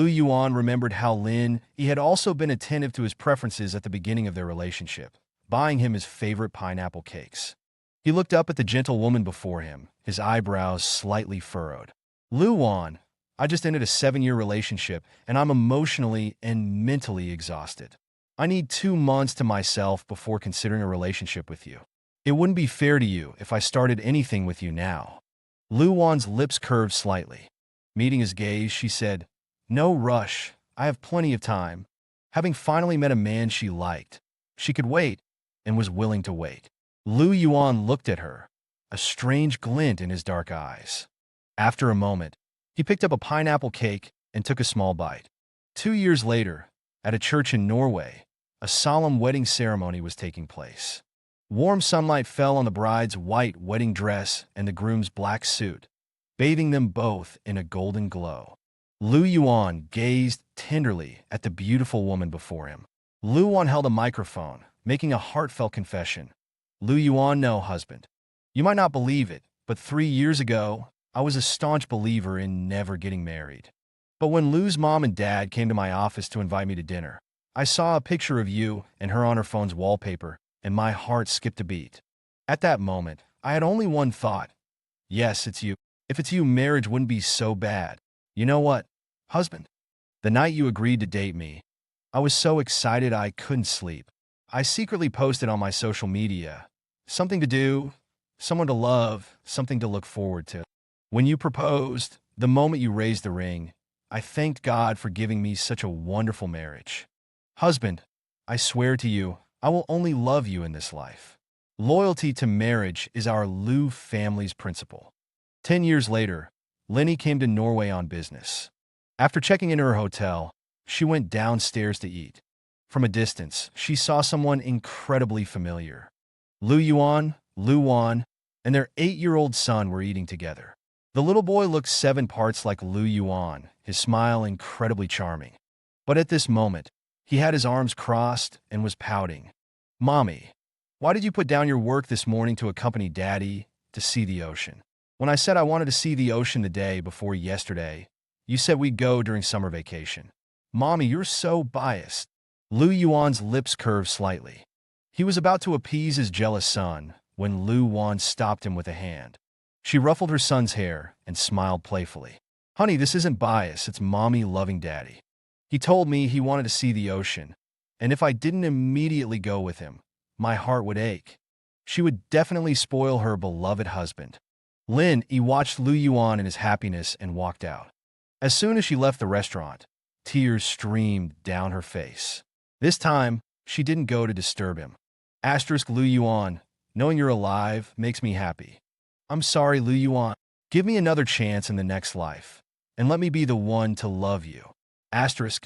Yuan remembered how Lin Yi had also been attentive to his preferences at the beginning of their relationship, buying him his favorite pineapple cakes. He looked up at the gentle woman before him, his eyebrows slightly furrowed. Lu Yuan, I just ended a 7-year relationship, and I'm emotionally and mentally exhausted. I need 2 months to myself before considering a relationship with you. It wouldn't be fair to you if I started anything with you now. Lu Yuan's lips curved slightly. Meeting his gaze, she said, no rush. I have plenty of time. Having finally met a man she liked, she could wait and was willing to wait. Lu Yuan looked at her, a strange glint in his dark eyes. After a moment, he picked up a pineapple cake and took a small bite. 2 years later, at a church in Norway, a solemn wedding ceremony was taking place. Warm sunlight fell on the bride's white wedding dress and the groom's black suit, bathing them both in a golden glow. Lu Yuan gazed tenderly at the beautiful woman before him. Lu Yuan held a microphone, making a heartfelt confession. Lu Yuan, no, husband. You might not believe it, but 3 years ago, I was a staunch believer in never getting married. But when Lu's mom and dad came to my office to invite me to dinner, I saw a picture of you and her on her phone's wallpaper, and my heart skipped a beat. At that moment, I had only one thought. Yes, it's you. If it's you, marriage wouldn't be so bad. You know what, husband? The night you agreed to date me, I was so excited I couldn't sleep. I secretly posted on my social media, something to do, someone to love, something to look forward to. When you proposed, the moment you raised the ring, I thanked God for giving me such a wonderful marriage. Husband, I swear to you, I will only love you in this life. Loyalty to marriage is our Lu family's principle. 10 years later, Lenny came to Norway on business. After checking into her hotel, she went downstairs to eat. From a distance, she saw someone incredibly familiar. Lu Yuan, and their 8-year-old son were eating together. The little boy looked 7 parts like Lu Yuan, his smile incredibly charming. But at this moment, he had his arms crossed and was pouting. Mommy, why did you put down your work this morning to accompany Daddy to see the ocean? When I said I wanted to see the ocean the day before yesterday, you said we'd go during summer vacation. Mommy, you're so biased. Lu Yuan's lips curved slightly. He was about to appease his jealous son when Lu Yuan stopped him with a hand. She ruffled her son's hair and smiled playfully. Honey, this isn't bias, it's Mommy loving Daddy. He told me he wanted to see the ocean, and if I didn't immediately go with him, my heart would ache. She would definitely spoil her beloved husband. Lin Yi watched Lu Yuan in his happiness and walked out. As soon as she left the restaurant, tears streamed down her face. This time, she didn't go to disturb him. Lu Yuan, knowing you're alive makes me happy. I'm sorry, Lu Yuan. Give me another chance in the next life, and let me be the one to love you. Asterisk,